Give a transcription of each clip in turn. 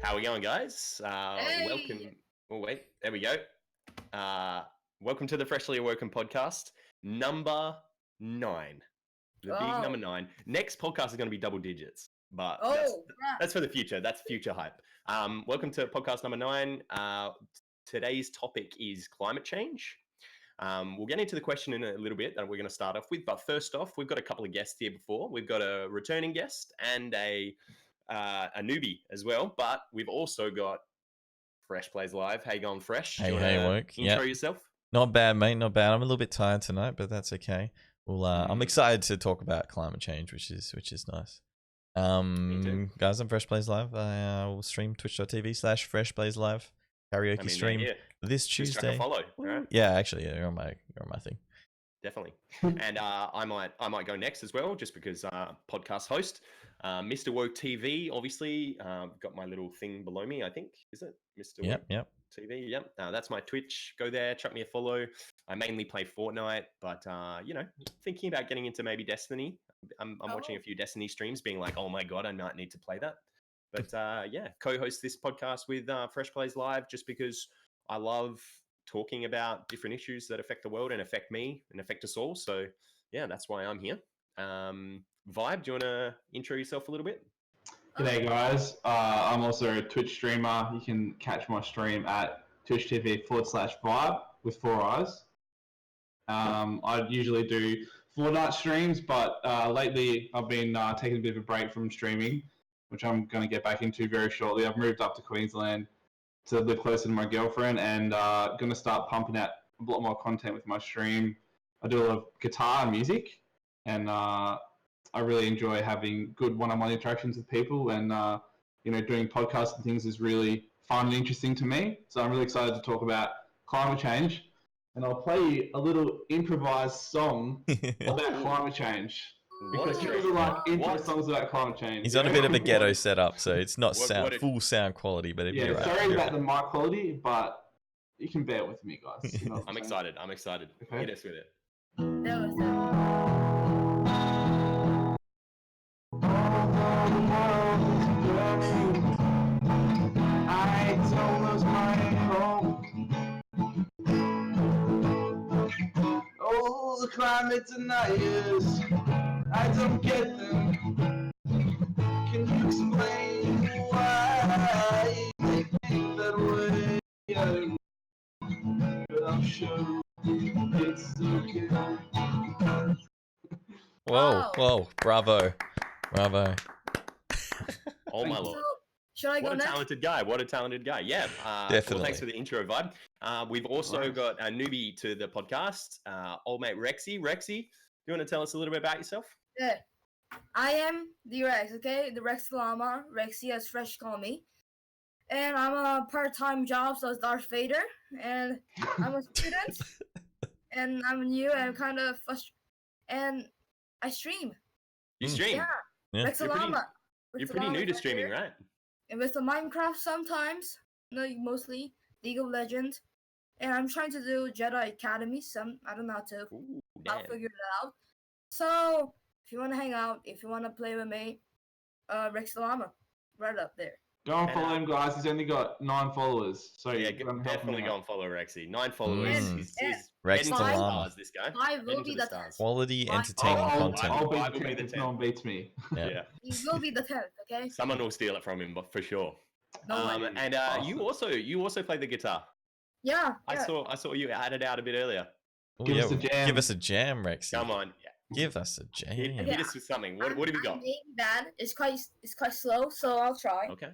How are we going, guys? Hey. Welcome. Oh, wait. There we go. Welcome to the Freshly Awoken podcast, number 9. The big number 9. Next podcast is going to be double digits, but that's for the future. That's future hype. Welcome to podcast number 9. Today's topic is climate change. We'll get into the question in a little bit that we're going to start off with. But first off, we've got a couple of guests here before. We've got a returning guest and a newbie as well. But we've also got Fresh Plays Live. How you going, Fresh? Hey, Woke. Intro yourself? Not bad, mate. Not bad. I'm a little bit tired tonight, but that's okay. Well, I'm excited to talk about climate change, which is nice. Me too. Guys, I'm Fresh Plays Live. I will stream twitch.tv/Fresh Plays Live karaoke stream this Tuesday. Follow, right? Yeah, actually, you're on my thing. Definitely. And I might go next as well, just because podcast host, Mr. Woke TV. Obviously, got my little thing below me. I think is it Mr. Woke TV? Yep. That's my Twitch. Go there, chuck me a follow. I mainly play Fortnite, but thinking about getting into maybe Destiny. I'm watching a few Destiny streams, being like, oh my god, I might need to play that. But co-host this podcast with Fresh Plays Live, just because I love talking about different issues that affect the world and affect me and affect us all. So yeah, that's why I'm here. Vibe, do you want to intro yourself a little bit? G'day guys, I'm also a Twitch streamer. You can catch my stream at twitch.tv/Viiibe with 4 eyes. I usually do Fortnite streams, but lately I've been taking a bit of a break from streaming, which I'm going to get back into very shortly. I've moved up to Queensland to live closer to my girlfriend, and going to start pumping out a lot more content with my stream. I do a lot of guitar and music, and I really enjoy having good one-on-one interactions with people, and doing podcasts and things is really fun and interesting to me. So I'm really excited to talk about climate change, and I'll play you a little improvised song about climate change. Because people like intro songs about climate change. He's on a bit of a ghetto setup, so it's not full sound quality, but it'd be right. Sorry about the mic quality, but you can bear with me, guys. You know I'm excited. Okay. Hit us with it. I don't lose my hope. Oh, the climate deniers, I don't get them. Can you explain why they think that way? But I'm sure it's okay. Whoa, bravo. Oh my lord. Should I go What a next? talented guy. Yeah. Definitely. Well, thanks for the intro, Vibe. We've also got a newbie to the podcast, old mate Rexy. Rexy, do you want to tell us a little bit about yourself? Yeah. I am the Rex, okay? The Rex Llama. Rexy, as Fresh call me. And I'm a part-time job, so it's Darth Vader. And I'm a student. And I'm new and kind of frustrated. And I stream. You stream? Yeah. Rex Llama. You're pretty new to streaming, right? And with the Minecraft sometimes. No, mostly League of Legends. And I'm trying to do Jedi Academy. I don't know how to. I'll figure it out. So if you want to hang out, if you want to play with me, Rex Llama, right up there. Go and follow him, guys. He's only got 9 followers. So yeah, definitely go and follow Rexy. 9 followers. He's Rex the stars, this guy. I will be the 10th. Quality entertainment content. I'll beat the 10th if no one beats me. Yeah. He will be the 10th, okay? Someone will steal it from him, but for sure. And you also play the guitar. Yeah. I saw you add it out a bit earlier. Give us a jam. Give us a jam, Rexy. Come on. Give us a jam. Hit us with something. What have you got? Maybe bad. It's quite slow, so I'll try. Okay.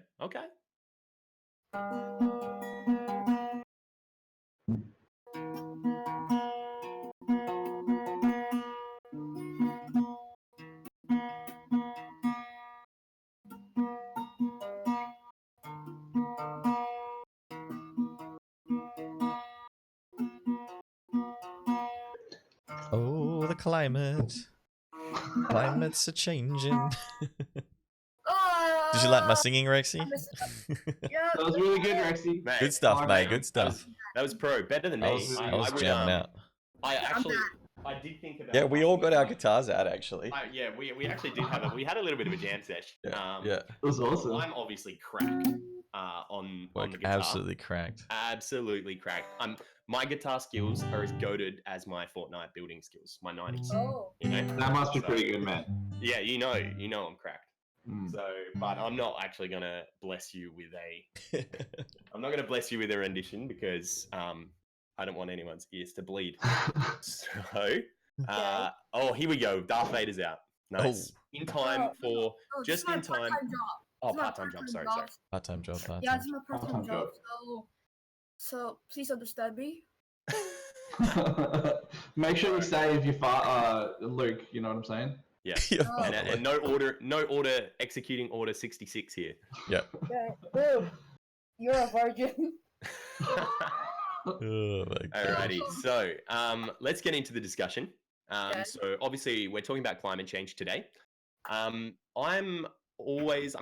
Oh, the climate's a changing. Did you like my singing, Rexy? Yeah, That was really good, Rexy. Mate, Good stuff, mate. Good stuff. That was pro. Better than me. I was jamming out. I did think about. Yeah, we all got our guitars out actually. We actually did have we had a little bit of a jam session. Yeah. It was awesome. I'm obviously crap. on Work the guitar. absolutely cracked. Absolutely cracked. My guitar skills are as goated as my Fortnite building skills, my 90s. Oh. You know? That must be pretty good, man. Yeah, you know I'm cracked. Mm. So, but I'm not actually gonna bless you with I'm not gonna bless you with a rendition because I don't want anyone's ears to bleed. So, oh, here we go. Darth Vader's out. Nice. In time for just in time. Part-time job. Oh, part-time job. Sorry. Part-time job. Yeah, it's my part-time job. So please understand me. Make sure you save your Luke. You know what I'm saying? Yeah. And no order executing order 66 here. Yep. Boom. You're a virgin. Oh my God. Alrighty. So let's get into the discussion. So obviously we're talking about climate change today. I'm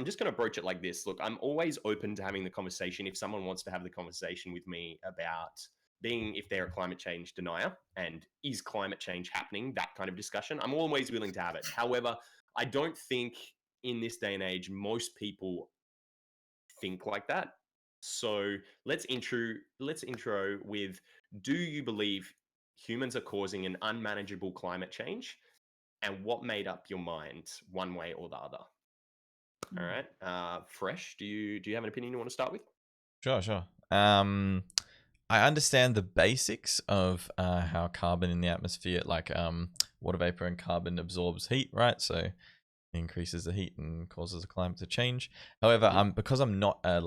just going to broach it like this. Look, I'm always open to having the conversation if someone wants to have the conversation with me about if they're a climate change denier and is climate change happening, that kind of discussion. I'm always willing to have it. However, I don't think in this day and age, most people think like that. So let's intro with, do you believe humans are causing an unmanageable climate change? And what made up your mind one way or the other? All right. Fresh, do you have an opinion you want to start with? Sure. I understand the basics of how carbon in the atmosphere, like water vapor and carbon, absorbs heat, right? So it increases the heat and causes the climate to change. However, because I'm not an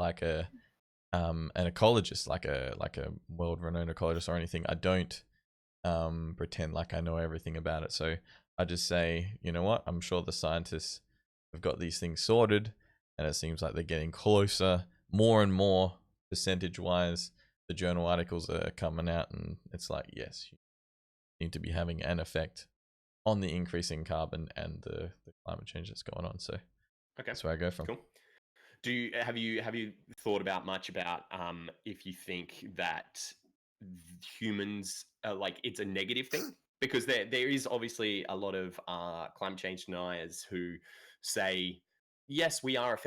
ecologist, like a world-renowned ecologist or anything, I don't pretend like I know everything about it. So I just say, you know what? I'm sure the scientists have got these things sorted, and it seems like they're getting closer, more and more percentage-wise. The journal articles are coming out, and it's like, yes, you need to be having an effect on the increasing carbon and the climate change that's going on. So that's where I go from. Cool. Have you thought about much about if you think that humans like it's a negative thing? Because there is obviously a lot of climate change deniers who say, yes, we are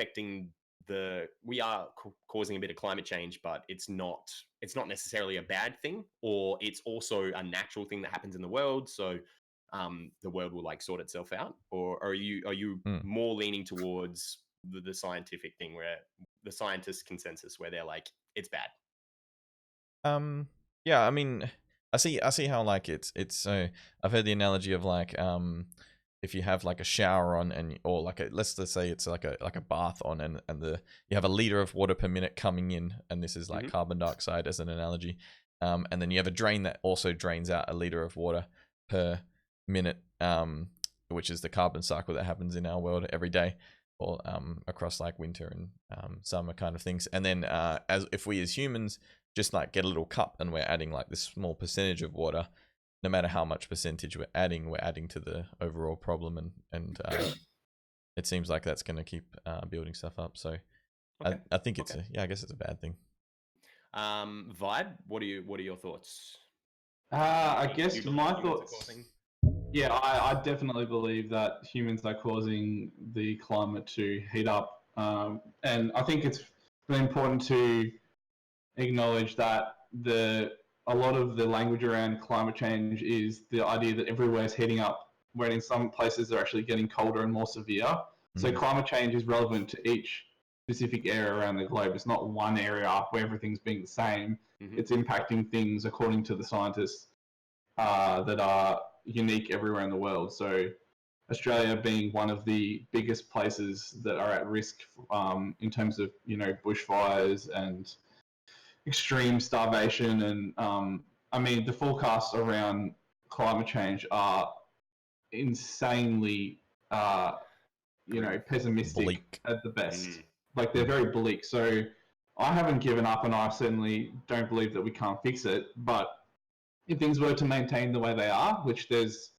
causing a bit of climate change, but it's not necessarily a bad thing, or it's also a natural thing that happens in the world. So the world will like sort itself out. Or are you more leaning towards the scientific thing, where the scientist consensus, where they're like, it's bad? Yeah, I mean, I see how like it's I've heard the analogy of like if you have like a shower on or like let's say it's like a bath on, and you have a liter of water per minute coming in, and this is like carbon dioxide as an analogy, and then you have a drain that also drains out a liter of water per minute, which is the carbon cycle that happens in our world every day, or across like winter and summer kind of things. And then if we as humans just like get a little cup and we're adding like this small percentage of water, no matter how much percentage we're adding to the overall problem, and it seems like that's going to keep building stuff up. So I think it's I guess it's a bad thing. Vibe, what are your thoughts? I guess my thoughts. Yeah, I definitely believe that humans are causing the climate to heat up, and I think it's really important to acknowledge that a lot of the language around climate change is the idea that everywhere's heating up, when in some places they're actually getting colder and more severe. So climate change is relevant to each specific area around the globe. It's not one area where everything's being the same. It's impacting things according to the scientists that are unique everywhere in the world. So Australia being one of the biggest places that are at risk in terms of bushfires and extreme starvation, and I mean the forecasts around climate change are insanely pessimistic, bleak at the best. Like they're very bleak. So I haven't given up, and I certainly don't believe that we can't fix it. But if things were to maintain the way they are, which there's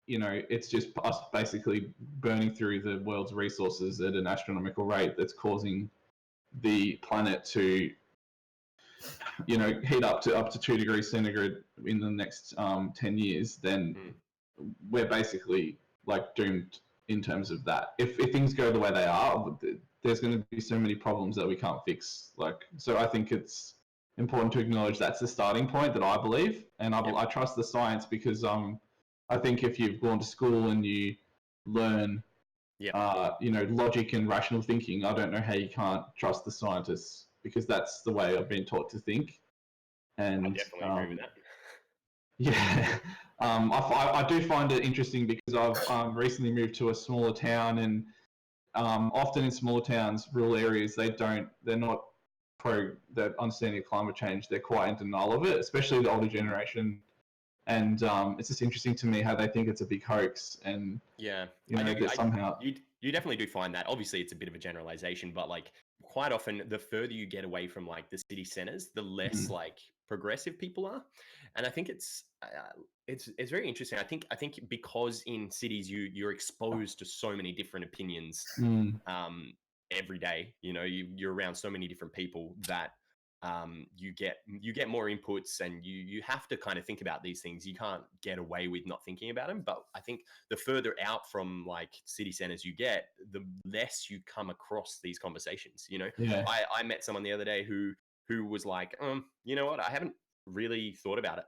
it's just us basically burning through the world's resources at an astronomical rate that's causing the planet to heat up to 2 degrees centigrade in the next 10 years, then we're basically like doomed in terms of that. If things go the way they are, there's going to be so many problems that we can't fix. Like, so I think it's important to acknowledge that's the starting point that I believe, and I trust the science because I think if you've gone to school and you learn logic and rational thinking, I don't know how you can't trust the scientists, because that's the way I've been taught to think. And I definitely agree with that. Yeah, I do find it interesting because I've recently moved to a smaller town, and often in smaller towns, rural areas, they're not that understanding of climate change. They're quite in denial of it, especially the older generation. And it's just interesting to me how they think it's a big hoax, and somehow you definitely do find that. Obviously, it's a bit of a generalization, but like quite often, the further you get away from like the city centers, the less like progressive people are. And I think it's very interesting. I think because in cities you're exposed to so many different opinions every day. You know, you're around so many different people that you get more inputs, and you have to kind of think about these things. You can't get away with not thinking about them. But I think the further out from like city centers you get, the less you come across these conversations. You know, I met someone the other day who was like, you know what, I haven't really thought about it,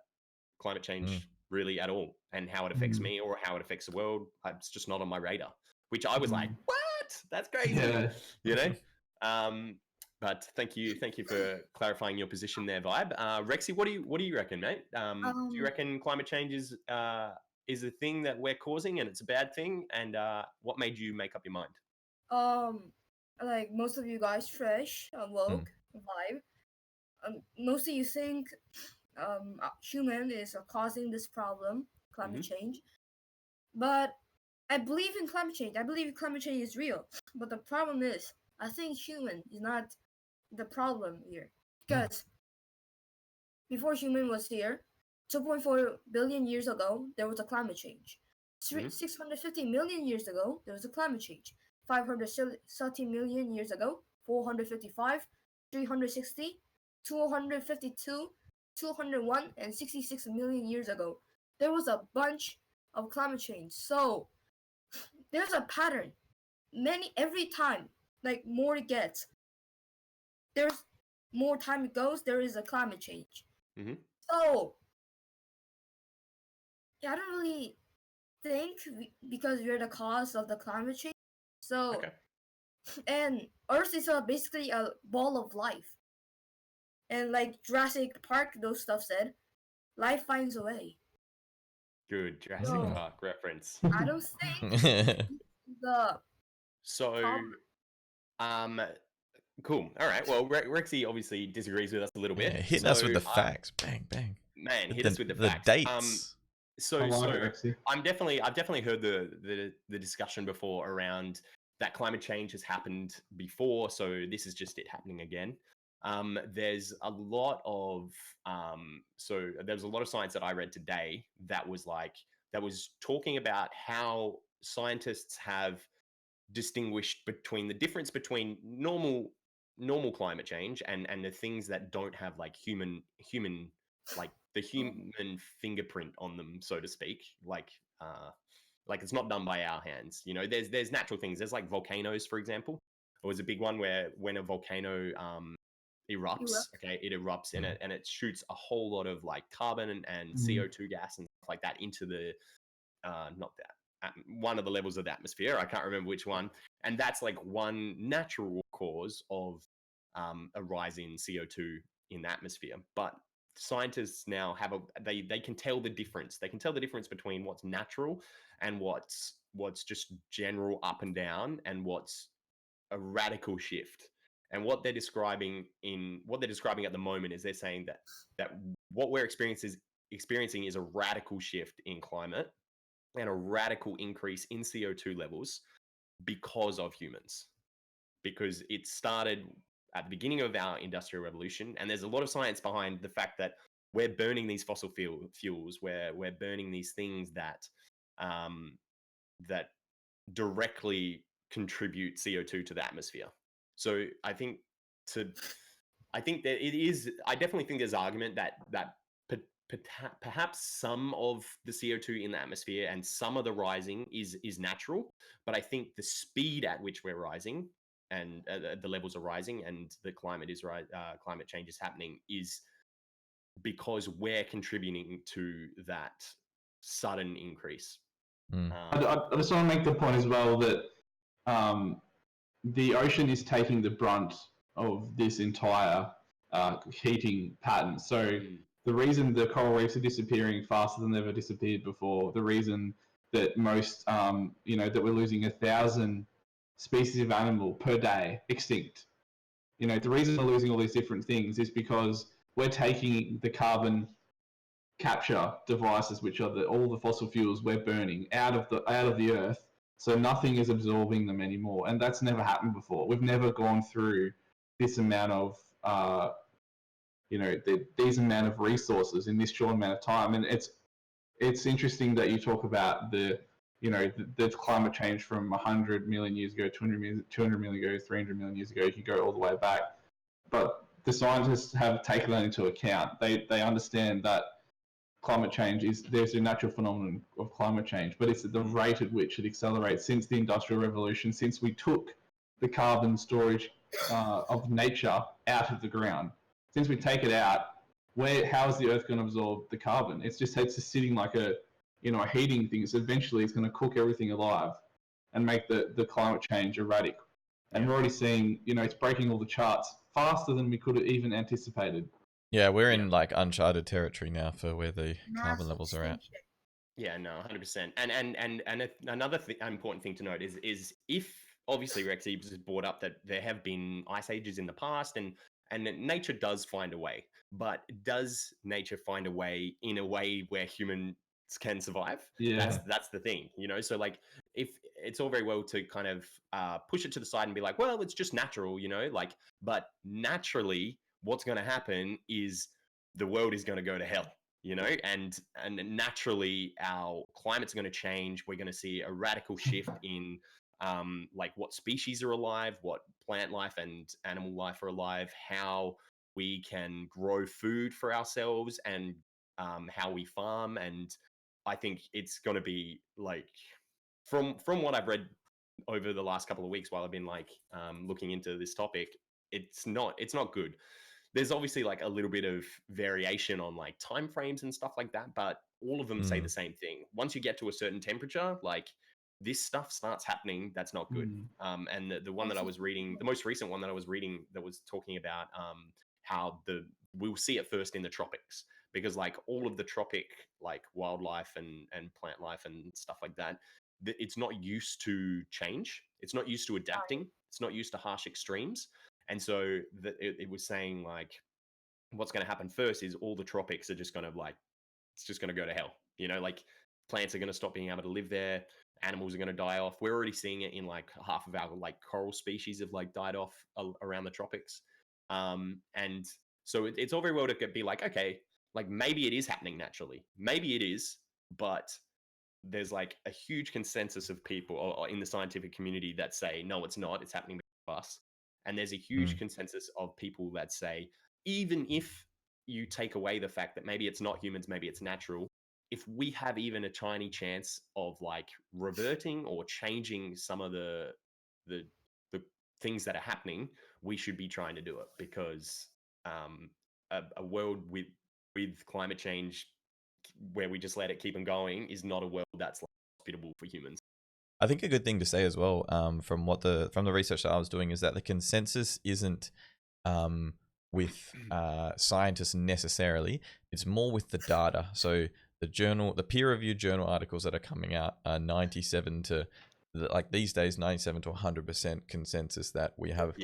climate change really at all, and how it affects me or how it affects the world. It's just not on my radar. Which I was like, what? That's crazy. You know. But thank you for clarifying your position there, Vibe. Rexy, what do you reckon, mate? Do you reckon climate change is a thing that we're causing and it's a bad thing? And what made you make up your mind? Like most of you guys, fresh, woke, Vibe. Mostly you think human is causing this problem, climate change. But I believe in climate change. I believe climate change is real. But the problem is, I think human is not the problem here, because before human was here, 2.4 billion years ago, there was a climate change. 650 million years ago, there was a climate change. 530 million years ago, 455, 360, 252, 201, and 66 million years ago, there was a bunch of climate change. So there's a pattern. Every time, like more it gets, there's more time it goes, there is a climate change. So yeah, I don't really think because we're the cause of the climate change. So and Earth is basically a ball of life. And like Jurassic Park, those stuff said, life finds a way. Good Jurassic Park reference. I don't think the cool. All right. Well, Rexy obviously disagrees with us a little bit. Hitting us with the facts. Bang, bang. Man, hit us with the facts. Dates. I've definitely heard the discussion before around that climate change has happened before, so this is just it happening again. There's a lot of science that I read today that was talking about how scientists have distinguished between the difference between normal climate change and the things that don't have like human like the human fingerprint on them, so to speak. Like it's not done by our hands. You know, there's natural things. There's like volcanoes, for example. It was a big one where when a volcano erupts, it erupts and it shoots a whole lot of like carbon and CO2 gas and stuff like that into the one of the levels of the atmosphere. I can't remember which one. And that's like one natural cause of a rise in CO2 in the atmosphere. But scientists now they can tell the difference. They can tell the difference between what's natural and what's just general up and down, and what's a radical shift. And what they're describing at the moment is they're saying that what we're experiencing is a radical shift in climate and a radical increase in CO2 levels because of humans. Because it started at the beginning of our industrial revolution, and there's a lot of science behind the fact that we're burning these fossil fuels, where we're burning these things that that directly contribute CO2 to the atmosphere. So I think that it is. I definitely think there's argument that perhaps some of the CO2 in the atmosphere and some of the rising is natural, but I think the speed at which we're rising and the levels are rising and the climate change is happening is because we're contributing to that sudden increase. I just want to make the point as well that the ocean is taking the brunt of this entire heating pattern. So the reason the coral reefs are disappearing faster than they've ever disappeared before, the reason that most, that we're losing 1,000 species of animal per day extinct. The reason we're losing all these different things is because we're taking the carbon capture devices, which are all the fossil fuels we're burning out of the earth, so nothing is absorbing them anymore, and that's never happened before. We've never gone through this amount of these amount of resources in this short amount of time, and it's interesting that you talk about the climate change from 100 million years ago, 200 million ago, 300 million years ago. You can go all the way back, but the scientists have taken that into account. They understand that climate change there's a natural phenomenon of climate change, but it's the rate at which it accelerates since the Industrial Revolution, since we took the carbon storage of nature out of the ground. Since we take it out, how is the Earth going to absorb the carbon? It's just sitting like a heating thing. So eventually it's going to cook everything alive and make the climate change erratic. And we're already seeing, it's breaking all the charts faster than we could have even anticipated. Yeah, we're in like uncharted territory now for where the carbon levels are at. Yeah, no, 100%. And another important thing to note is if obviously Rexy has brought up that there have been ice ages in the past, and nature does find a way, but does nature find a way in a way where humans can survive? Yeah, that's the thing, So like, if it's all very well to kind of push it to the side and be like, well, it's just natural, but naturally, what's going to happen is the world is going to go to hell, and naturally our climate's going to change. We're going to see a radical shift in like what species are alive, what plant life and animal life are alive, how we can grow food for ourselves, and how we farm. And I think it's going to be like, from what I've read over the last couple of weeks while I've been like looking into this topic, it's not good. There's obviously like a little bit of variation on like time frames and stuff like that, but all of them say the same thing. Once you get to a certain temperature, like this stuff starts happening that's not good. And the one that I was reading, the most recent one that I was reading, that was talking about how we'll see it first in the tropics, because like all of the tropic like wildlife and plant life and stuff like that, it's not used to change. It's not used to adapting. It's not used to harsh extremes. And so it was saying like, what's going to happen first is all the tropics are just going to like, it's just going to go to hell. Like plants are going to stop being able to live there. Animals are going to die off. We're already seeing it in like half of our like coral species have like died off around the tropics. And so it's all very well to be like, okay, like maybe it is happening naturally. Maybe it is, but there's like a huge consensus of people or in the scientific community that say, no, it's not. It's happening because of us. And there's a huge consensus of people that say, even if you take away the fact that maybe it's not humans, maybe it's natural, if we have even a tiny chance of like reverting or changing some of the things that are happening, we should be trying to do it, because a world with climate change where we just let it keep on going is not a world that's like hospitable for humans. I think a good thing to say as well, from the research that I was doing, is that the consensus isn't with scientists necessarily. It's more with the data. So the peer-reviewed journal articles that are coming out are 97 to, like these days, 97 to 100% consensus that we have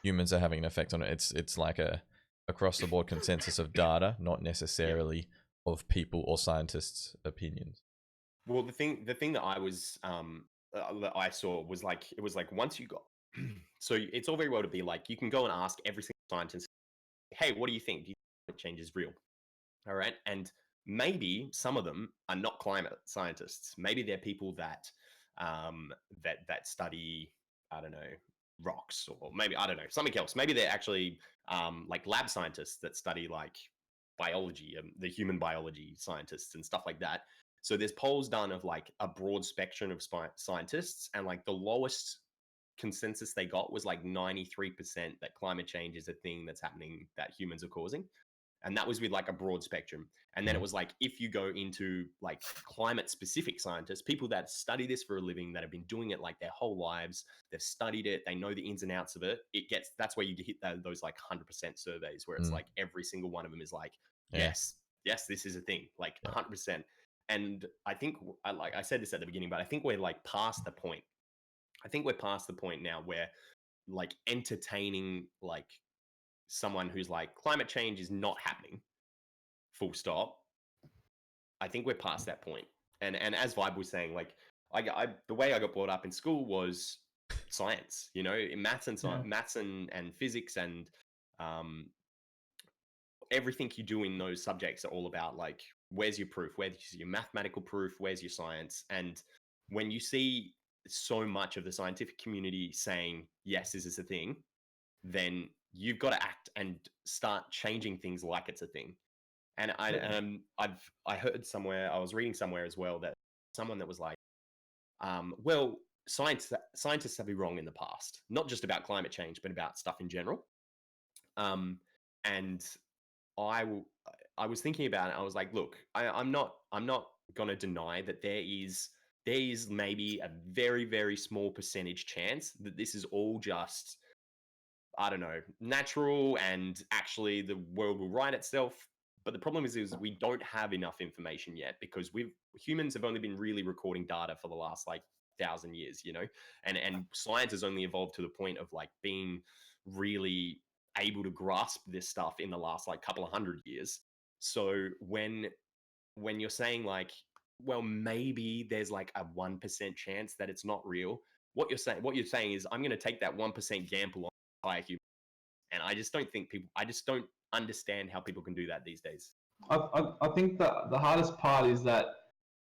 humans are having an effect on it. It's like a across the board consensus of data, not necessarily of people or scientists' opinions. Well, the thing that I was that I saw was like, it was like, once you got so it's all very well to be like, you can go and ask every single scientist, hey, what do you think? Do you think climate change is real? All right. And maybe some of them are not climate scientists. Maybe they're people that that study, I don't know, rocks, or maybe, I don't know, something else. Maybe they're actually like lab scientists that study like biology, the human biology scientists and stuff like that. So there's polls done of like a broad spectrum of scientists, and like the lowest consensus they got was like 93% that climate change is a thing that's happening that humans are causing. And that was with like a broad spectrum. And then it was like, if you go into like climate specific scientists, people that study this for a living, that have been doing it like their whole lives, they've studied it, they know the ins and outs of it, that's where you hit those like 100% surveys where it's like every single one of them is like, yes, this is a thing, like 100%. And I think, like I said this at the beginning, but I think we're like past the point. I think we're past the point now where like entertaining like someone who's like, climate change is not happening, full stop. I think we're past that point. And as Viiibe was saying, like the way I got brought up in school was science, you know, in maths and maths and physics, and everything you do in those subjects are all about like, where's your proof? Where's your mathematical proof? Where's your science? And when you see so much of the scientific community saying, yes, this is a thing, then you've got to act and start changing things like it's a thing. And I heard somewhere, I was reading somewhere as well, that someone that was like, well, scientists have been wrong in the past, not just about climate change, but about stuff in general. And I was thinking about it. I was like, look, I'm not going to deny that there is maybe a very, very small percentage chance that this is all just, I don't know, natural, and actually the world will right itself. But the problem is we don't have enough information yet, because humans have only been really recording data for the last like 1,000 years, you know, and science has only evolved to the point of like being really able to grasp this stuff in the last like couple of 100 years. So when you're saying like, well, maybe there's like a 1% chance that it's not real, what you're saying is, I'm going to take that 1% gamble on entire human. And I just don't understand how people can do that these days. I think that the hardest part is that,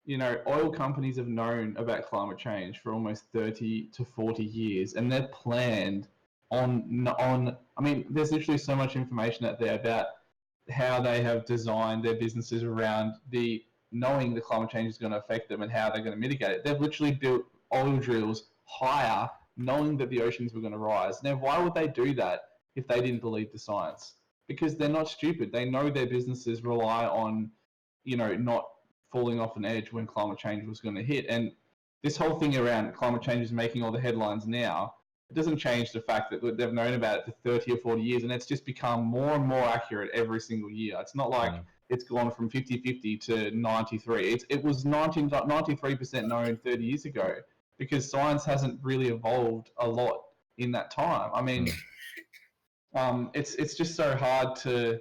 you know, oil companies have known about climate change for almost 30 to 40 years, and they're planned on. I mean, there's literally so much information out there about how they have designed their businesses around knowing the climate change is going to affect them and how they're going to mitigate it. They've literally built oil drills higher, knowing that the oceans were going to rise. Now, why would they do that if they didn't believe the science? Because they're not stupid. They know their businesses rely on, you know, not falling off an edge when climate change was going to hit. And this whole thing around climate change is making all the headlines now. It doesn't change the fact that they've known about it for 30 or 40 years, and it's just become more and more accurate every single year. It's not like it's gone from 50-50 to 93. It was 93% known 30 years ago, because science hasn't really evolved a lot in that time. I mean, it's just so hard to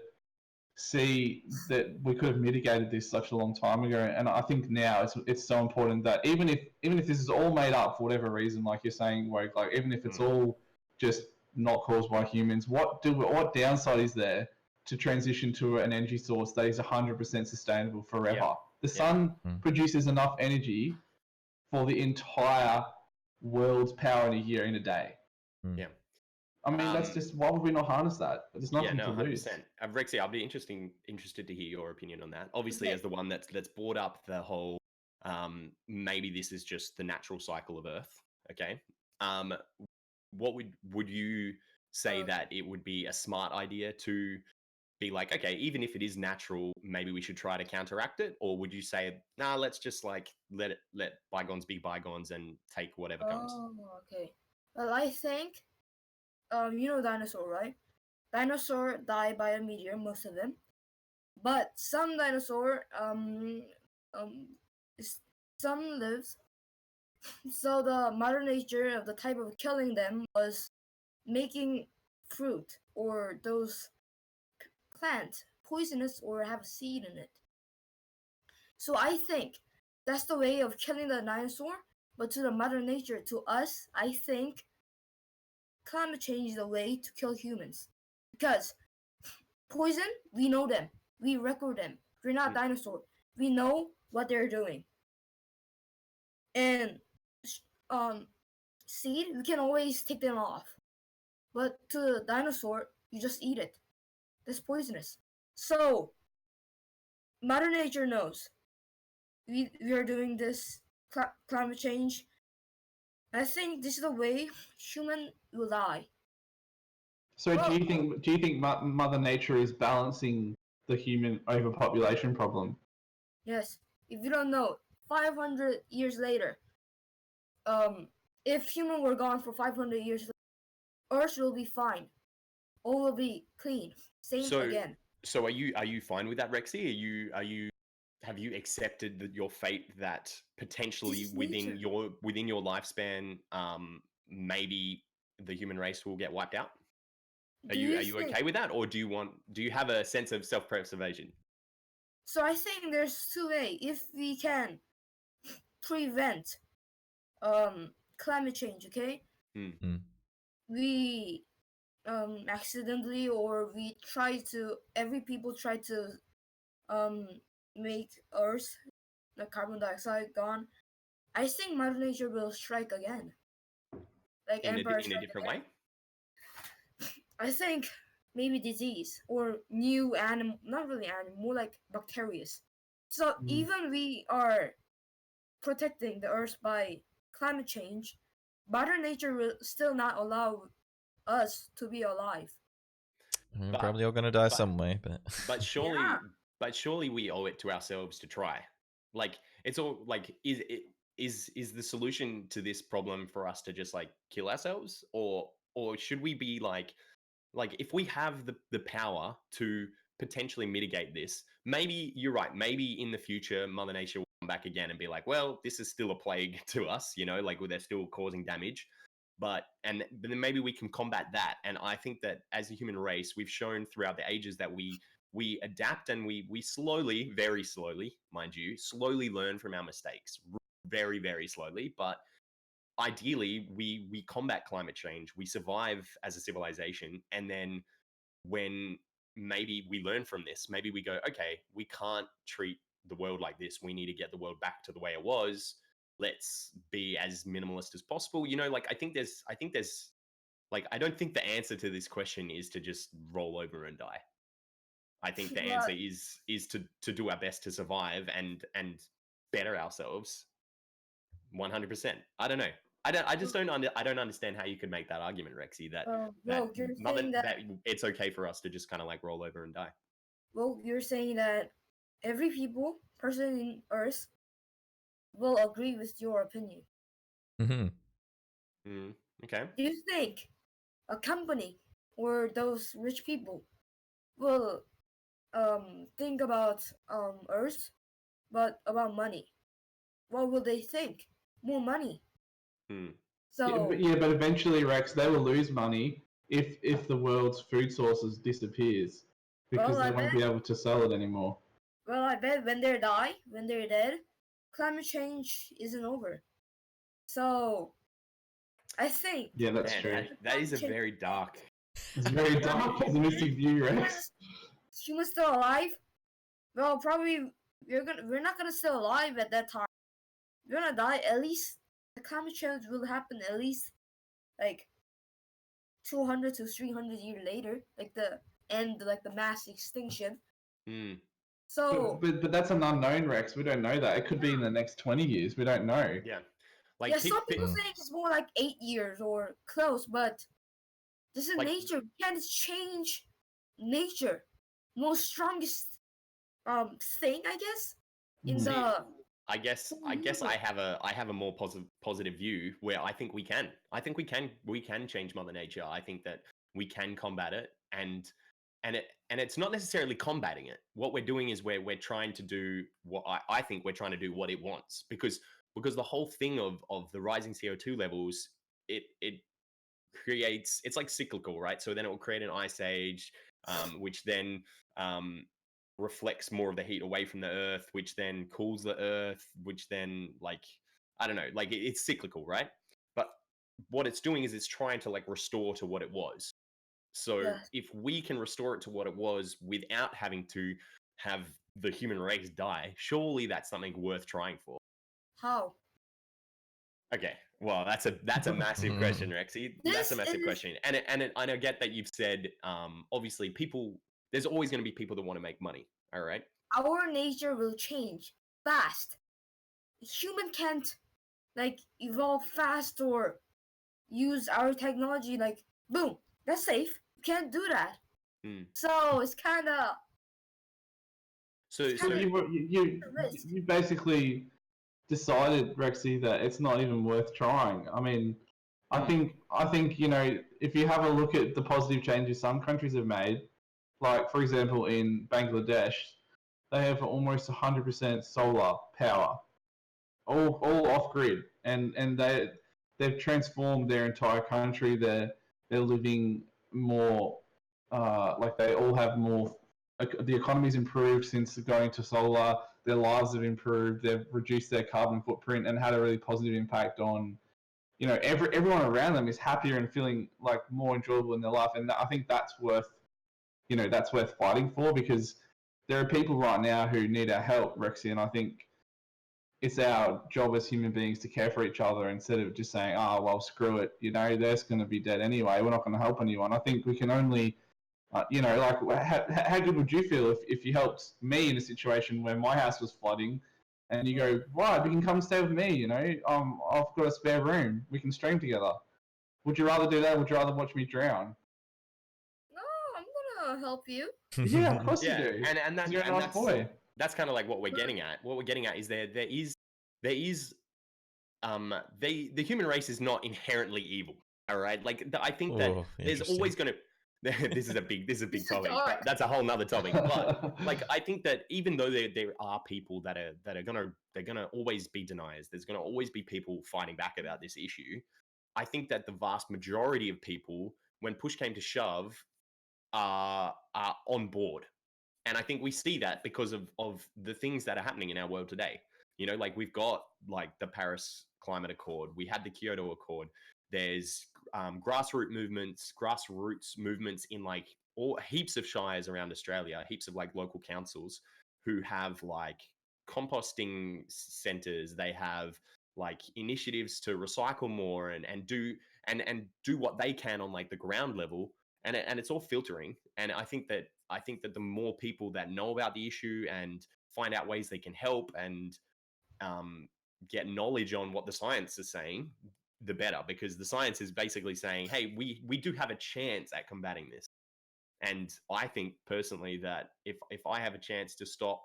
see that we could have mitigated this such a long time ago. And I think now it's so important that even if this is all made up for whatever reason, like you're saying, Woke, like even if it's all just not caused by humans, what downside is there to transition to an energy source that is 100% sustainable forever? The sun produces enough energy for the entire world's power in a year, in a day. Yeah. I mean, that's just, why would we not harness that? There's nothing to lose. 100%. Rexy, I'll be interested to hear your opinion on that. Obviously, as the one that's brought up the whole, maybe this is just the natural cycle of Earth. Okay. What would you say that it would be a smart idea to be like, okay, even if it is natural, maybe we should try to counteract it? Or would you say, nah, let's just like let bygones be bygones and take whatever comes? Oh, okay. Well, I think, you know dinosaur, right? Dinosaur die by a meteor, most of them. But some dinosaur, some lives. So the modern nature of the type of killing them was making fruit or those plant poisonous or have a seed in it. So I think that's the way of killing the dinosaur. But to the mother nature, to us, I think climate change is the way to kill humans. Because poison, we know them. We record them. We're not dinosaur. We know what they're doing. And seed, we can always take them off. But to the dinosaur, you just eat it. That's poisonous. So Mother Nature knows we are doing this climate change. I think this is the way human will die. So do you think Mother Nature is balancing the human overpopulation problem? Yes. If you don't know, 500 years later, if human were gone for 500 years, Earth will be fine. All will be clean, same again. So are you fine with that, Rexy? Have you accepted your fate that potentially within your lifespan, maybe the human race will get wiped out? Are you okay with that, or do you have a sense of self-preservation? So I think there's two ways. If we can prevent climate change, okay? We accidentally, or we try to, every people try to make Earth, the carbon dioxide gone. I think Mother Nature will strike again. Like in a different way? I think maybe disease or new animal, not really animal, more like bacteria. So even we are protecting the Earth by climate change, Mother Nature will still not allow us to be alive. We're probably all gonna die some way, but surely we owe it to ourselves to try. Like, it's all like, is the solution to this problem for us to just like kill ourselves, or should we be like if we have the power to potentially mitigate this, maybe you're right, maybe in the future Mother Nature will come back again and be like, well, this is still a plague to us, you know, like they're still causing damage, but then maybe we can combat that. And I think that as a human race, we've shown throughout the ages that we adapt, and we slowly, very slowly, mind you, slowly learn from our mistakes, very, very slowly, but ideally we combat climate change, we survive as a civilization, and then when maybe we learn from this, maybe we go, okay, we can't treat the world like this, we need to get the world back to the way it was, let's be as minimalist as possible, you know. Like, I think there's like, I don't think the answer to this question is to just roll over and die. I think the answer is to do our best to survive and better ourselves 100%. I don't know. I just don't understand how you could make that argument, Rexy, that that it's okay for us to just kind of like roll over and die. Well, you're saying that every person in Earth will agree with your opinion. Okay. Do you think a company or those rich people will think about Earth, but about money? What will they think? More money. So but eventually, Rex, they will lose money if the world's food sources disappears, because they won't be able to sell it anymore. Well, I bet when they're dead, climate change isn't over. So I think that's true. That is a very dark. It's very dark, pessimistic view, Rex. Humans still alive? Well, probably we're not gonna still alive at that time. We're gonna die. At least the climate change will happen at least like 200 to 300 years later, like the end, like the mass extinction. So, but that's an unknown, Rex. We don't know that. It could be in the next 20 years. We don't know. Yeah. Like, some people think it's more like 8 years or close, but this is nature. We can't change nature. Most strongest thing, I guess. I guess I have a more positive view where I think we can. I think we can change Mother Nature. I think that we can combat it, and it's not necessarily combating it. What we're doing is we're trying to do what I think we're trying to do what it wants, because the whole thing of the rising CO2 levels, it creates, it's like cyclical, right? So then it will create an ice age, which then reflects more of the heat away from the earth, which then cools the earth, which then, like, I don't know, like it's cyclical, right? But what it's doing is it's trying to like restore to what it was. So if we can restore it to what it was without having to have the human race die, surely that's something worth trying for. How? Okay, well, that's a massive question, Rexy. That's a massive question, and I get that you've said, obviously, there's always going to be people that want to make money. All right. Our nature will change fast. Human can't like evolve fast or use our technology, like boom, that's safe. You can't do that. So it's kind of So you basically decided, Rexy, that it's not even worth trying. I mean, I think if you have a look at the positive changes some countries have made, like for example in Bangladesh, they have almost 100% solar power, all off grid, and they've transformed their entire country. They're living more, like they all have more. The economy's improved since going to solar. Their lives have improved. They've reduced their carbon footprint and had a really positive impact on, everyone around them is happier and feeling like more enjoyable in their life. And I think that's worth fighting for, because there are people right now who need our help, Rexy, and I think it's our job as human beings to care for each other instead of just saying, "Oh, well, screw it. They're going to be dead anyway. We're not going to help anyone." I think we can only, like, how good would you feel if you helped me in a situation where my house was flooding, and you go, "Right, you can come stay with me. I've got a spare room. We can stream together." Would you rather do that? Or would you rather watch me drown? no, I'm gonna help you. Yeah, of course you yeah, do. and You're a nice boy. that's kind of like what we're getting at. What we're getting at is there is the human race is not inherently evil. All right, like I think that there's always going to this is a big topic, but that's a whole nother topic. But like I think that even though there are people that are gonna always be deniers, there's gonna always be people fighting back about this issue. I think that the vast majority of people, when push came to shove, are on board. And I think we see that because of the things that are happening in our world today. Like we've got like the Paris Climate Accord, we had the Kyoto Accord. There's grassroots movements in like all heaps of shires around Australia, heaps of like local councils who have like composting centers. They have like initiatives to recycle more and do what they can on like the ground level, and it's all filtering. And I think that the more people that know about the issue and find out ways they can help and get knowledge on what the science is saying, the better, because the science is basically saying, hey, we do have a chance at combating this. And I think personally that if I have a chance to stop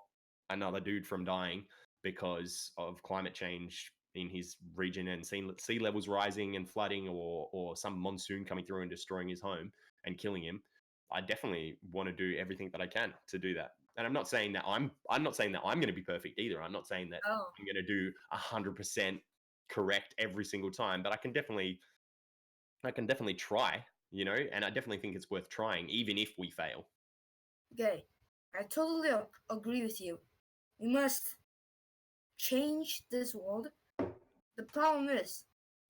another dude from dying because of climate change in his region and sea levels rising and flooding, or some monsoon coming through and destroying his home and killing him, I definitely want to do everything that I can to do that. And I'm not saying that I'm going to be perfect either. I'm not saying that I'm going to do 100% correct every single time, but I can definitely try, and I definitely think it's worth trying, even if we fail. Okay, I totally agree with you. We must change this world. The problem is,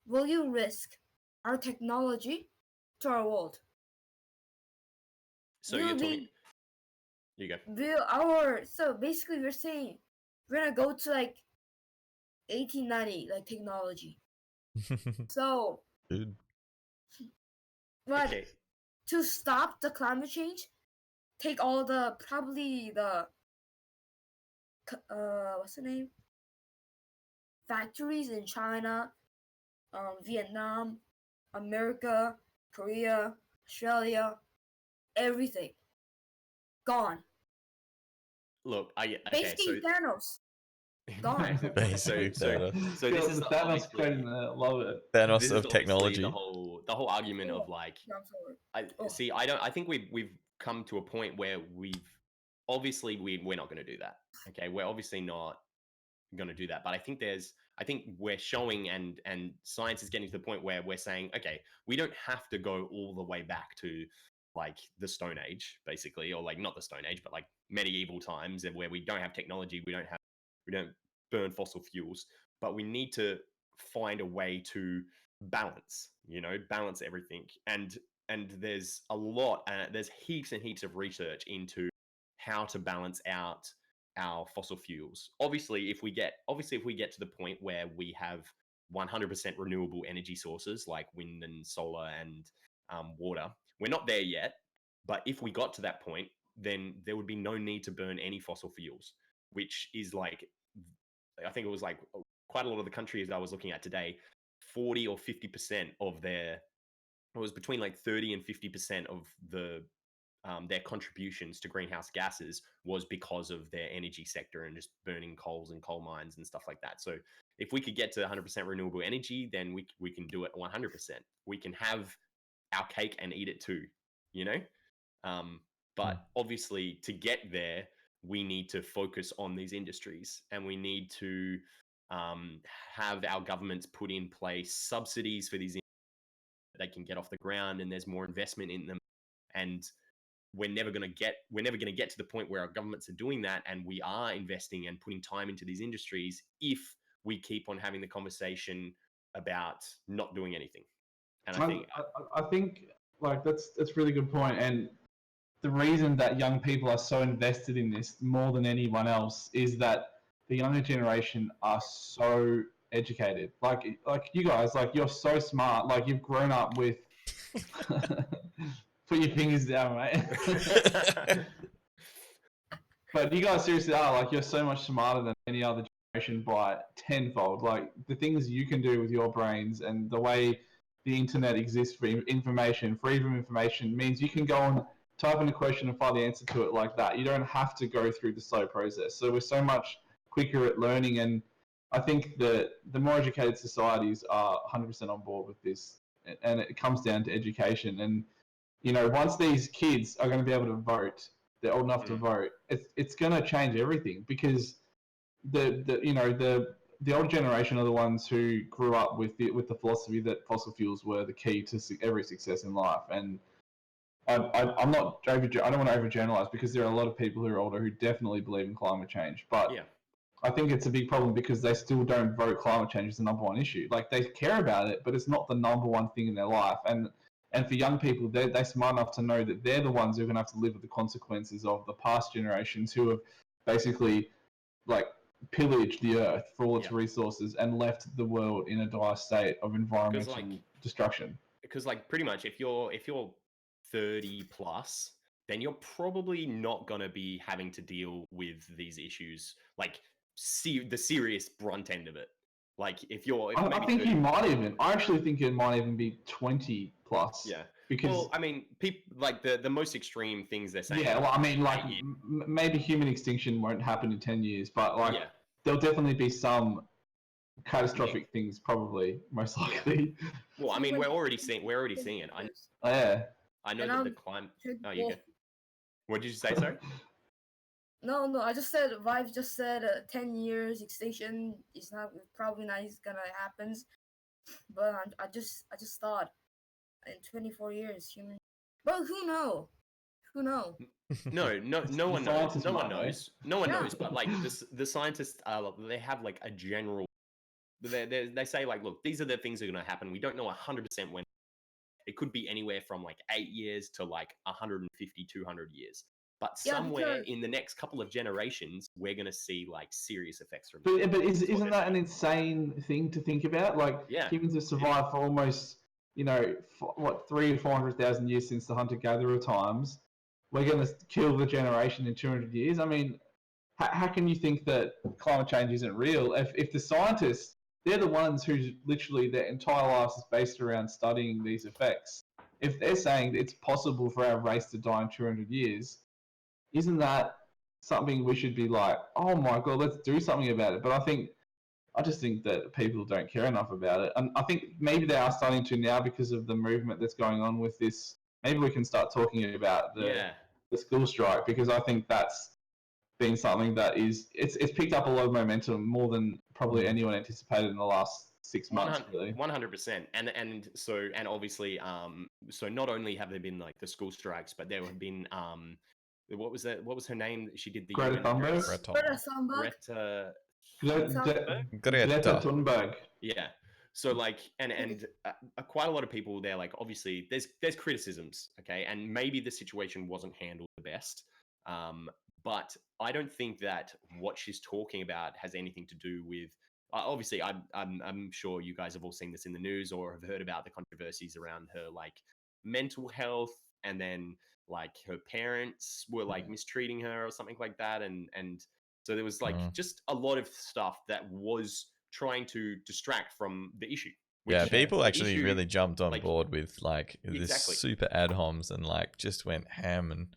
will you risk our technology to our world? So you're talking. You go. So basically, we're saying we're gonna go to like 1890, like technology. So, dude. but to stop the climate change, take all the what's the name? Factories in China, Vietnam, America, Korea, Australia, everything gone. Look, basically Thanos. Gone. Basically Thanos. So this is Thanos quoting. I love it. Thanos of technology. The whole argument of like, I think we've come to a point where we're not going to do that. Okay, we're obviously not going to do that. But I think we're showing, and science is getting to the point where we're saying, okay, we don't have to go all the way back to like the Stone Age, basically, or like not the Stone Age, but like medieval times, and where we don't have technology, we don't burn fossil fuels, but we need to find a way to balance everything. And there's there's heaps and heaps of research into how to balance out our fossil fuels. Obviously, if we get to the point where we have 100% renewable energy sources like wind and solar and water, we're not there yet. But if we got to that point, then there would be no need to burn any fossil fuels, which is like, I think it was like quite a lot of the countries I was looking at today, 40 or 50% of it was between like 30 and 50% of their contributions to greenhouse gases was because of their energy sector and just burning coals and coal mines and stuff like that. So if we could get to 100% renewable energy, then we can do it 100%. We can have our cake and eat it too, you know? But obviously to get there, we need to focus on these industries, and we need to have our governments put in place subsidies for these they can get off the ground, and there's more investment in them. And we're never going to get to the point where our governments are doing that, and we are investing and putting time into these industries if we keep on having the conversation about not doing anything. And I think like that's a really good point. And the reason that young people are so invested in this more than anyone else is that the younger generation are so educated. Like you guys, like you're so smart. Like you've grown up with. Put your fingers down, mate. But you guys seriously are, like, you're so much smarter than any other generation by tenfold. Like the things you can do with your brains and the way the internet exists for information, freedom of information, means you can go and type in a question and find the answer to it like that. You don't have to go through the slow process. So we're so much quicker at learning, and I think that the more educated societies are 100% on board with this, and it comes down to education. And you know, once these kids are going to be able to vote, they're old enough to vote, it's going to change everything, because the old generation are the ones who grew up with the philosophy that fossil fuels were the key to every success in life. And I don't want to overgeneralize, because there are a lot of people who are older who definitely believe in climate change, but I think it's a big problem because they still don't vote climate change as the number one issue. Like, they care about it, but it's not the number one thing in their life. And for young people, they're smart enough to know that they're the ones who are going to have to live with the consequences of the past generations who have basically like pillaged the earth for all its resources and left the world in a dire state of environmental destruction. Because like pretty much if you're 30 plus, then you're probably not going to be having to deal with these issues, like the serious brunt end of it. Like if you're I think 30, you might even, I actually think it might even be 20 plus. Yeah. Because, well, I mean, people like the most extreme things they're saying. Yeah, well, I mean, like maybe human extinction won't happen in 10 years, but like there'll definitely be some catastrophic things, probably, most likely. Well, I mean, we're already seeing it. I know that the climate. Oh, you go. What did you say, sorry? No, I just said, Vive just said 10 years extinction is probably not gonna happen. But I just thought in 24 years human. But who knows? No one knows. No one knows. No one knows. But like the scientists, they have like a general. They say like, look, these are the things that are going to happen. We don't know 100% when. It could be anywhere from like 8 years to like 150, 200 years. But somewhere in the next couple of generations, we're going to see like serious effects from it. But isn't that an insane thing to think about? Like humans have survived for almost, 300,000 or 400,000 years since the hunter-gatherer times. We're going to kill the generation in 200 years. I mean, how can you think that climate change isn't real? If the scientists, they're the ones who literally their entire lives is based around studying these effects. If they're saying that it's possible for our race to die in 200 years, isn't that something we should be like, oh my God, let's do something about it? But I just think that people don't care enough about it. And I think maybe they are starting to now because of the movement that's going on with this. Maybe we can start talking about the school strike, because I think that's been something that it's picked up a lot of momentum, more than probably anyone anticipated in the last 6 months. 100%. And obviously, so not only have there been like the school strikes, but there have been what was her name? She did the Greta Thunberg. Greta Thunberg. Yeah. So like, and quite a lot of people, they're like, obviously there's criticisms, okay, and maybe the situation wasn't handled the best, but I don't think that what she's talking about has anything to do with. Obviously, I'm sure you guys have all seen this in the news or have heard about the controversies around her like mental health, and then like her parents were like mistreating her or something like that, and so there was like just a lot of stuff that was trying to distract from the issue. Yeah, people actually really jumped on board with like this Exactly. super ad homs and like just went ham and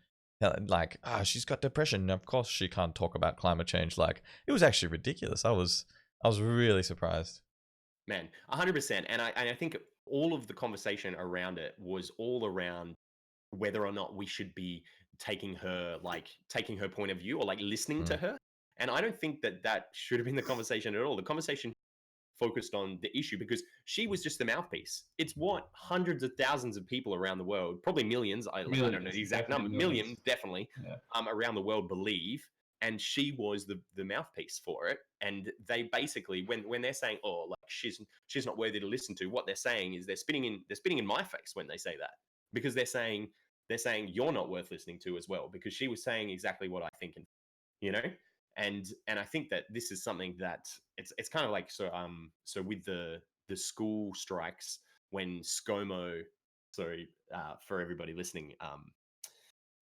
like, she's got depression. Of course she can't talk about climate change. Like, it was actually ridiculous. I was really surprised. Man, 100%. And I think all of the conversation around it was all around whether or not we should be taking her point of view or like listening to her. And I don't think that should have been the conversation at all. The conversation focused on the issue because she was just the mouthpiece. It's what hundreds of thousands of people around the world, probably millions, I don't know the exact number, millions definitely, around the world believe. And she was the mouthpiece for it. And they basically, when they're saying, oh, like she's not worthy to listen to, what they're saying is they're spitting in my face when they say that, because they're saying you're not worth listening to as well, because she was saying exactly what I think, and I think that this is something that it's kind of like, so with the school strikes, when ScoMo, for everybody listening,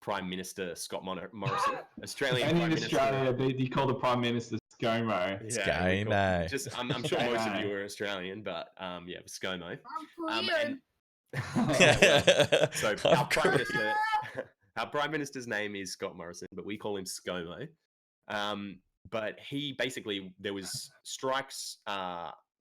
Prime Minister Scott Morrison, Australian Prime Minister. Australia, they call the Prime Minister ScoMo. ScoMo. Just I'm sure most of you are Australian, but ScoMo. I'm Korean. So our Prime Minister's name is Scott Morrison, but we call him ScoMo. But he basically, there was strikes,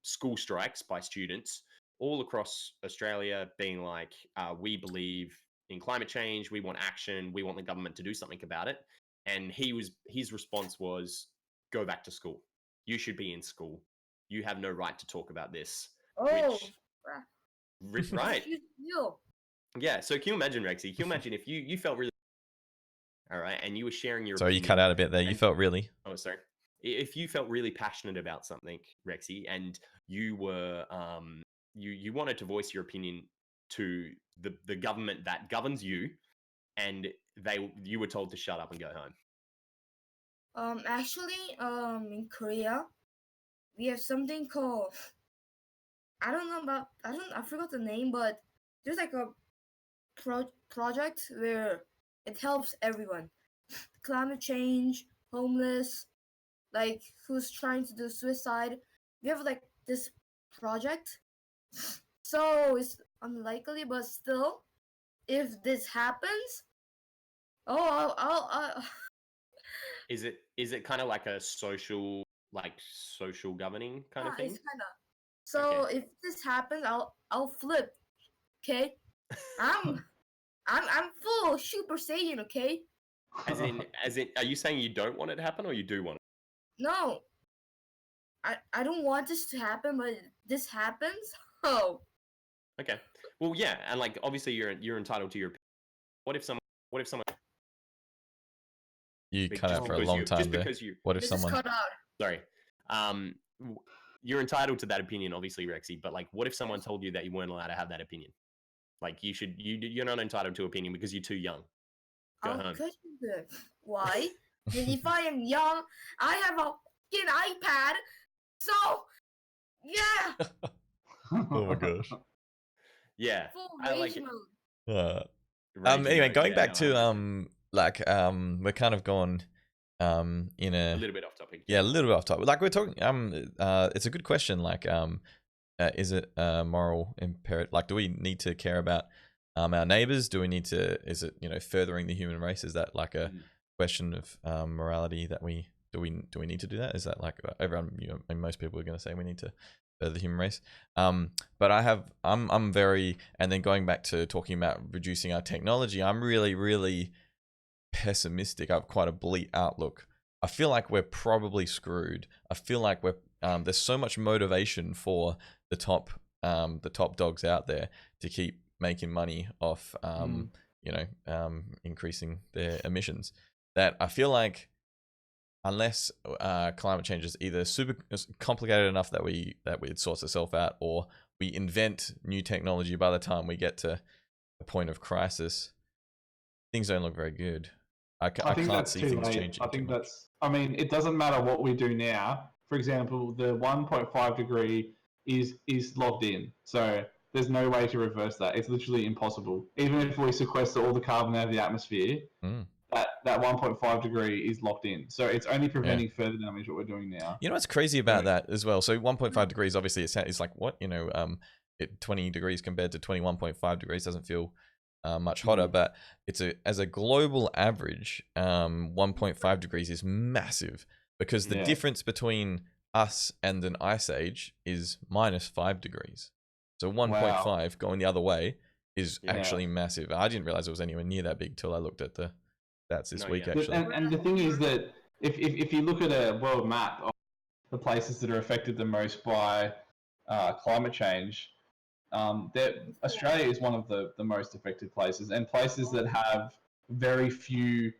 school strikes by students all across Australia, being like, we believe in climate change, we want action, we want the government to do something about it. And his response was, go back to school. You should be in school. You have no right to talk about this. Oh, right. You. Yeah. So can you imagine, Rexy? Can you imagine if you felt really, all right, and you were sharing your Sorry, opinion, you cut out a bit there. You felt really. Oh, sorry. If you felt really passionate about something, Rexy, and you were you wanted to voice your opinion to the government that governs you, and you were told to shut up and go home. Actually, in Korea, we have something called, I forgot the name, but there's like a project where it helps everyone. Climate change, homeless, like who's trying to do suicide. We have like this project. So it's unlikely, but still, if this happens, I'll Is it kind of like a social governing kind of thing? It's kind of. So okay. If this happens, I'll flip. Okay, I'm full Super Saiyan. Okay. As in, are you saying you don't want it to happen, or you do want it? No. I don't want this to happen, but this happens. Oh. Okay. Well, yeah, and like obviously you're entitled to your. What if someone? You cut out for a long time there. What if someone? Cut out. Sorry. You're entitled to that opinion, obviously, Rexy. But like, what if someone told you that you weren't allowed to have that opinion? Like, you're not entitled to opinion because you're too young. Go home. Why? If I am young, I have a fucking iPad. So, yeah. Oh my gosh. Yeah. Full rage mode. Anyway, going back to we're kind of gone in a little bit off topic. Yeah, a little bit off topic. Like we're talking it's a good question, like is it moral imperative? Like, do we need to care about our neighbors? Do we need to, is it, furthering the human race? Is that like a question of morality that do we need to do that? Is that like everyone, and most people are going to say we need to further the human race? But I'm very, and then going back to talking about reducing our technology, I'm really, really pessimistic. I have quite a bleak outlook. I feel like we're probably screwed. I feel like there's so much motivation for the top dogs out there to keep making money off increasing their emissions, that I feel like unless climate change is either super complicated enough that it sorts itself out, or we invent new technology by the time we get to a point of crisis, things don't look very good. I can't see things changing. I think it doesn't matter what we do now. For example, the 1.5 degree is locked in. So there's no way to reverse that. It's literally impossible. Even if we sequester all the carbon out of the atmosphere, that 1.5 degree is locked in. So it's only preventing further damage what we're doing now. You know what's crazy about that as well? So 1.5 degrees, obviously, it's like what, 20 degrees compared to 21.5 degrees doesn't feel much hotter, but as a global average, 1.5 degrees is massive because the difference between us and an ice age is -5 degrees. So 1.5 going the other way is actually massive. I didn't realize it was anywhere near that big till I looked at the stats this week, actually. And the thing is that if you look at a world map of the places that are affected the most by climate change, Australia is one of the most affected places, and places that have very few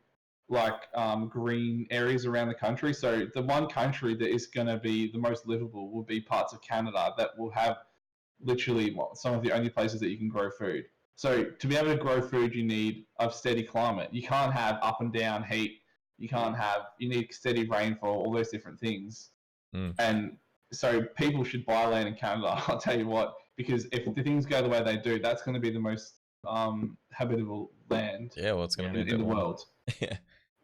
green areas around the country. So the one country that is going to be the most livable will be parts of Canada that will have literally some of the only places that you can grow food. So to be able to grow food, you need a steady climate. You can't have up and down heat. You need steady rainfall, all those different things. And so people should buy land in Canada, I'll tell you what, because if the things go the way they do, that's going to be the most habitable land it's going to be in the world.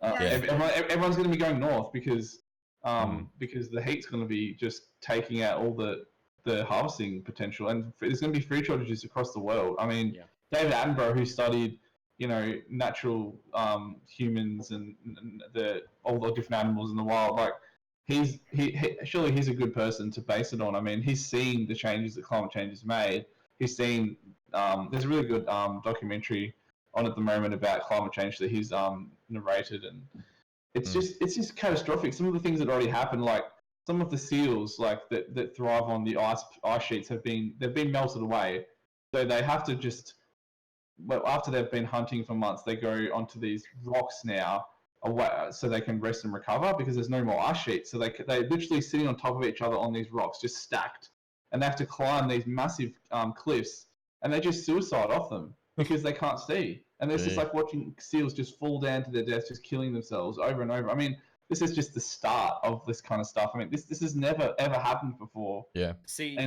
Everyone's going to be going north because the heat's going to be just taking out all the harvesting potential, and there's going to be food shortages across the world. I mean, David Attenborough, who studied natural humans and all the different animals in the wild, like surely he's a good person to base it on. I mean, he's seen the changes that climate change has made. He's seen there's a really good documentary on at the moment about climate change that he's narrated, and it's just catastrophic. Some of the things that already happened, like some of the seals that thrive on the ice sheets they've been melted away. So they have to after they've been hunting for months, they go onto these rocks now so they can rest and recover because there's no more ice sheets. So they're literally sitting on top of each other on these rocks, just stacked, and they have to climb these massive cliffs, and they just suicide off them because they can't see. And it's just like watching seals just fall down to their death, just killing themselves over and over. I mean, this is just the start of this kind of stuff. I mean, this has never ever happened before. Yeah. See,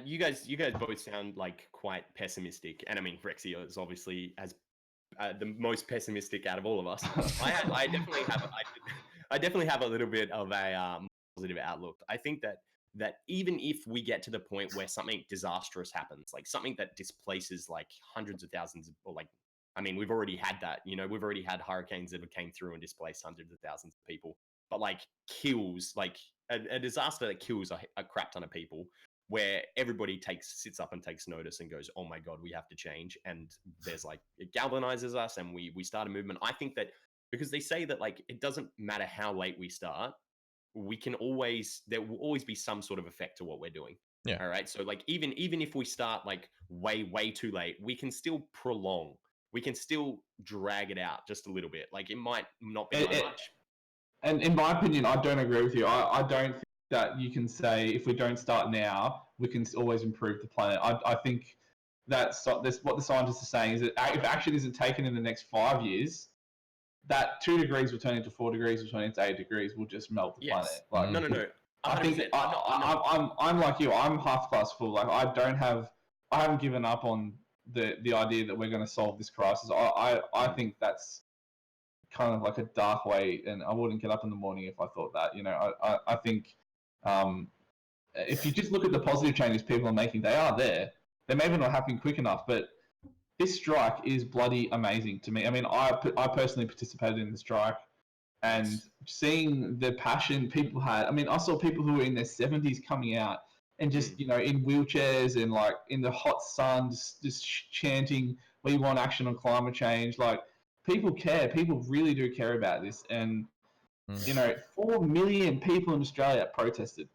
you guys both sound like quite pessimistic, and I mean, Rexy is obviously the most pessimistic out of all of us. I definitely have a little bit of a positive outlook. I think that even if we get to the point where something disastrous happens, like something that displaces like hundreds of thousands, or I mean, we've already had that. We've already had hurricanes that have came through and displaced hundreds of thousands of people. But kills, a disaster that kills a crap ton of people, where everybody sits up and takes notice and goes, oh my God, we have to change. And there's it galvanizes us and we start a movement. I think that because they say that it doesn't matter how late we start, there will always be some sort of effect to what we're doing. Yeah. All right. So even if we start way too late, we can still prolong. We can still drag it out just a little bit. It might not be much. And in my opinion, I don't agree with you. I don't think that you can say if we don't start now, we can always improve the planet. I think that's what the scientists are saying is that if action isn't taken in the next 5 years, that 2 degrees will turn into 4 degrees, will turn into 8 degrees, will just melt the planet. No. I think I'm like you. I'm half glass full. I haven't given up on the idea that we're going to solve this crisis. I think that's kind of like a dark way, and I wouldn't get up in the morning if I thought that. I think if you just look at the positive changes people are making, they are there. They're maybe not happening quick enough, but this strike is bloody amazing to me. I mean, I personally participated in the strike, and seeing the passion people had. I mean, I saw people who were in their 70s coming out and just in wheelchairs and in the hot sun, just chanting, "We want action on climate change." People care. People really do care about this, and 4 million people in Australia protested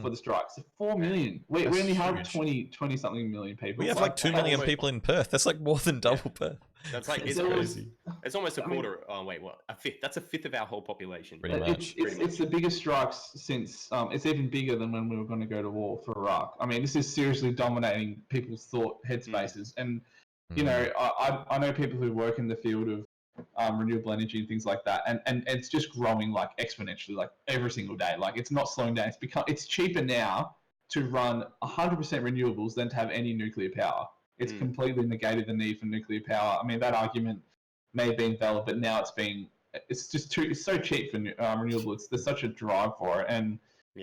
for the strikes. 4 million. We only have 20 something million people. We have 2 million people in Perth. That's more than double Perth. That's it's crazy. It's almost a quarter. Oh wait, what? A fifth. That's a fifth of our whole population. Pretty much. It's the biggest strikes since. It's even bigger than when we were going to go to war for Iraq. I mean, this is seriously dominating people's thought headspaces, and I know people who work in the field of renewable energy and things like that, and it's just growing exponentially, every single day. It's not slowing down. It's cheaper now to run 100% renewables than to have any nuclear power. It's completely negated the need for nuclear power. I mean, that argument may have been valid, but now it's so cheap for renewable. There's such a drive for it, and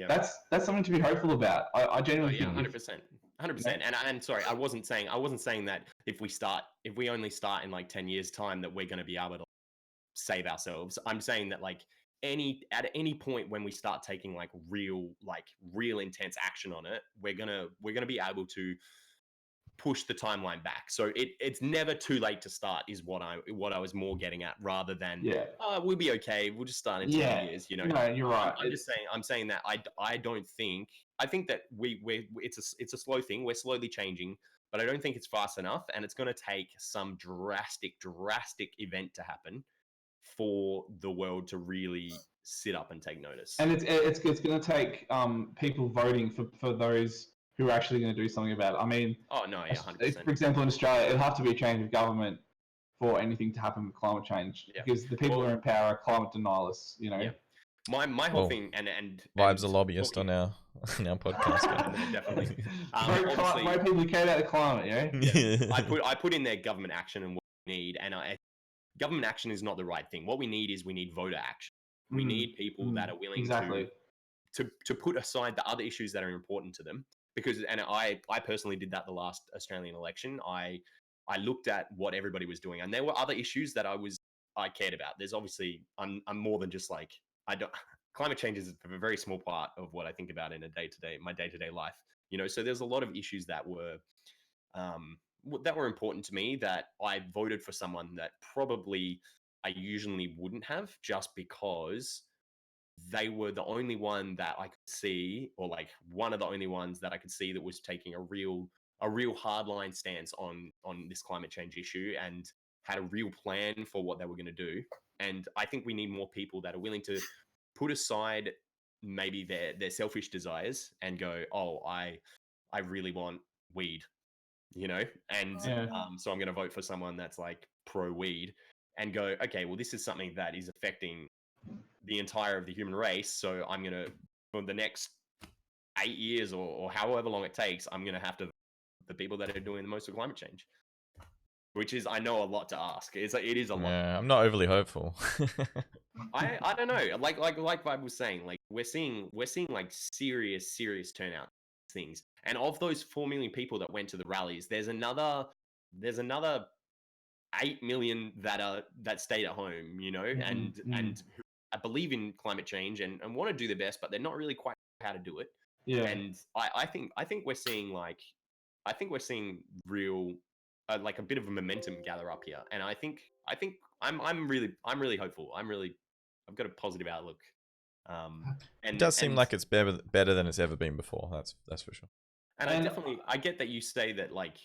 that's something to be hopeful about. I genuinely think 100%. 100%. And sorry, I wasn't saying that if we only start in like 10 years time that we're going to be able to save ourselves. I'm saying that like at any point when we start taking like real intense action on it, we're going to be able to push the timeline back. So it's never too late to start is what I was more getting at, rather than we'll be okay, we'll just start in 10 years, you know. No, you're right. I'm saying that I think that it's a slow thing. We're slowly changing, but I don't think it's fast enough, and it's going to take some drastic event to happen for the world to really sit up and take notice. And it's going to take people voting for those who are actually going to do something about it. I mean, 100%. For example, in Australia, it'll have to be a change of government for anything to happen with climate change, because the people who are in power are climate denialists, you know. My whole thing, and Vibe's a lobbyist on our podcast. Definitely. Why people care about the climate, I put in there government action and what we need, and government action is not the right thing. What we need is voter action. We need people that are willing to put aside the other issues that are important to them. Because, and I personally did that the last Australian election. I looked at what everybody was doing, and there were other issues that I cared about. There's obviously I'm more than just like climate change is a very small part of what I think about in my day-to-day life. You know, so there's a lot of issues that were important to me, that I voted for someone that probably I usually wouldn't have, just because they were the only one that I could see, or like one of the only ones that I could see that was taking a real hardline stance on this climate change issue, and had a real plan for what they were going to do. And I think we need more people that are willing to put aside maybe their selfish desires and go, oh, I really want weed, you know, and so I'm going to vote for someone that's like pro weed, and go, okay, well, this is something that is affecting the entire of the human race. So I'm going to, for the next 8 years or however long it takes, I'm going to have to the people that are doing the most of climate change, which is, I know, a lot to ask. It is a lot. Yeah, I'm not overly hopeful. I don't know. Like Vibe was saying, like we're seeing like serious turnout things. And of those 4 million people that went to the rallies, there's another 8 million that stayed at home, you know, and who I believe in climate change and want to do their best, but they're not really quite sure how to do it. Yeah. And I think we're seeing real like a bit of a momentum gather up here. And I think I'm really hopeful. I've got a positive outlook. And it does seem like it's better than it's ever been before. That's for sure. And I get that you say that like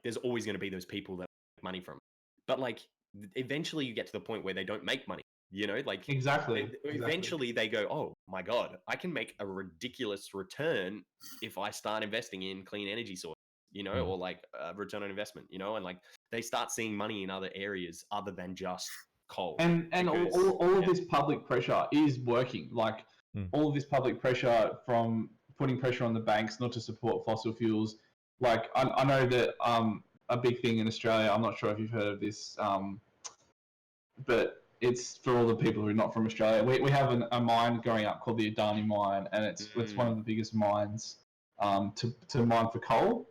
there's always going to be those people that make money from it. But like eventually you get to the point where they don't make money, you know, like eventually they go, oh my God, I can make a ridiculous return if I start investing in clean energy sources, you know, or like return on investment, you know, and like they start seeing money in other areas other than just coal. And all of this public pressure is working. Like all of this public pressure, from putting pressure on the banks not to support fossil fuels. Like I know that a big thing in Australia, I'm not sure if you've heard of this, but it's for all the people who are not from Australia. We have a mine going up called the Adani mine, and it's one of the biggest mines to mine for coal.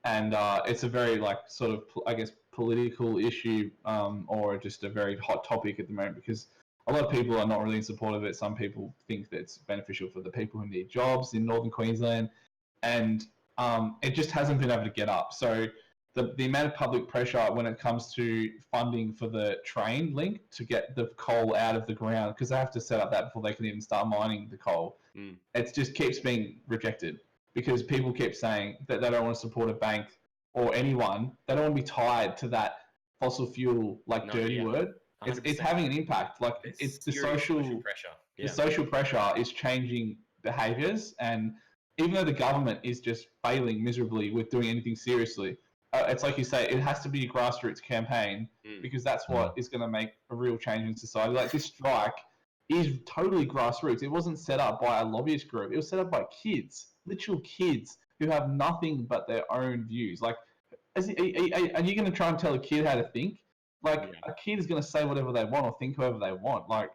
And it's a very like sort of, I guess, political issue, or just a very hot topic at the moment, because a lot of people are not really in support of it. Some people think that it's beneficial for the people who need jobs in northern Queensland, and it just hasn't been able to get up. So the amount of public pressure when it comes to funding for the train link to get the coal out of the ground, because they have to set up that before they can even start mining the coal, it just keeps being rejected, because people keep saying that they don't want to support a bank or anyone. They don't want to be tied to that fossil fuel dirty word. It's having an impact. Like it's the social pressure. The social pressure is changing behaviours, and even though the government is just failing miserably with doing anything seriously, it's like you say, it has to be a grassroots campaign, because that's what is going to make a real change in society. Like this strike is totally grassroots. It wasn't set up by a lobbyist group. It was set up by kids, literal kids who have nothing but their own views. Like, are you going to try and tell a kid how to think? Like a kid is going to say whatever they want or think whatever they want. Like,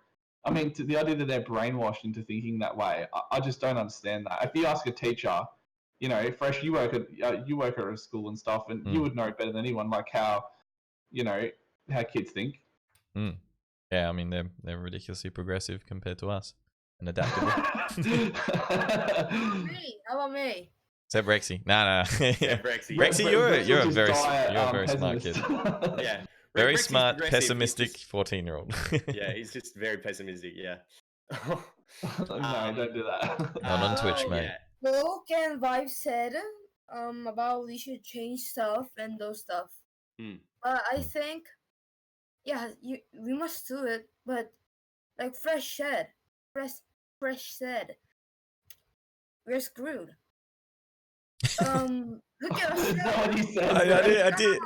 I mean, the idea that they're brainwashed into thinking that way, I just don't understand that. If you ask a teacher, you know, Fresh, you work at a school and stuff, and you would know better than anyone, like how, you know, how kids think. Yeah, I mean they're ridiculously progressive compared to us and adaptable. Me? How about me? Except Rexy. Nah. Except Rexy. Rexy, you're a very smart kid. Yeah. Very Rexy's smart, progressive, pessimistic 14-year-old. Yeah, he's just very pessimistic. Yeah. No, don't do that. Not on Twitch, mate. Yeah. Look and Vibe said about we should change stuff and those stuff. I think, yeah, we must do it. But like Fresh said, we're screwed. Look at us. What he said. I did.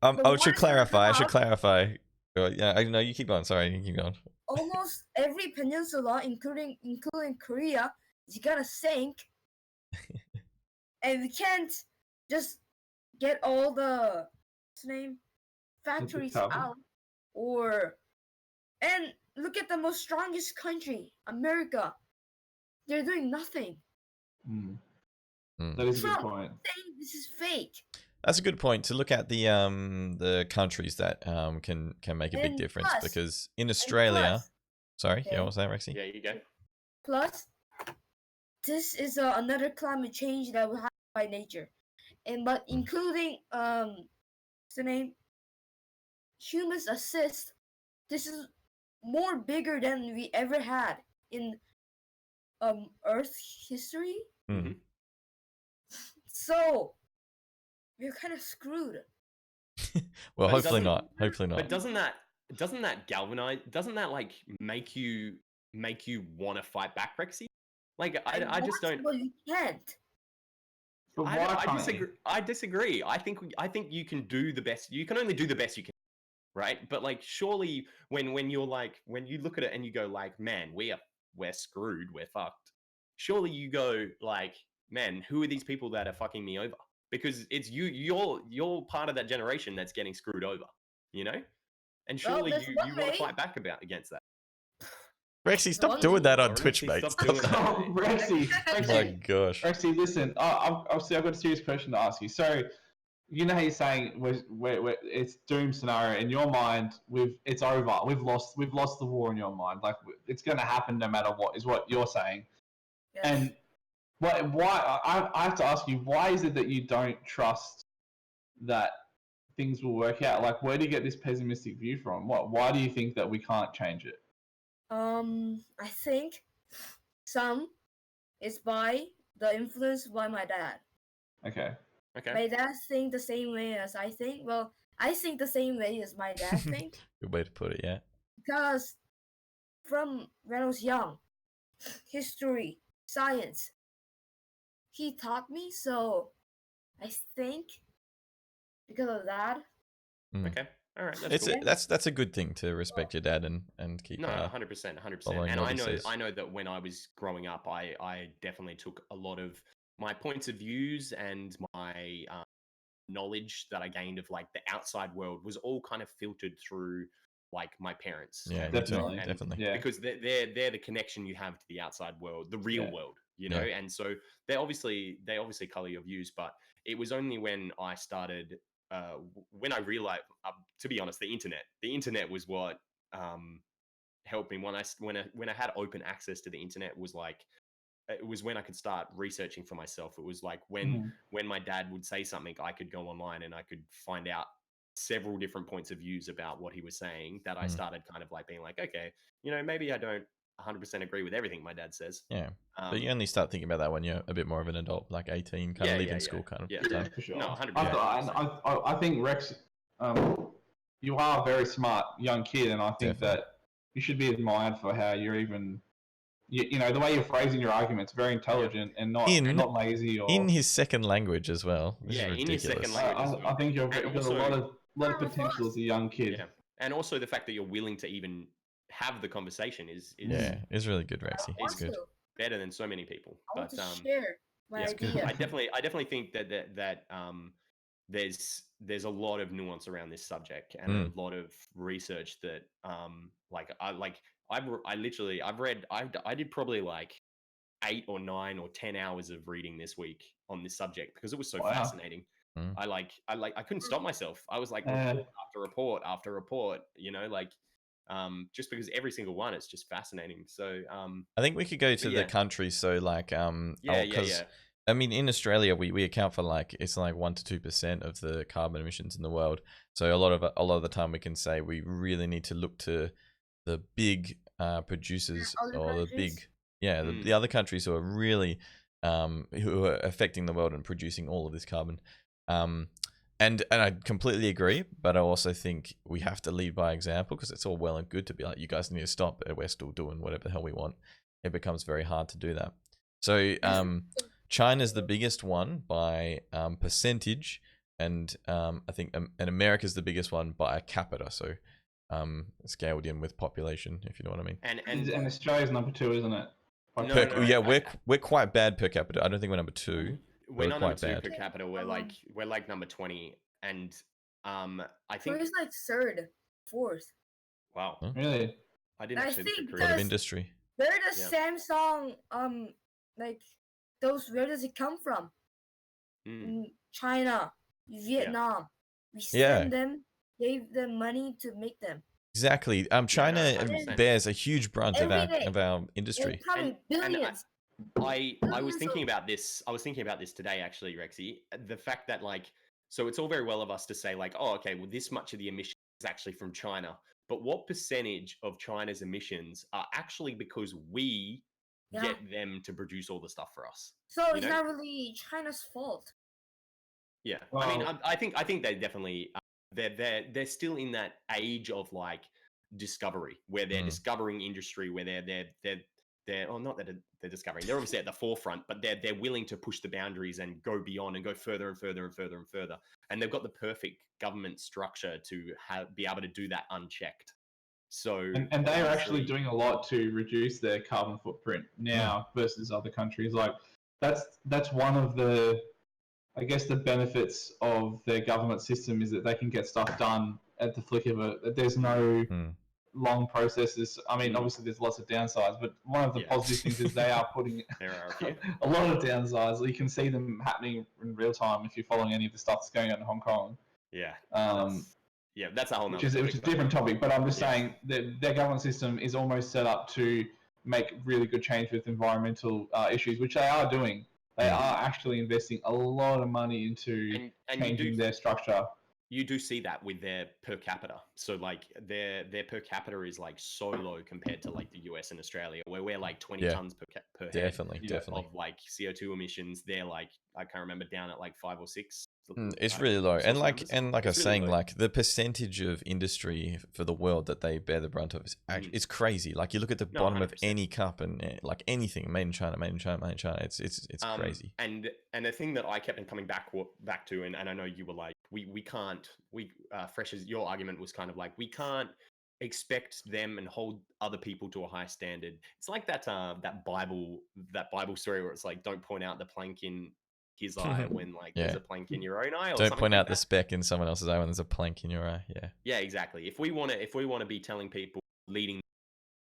I should clarify. Yeah, I know you keep going. Sorry, you keep going. Almost every peninsula, including Korea, is gonna sink, and we can't just get all the factories out, and look at the most strongest country, America. They're doing nothing. That is a good point. Saying this is fake. That's a good point to look at the countries that can make a big difference, because in Australia, sorry, yeah, what was that, Rexy? Yeah, you go. Plus, this is another climate change that will happen by nature, but including what's the name? Humans assist. This is more bigger than we ever had in Earth history. So we're kind of screwed. Well, hopefully not. Hopefully not. But doesn't that galvanize? Doesn't that like make you want to fight back, Rexy? Like I just don't. Well, you can't. I disagree. I think you can do the best. You can only do the best you can, right? But like, surely when you're like, when you look at it and you go like, man, we're screwed. We're fucked. Surely you go like, man, who are these people that are fucking me over? Because it's you're part of that generation that's getting screwed over, you know? And surely you want to fight back against that. Rexy, stop doing that on Twitch, mate. Stop that. Rexy. Oh my gosh. Rexy, listen, I've got a serious question to ask you. So, you know how you're saying it's doom scenario in your mind. It's over. We've lost the war in your mind. Like, it's going to happen no matter what, is what you're saying. Yes. And why I have to ask you, why is it that you don't trust that things will work out? Like, where do you get this pessimistic view from? Why do you think that we can't change it? I think some is by the influence by my dad. Okay. My dad think the same way as I think. Well, I think the same way as my dad think. Good way to put it, yeah. Because from when I was young, history, science, he taught me, so I think because of that. Okay. All right. That's a good thing to respect your dad and keep. No, 100%. And I know that when I was growing up, I definitely took a lot of my points of views and my knowledge that I gained of like the outside world was all kind of filtered through like my parents. Yeah, definitely. Yeah. Because they're the connection you have to the outside world, the real world, you know. And so they obviously color your views, but it was only when I started. When I realized, to be honest, the internet was what helped me. When I had open access to the internet, was like, it was when I could start researching for myself. It was like when my dad would say something, I could go online and I could find out several different points of views about what he was saying, that I started kind of like being like, okay, you know, maybe I don't 100% agree with everything my dad says. Yeah. But you only start thinking about that when you're a bit more of an adult, like 18, kind of leaving school kind of time. For sure. No, 100%. I think, Rex, you are a very smart young kid, and I think that you should be admired for how you're even, you know, the way you're phrasing your arguments, very intelligent and not lazy. In his second language as well. This is ridiculous. In his second language. I think you've got a lot of potential as a young kid. Yeah. And also the fact that you're willing to even have the conversation is it's really good, Rexy. It's good. Better than so many people. I want to share my idea. I definitely think that there's a lot of nuance around this subject and a lot of research that I did probably like 8 or 9 or 10 hours of reading this week on this subject because it was so fascinating. I couldn't stop myself. I was like report after report after report, just because every single one, it's just fascinating. So I think we could go to the country. So like I mean, in Australia, we account for like it's like 1 to 2% of the carbon emissions in the world. So a lot of the time we can say we really need to look to the big producers or the big the other countries who are really who are affecting the world and producing all of this carbon. And I completely agree, but I also think we have to lead by example because it's all well and good to be like, you guys need to stop, and we're still doing whatever the hell we want. It becomes very hard to do that. So China's the biggest one by percentage, and I think and America's the biggest one by capita. So scaled in with population, if you know what I mean. And Australia's number 2, isn't it? We're quite bad per capita. I don't think we're number 2. We're not number 2 per capita. We're like number 20, and I think Korea's like 3rd, 4th. Wow, really? I didn't actually look at Korea. A lot of industry. Where does Samsung like those? Where does it come from? China, Vietnam. We send them, gave them money to make them. Exactly. China bears a huge brunt of our industry. Probably billions. I was thinking about this. I was thinking about this today, actually, Rexy. The fact that so it's all very well of us to say oh, okay, well, this much of the emissions is actually from China, but what percentage of China's emissions are actually because we get them to produce all the stuff for us? So it's not really China's fault. Yeah, well, I mean, I think they definitely they're still in that age of discovery where they're discovering industry, where they're not that they're discovering. They're obviously at the forefront, but they're willing to push the boundaries and go beyond and go further and further and further and further. And they've got the perfect government structure to be able to do that unchecked. So and they are actually doing a lot to reduce their carbon footprint now versus other countries. Like that's one of the, I guess, the benefits of their government system is that they can get stuff done at the flick of a. There's no long processes. I mean, obviously there's lots of downsides, but one of the positive things is they are putting a lot of downsides. You can see them happening in real time if you're following any of the stuff that's going on in Hong Kong. Yeah. That's a whole nother which is a different topic, but I'm just saying that their government system is almost set up to make really good change with environmental issues, which they are doing. They are actually investing a lot of money into changing their structure. You do see that with their per capita. So their per capita is so low compared to the US and Australia, where we're 20 tons per head definitely of CO2 emissions. They're I can't remember, down at 5 or 6. It's really low, and like I was saying, the percentage of industry for the world that they bear the brunt of is actually it's crazy. You look at the bottom 100%. Of any cup and anything made in China, it's crazy. And the thing that I kept on coming back to, and I know you were we can't Fresh, as your argument was kind of we can't expect them and hold other people to a high standard. It's like that Bible story where it's don't point out the plank in his eye when there's a plank in your own eye, or don't point out the speck in someone else's eye when there's a plank in your eye. Yeah, exactly. If we want to be telling people, leading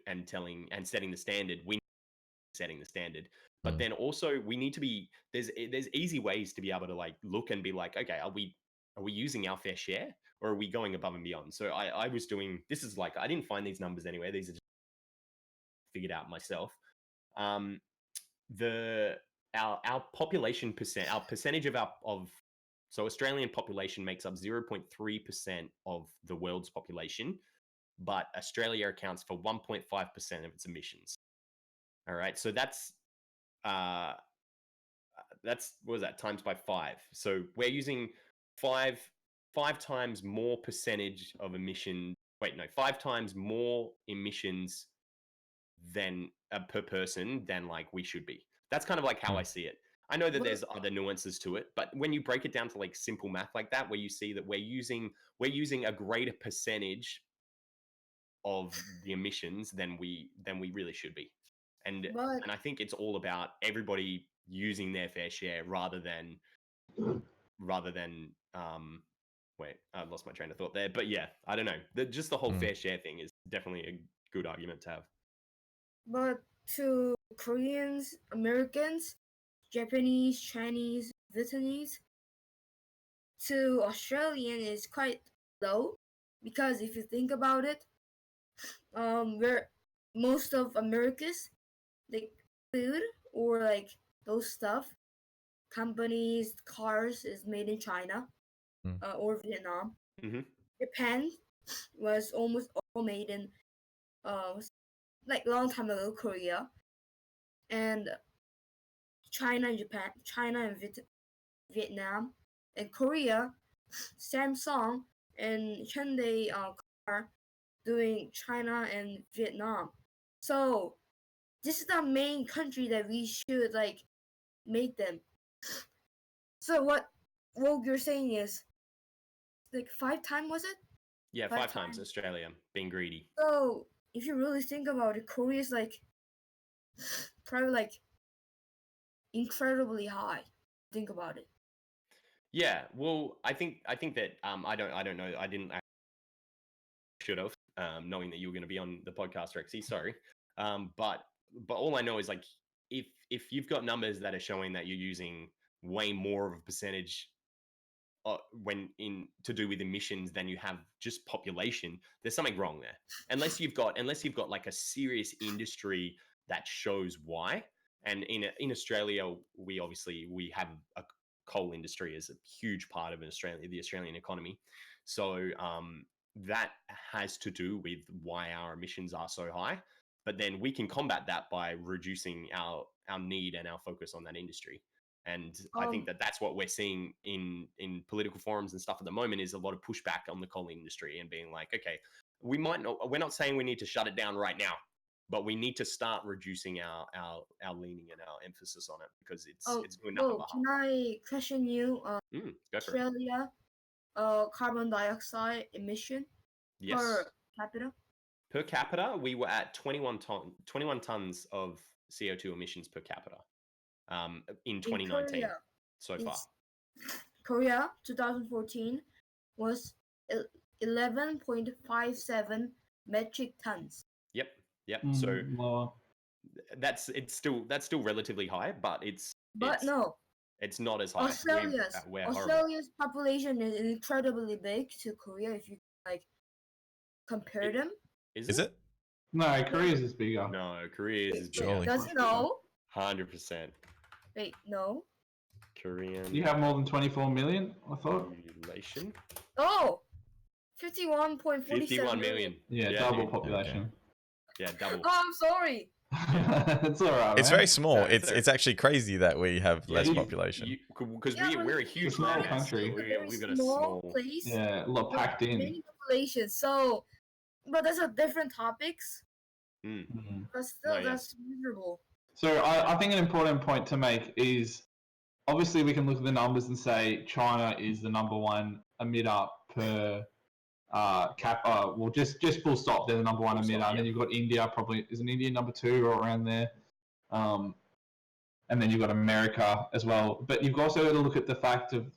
and setting the standard, we need to be setting the standard. But then also we need to be there's easy ways to be able to look and be okay, are we using our fair share, or are we going above and beyond? So I was doing this is I didn't find these numbers anywhere. These are just figured out myself. Our population our percentage so Australian population makes up 0.3% of the world's population, but Australia accounts for 1.5% of its emissions. All right, so that's what was that, times by 5. So we're using 5 times more percentage of emission. 5 times more emissions than per person than we should be. That's kind of how I see it. I know that there's other nuances to it, but when you break it down to simple math like that, where you see that we're using a greater percentage of the emissions than we really should be, and I think it's all about everybody using their fair share rather than Wait, I lost my train of thought there. But yeah, I don't know. Just the whole fair share thing is definitely a good argument to have. But to Koreans, Americans, Japanese, Chinese, Vietnamese, to Australian is quite low, because if you think about it, where most of America's like food or like those stuff, companies, cars is made in China or Vietnam. Mm-hmm. Japan was almost all made in like long time ago, Korea, and China and Japan, China and Vietnam, and Korea, Samsung and Hyundai car doing China and Vietnam. So this is the main country that we should like make them. So what you're saying is like 5 times, was it? Yeah, 5 times Australia being greedy. So if you really think about it, Korea is like probably like incredibly high. Think about it. Yeah, well, I think that I don't know. I didn't should have knowing that you were going to be on the podcast, Rexy. Sorry, but all I know is like if you've got numbers that are showing that you're using way more of a percentage when in to do with emissions than you have just population, there's something wrong there. Unless you've got like a serious industry that shows why. And in Australia, we have a coal industry as a huge part of the Australian economy. So that has to do with why our emissions are so high. But then we can combat that by reducing our need and our focus on that industry. And I think that that's what we're seeing in political forums and stuff at the moment is a lot of pushback on the coal industry and being like, okay, we're not saying we need to shut it down right now, but we need to start reducing our leaning and our emphasis on it because it's doing nothing but harm. Can I question you? Go for Australia, carbon dioxide emission per capita? Per capita, we were at 21 tons of CO2 emissions per capita. In 2019 so far. Korea 2014 was 11.57 metric tons. Yep. So that's still relatively high, but it's not as high. Australia's population is incredibly big to Korea if you like compare them. Is it? No, Korea's is bigger. No, Korea's is bigger. Doesn't know. 100%. Wait, no. Korean. You have more than 24 million, I thought. Population. Oh, 51.47 51 million. Yeah, double population. Okay. Yeah, double. Oh, I'm sorry. It's all right. It's man. very small. No, it's actually crazy that we have less population. Because we're a huge small country. We've got a small place. Yeah, a lot packed in. Many population. So, but that's a different topics. But still, that's miserable. So I think an important point to make is obviously we can look at the numbers and say China is the number one emitter per well, just full stop. They're the number one emitter, and then you've got India. Probably isn't India number 2 or around there? And then you've got America as well. But you've also got to look at the fact of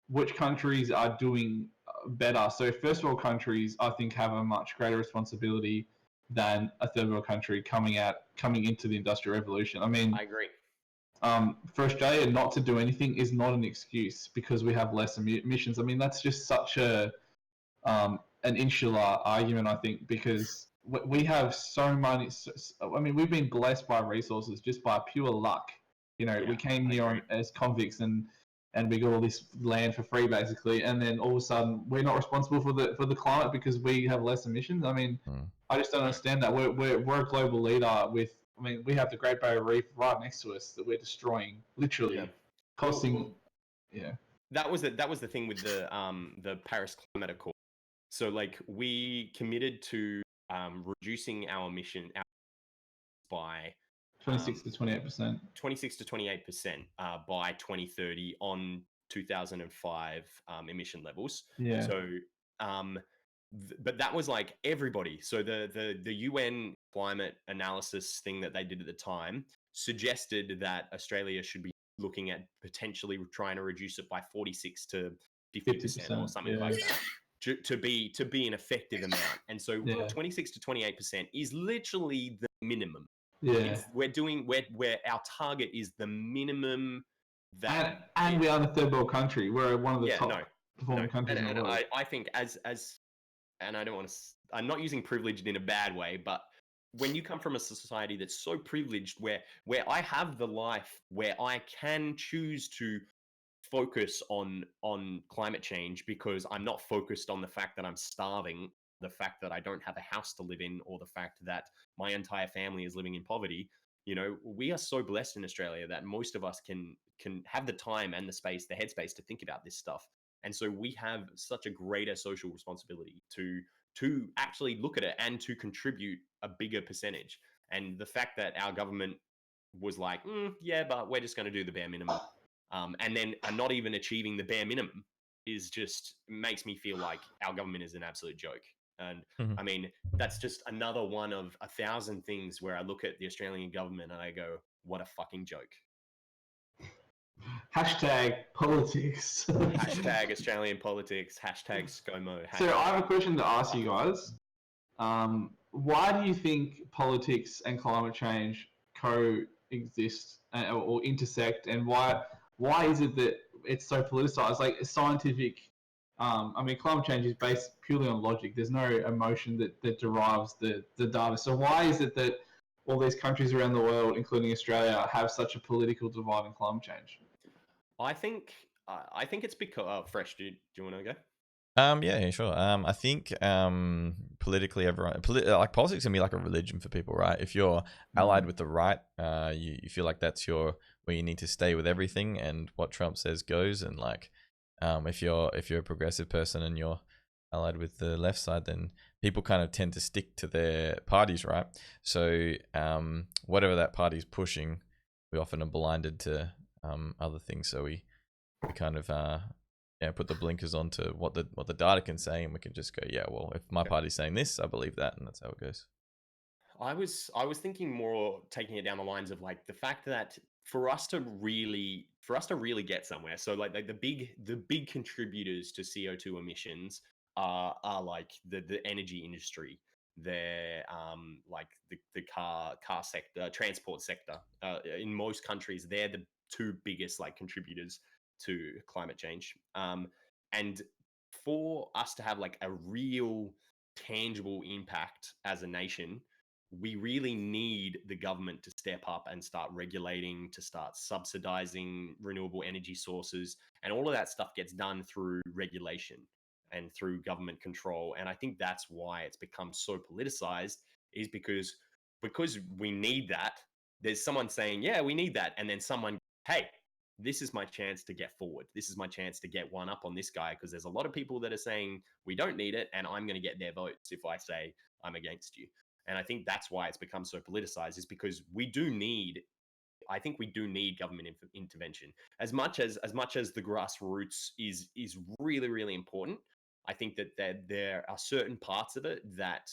which countries are doing better. So first world countries, I think, have a much greater responsibility than a third world country coming into the Industrial Revolution. I mean, I agree. For Australia not to do anything is not an excuse because we have less emissions. I mean, that's just such an insular argument, I think, because we have so many. I mean, we've been blessed by resources just by pure luck. You know, we came here as convicts and we got all this land for free, basically, and then all of a sudden we're not responsible for the climate because we have less emissions. I mean, I just don't understand that. We're a global leader with. I mean, we have the Great Barrier Reef right next to us that we're destroying, literally, costing. That was the thing with the Paris Climate Accord. So like we committed to reducing our emission by 26 to 28%. 26 to 28% by 2030 on 2005 emission levels. Yeah. So, but that was like everybody. So the UN climate analysis thing that they did at the time suggested that Australia should be looking at potentially trying to reduce it by 46 to 50% or something like that to be an effective amount. And so 26 to 28% is literally the minimum. Where our target is the minimum that and we are the third world country. We're one of the top performing countries in the world. I think as and I don't want to, I'm not using privileged in a bad way, but when you come from a society that's so privileged where I have the life where I can choose to focus on climate change because I'm not focused on the fact that I'm starving, the fact that I don't have a house to live in, or the fact that my entire family is living in poverty. You know, we are so blessed in Australia that most of us can have the time and the space, the headspace to think about this stuff. And so we have such a greater social responsibility to actually look at it and to contribute a bigger percentage. And the fact that our government was like, yeah, but we're just going to do the bare minimum, and then not even achieving the bare minimum is just makes me feel like our government is an absolute joke. And I mean, that's just another one of 1,000 things where I look at the Australian government and I go, what a fucking joke. Hashtag politics. Hashtag Australian politics. Hashtag ScoMo. So I have a question to ask you guys. Why do you think politics and climate change coexist or intersect, and why is it that it's so politicized? Like scientific, I mean, climate change is based purely on logic. There's no emotion that derives the data. So why is it that all these countries around the world, including Australia, have such a political divide in climate change? I think it's because Fresh. Do you want to go? Yeah, sure. I think politically, everyone like politics can be like a religion for people, right? If you're allied with the right, you feel like that's where you need to stay with everything, and what Trump says goes. And like, if you're a progressive person and you're allied with the left side, then people kind of tend to stick to their parties, right? So whatever that party's pushing, we often are blinded to other things. So we kind of put the blinkers on to what the data can say, and we can just go, yeah, well, if my party's saying this, I believe that, and that's how it goes. I was thinking more taking it down the lines of like the fact that for us to really get somewhere, so like the big contributors to CO2 emissions are like the energy industry. They're like the car sector, transport sector. In most countries, they're the two biggest like contributors to climate change. And for us to have like a real tangible impact as a nation, we really need the government to step up and start regulating, to start subsidizing renewable energy sources. And all of that stuff gets done through regulation and through government control. And I think that's why it's become so politicized, is because we need that. There's someone saying, yeah, we need that. And then someone, hey, this is my chance to get forward. This is my chance to get one up on this guy, because there's a lot of people that are saying we don't need it, and I'm going to get their votes if I say I'm against you. And I think that's why it's become so politicized, is because I think we do need government intervention as much as the grassroots is really, really important. I think that there are certain parts of it that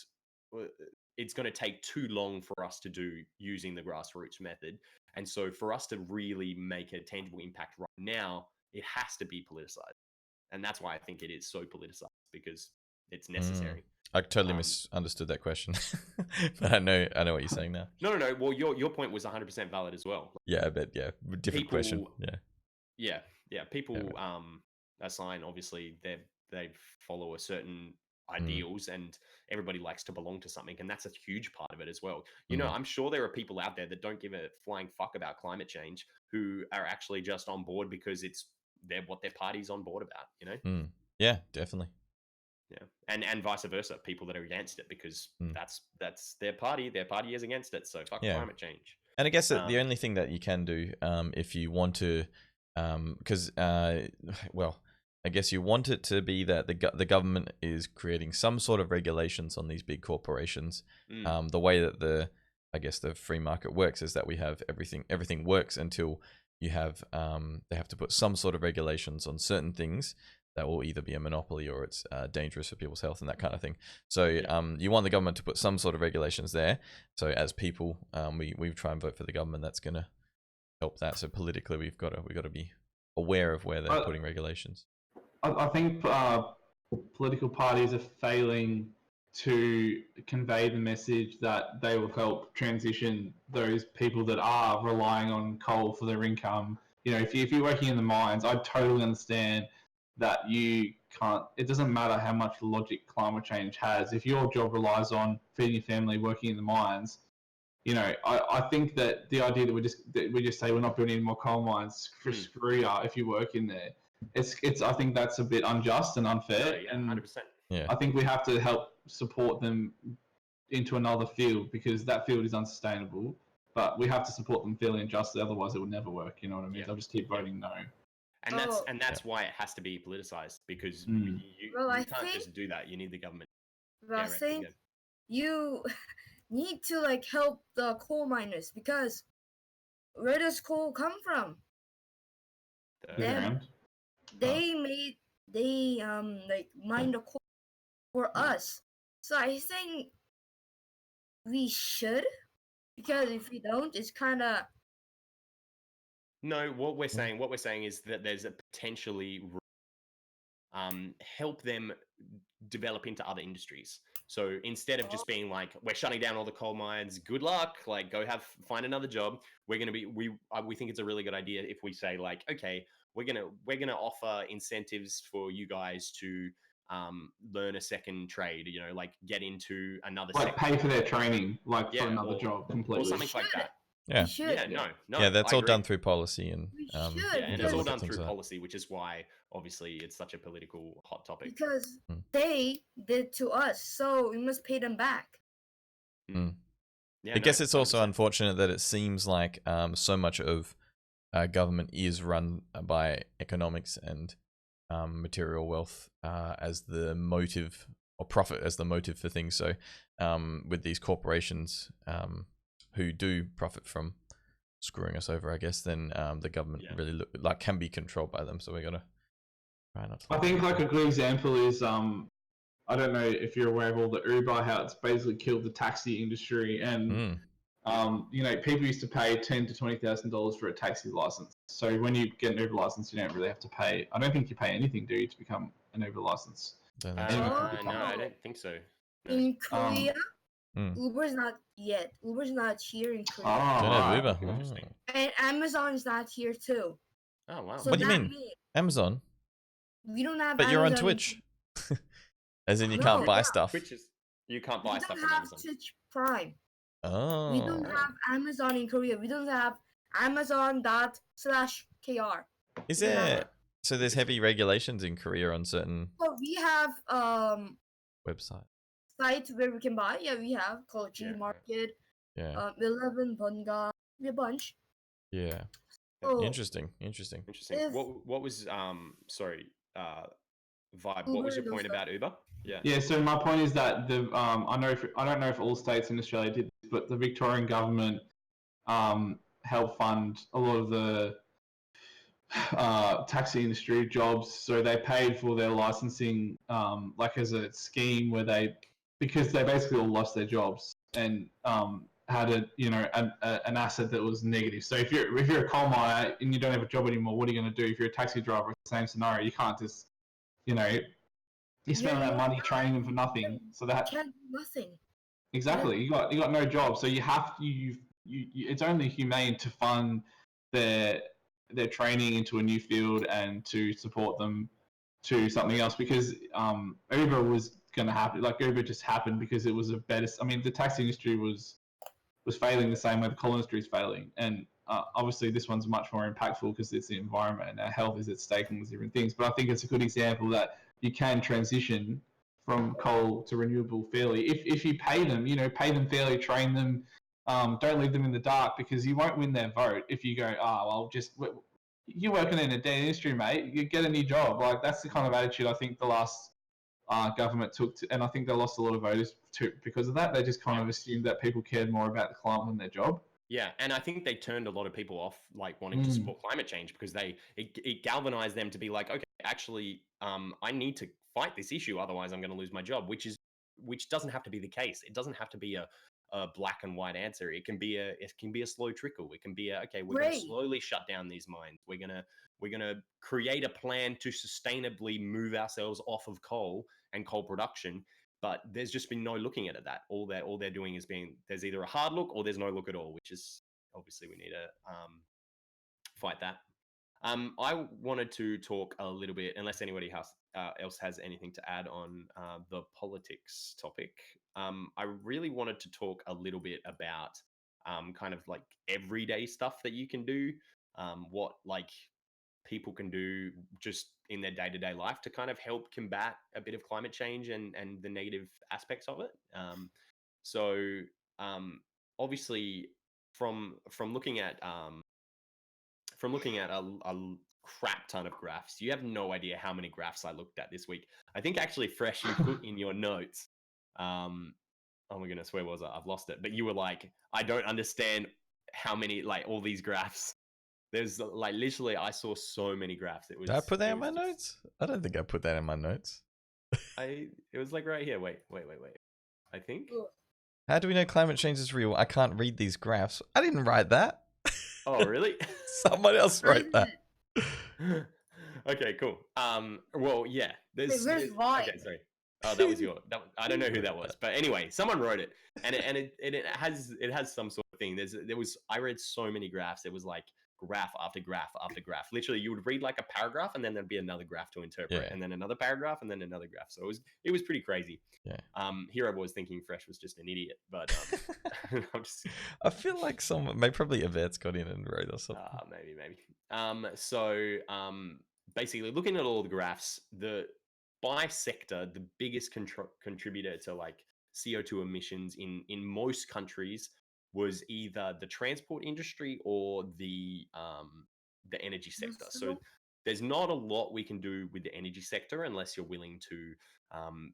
it's going to take too long for us to do using the grassroots method. And so for us to really make a tangible impact right now, it has to be politicized. And that's why I think it is so politicized, because it's necessary. I totally misunderstood that question, but I know what you're saying now. No. Well, your point was 100% valid as well. Yeah, I bet. Yeah, different question. Yeah. People assign, obviously they follow a certain ideals, and everybody likes to belong to something, and that's a huge part of it as well. You know, I'm sure there are people out there that don't give a flying fuck about climate change, who are actually just on board because they're what their party's on board about. You know. Yeah, definitely. Yeah, and vice versa, people that are against it because that's their party. Their party is against it, so fuck climate change. And I guess the only thing that you can do, if you want to, because well, I guess you want it to be that the government is creating some sort of regulations on these big corporations. The way that the free market works is that we have everything works until you have they have to put some sort of regulations on certain things that will either be a monopoly or it's dangerous for people's health and that kind of thing. So you want the government to put some sort of regulations there. So as people, we try and vote for the government that's going to help that. So politically, we've got to be aware of where they're putting regulations. I think political parties are failing to convey the message that they will help transition those people that are relying on coal for their income. You know, if you're working in the mines, I totally understand that you can't. It doesn't matter how much logic climate change has. If your job relies on feeding your family, working in the mines, you know, I think that the idea that we just say we're not building any more coal mines, screw you if you work in there. It's I think that's a bit unjust and unfair. Yeah, and 100%. Yeah. I think we have to help support them into another field because that field is unsustainable. But we have to support them fairly and justly, otherwise it will never work. You know what I mean? They'll just keep voting no. And that's why it has to be politicized, because you can't just do that. You need the government. Well, I think you need to like help the coal miners, because where does coal come from? They like mine the coal for us. So I think we should, because if we don't, it's kind of. No, what we're saying is that there's a potentially help them develop into other industries. So instead of just being like, we're shutting down all the coal mines, good luck, like find another job. We're gonna be we think it's a really good idea if we say like, okay, we're gonna offer incentives for you guys to learn a second trade. You know, like get into another like pay for their training, like for another job completely, or something like that. Yeah, that's all done through policy and and it's all done through policy, which is why obviously it's such a political hot topic. Because they did to us, so we must pay them back. I guess it's also unfortunate that it seems like so much of government is run by economics and material wealth as the motive, or profit as the motive for things. So with these corporations who do profit from screwing us over, I guess, then the government really can be controlled by them. So we gotta try not to. I think like a good example is I don't know if you're aware of all the Uber, how it's basically killed the taxi industry, and you know, people used to pay $10,000 to $20,000 for a taxi license. So when you get an Uber license, you don't really have to pay. I don't think you pay anything, do you, to become an Uber license? No, I don't think so. No. In Korea, Uber's not yet. Uber's not here in Korea. Don't have Uber. And Amazon is not here too. Oh wow! So what do you mean? Amazon? We don't have. But Amazon you're on Twitch. As in, you can't buy stuff. You can't buy stuff from Amazon. We don't have Twitch Prime. Oh. We don't have Amazon in Korea. We don't have Amazon./KR. Is there? So there's heavy regulations in Korea on certain. So we have website sites where we can buy. Yeah, we have called G Market. 11 Bunga. A bunch. Yeah. So, interesting. What was sorry, Vibe? What was your point about Uber? Yeah. So my point is that the I don't know if all states in Australia did this, but the Victorian government helped fund a lot of the taxi industry jobs. So they paid for their licensing, like as a scheme where because they basically all lost their jobs and had an asset that was negative. So if you're a coal miner and you don't have a job anymore, what are you going to do? If you're a taxi driver, it's the same scenario. You can't just, you spend that money training them for nothing. So that can't do nothing. Exactly. You got no job. So you have to. It's only humane to fund their training into a new field and to support them to something else, because Uber was going to happen. Like Uber just happened because it was a better. I mean, the taxi industry was failing the same way the coal industry is failing, and obviously this one's much more impactful because it's the environment and our health is at stake and different things. But I think it's a good example that you can transition from coal to renewable fairly if you pay them. Pay them fairly, train them. Don't leave them in the dark, because you won't win their vote if you go, you're working in a dead industry, mate. You get a new job. Like, that's the kind of attitude I think the last government took, and I think they lost a lot of voters too because of that. They just kind of assumed that people cared more about the climate than their job. Yeah, and I think they turned a lot of people off, like wanting to support climate change, because it galvanized them to be like, okay, actually, I need to fight this issue, otherwise I'm going to lose my job, which doesn't have to be the case. It doesn't have to be a black and white answer. It can be a slow trickle. It can be okay, we're going to slowly shut down these mines. We're gonna create a plan to sustainably move ourselves off of coal and coal production. But there's just been no looking at that. All they're doing is there's either a hard look or there's no look at all, which is obviously we need to fight that. I wanted to talk a little bit, unless anybody else has anything to add on the politics topic. I really wanted to talk a little bit about kind of like everyday stuff that you can do, what like people can do just in their day-to-day life to kind of help combat a bit of climate change and the negative aspects of it. So obviously from looking at a crap ton of graphs, you have no idea how many graphs I looked at this week. I think actually, Fresh, you put in your notes, oh my goodness, where was I? I've lost it. But you were like, I don't understand how many, like, all these graphs. There's like literally, I saw so many graphs. Did I put that in my notes? I don't think I put that in my notes. It was like right here. Wait. I think. How do we know climate change is real? I can't read these graphs. I didn't write that. Oh, really? Someone else wrote that. Okay, cool. Well, yeah. Where's okay, Vine? sorry. Oh, that was I don't know who that was, but anyway, someone wrote it, and it has some sort of thing. I read so many graphs. It was like graph after graph after graph. Literally, you would read like a paragraph, and then there'd be another graph to interpret, and then another paragraph, and then another graph. So it was pretty crazy. Yeah. Here I was thinking Fresh was just an idiot, but I feel like probably Yvette's got in and wrote or something. Maybe. So basically, looking at all the graphs, by sector, the biggest contributor to like CO2 emissions in most countries was either the transport industry or the energy sector. So there's not a lot we can do with the energy sector unless you're willing to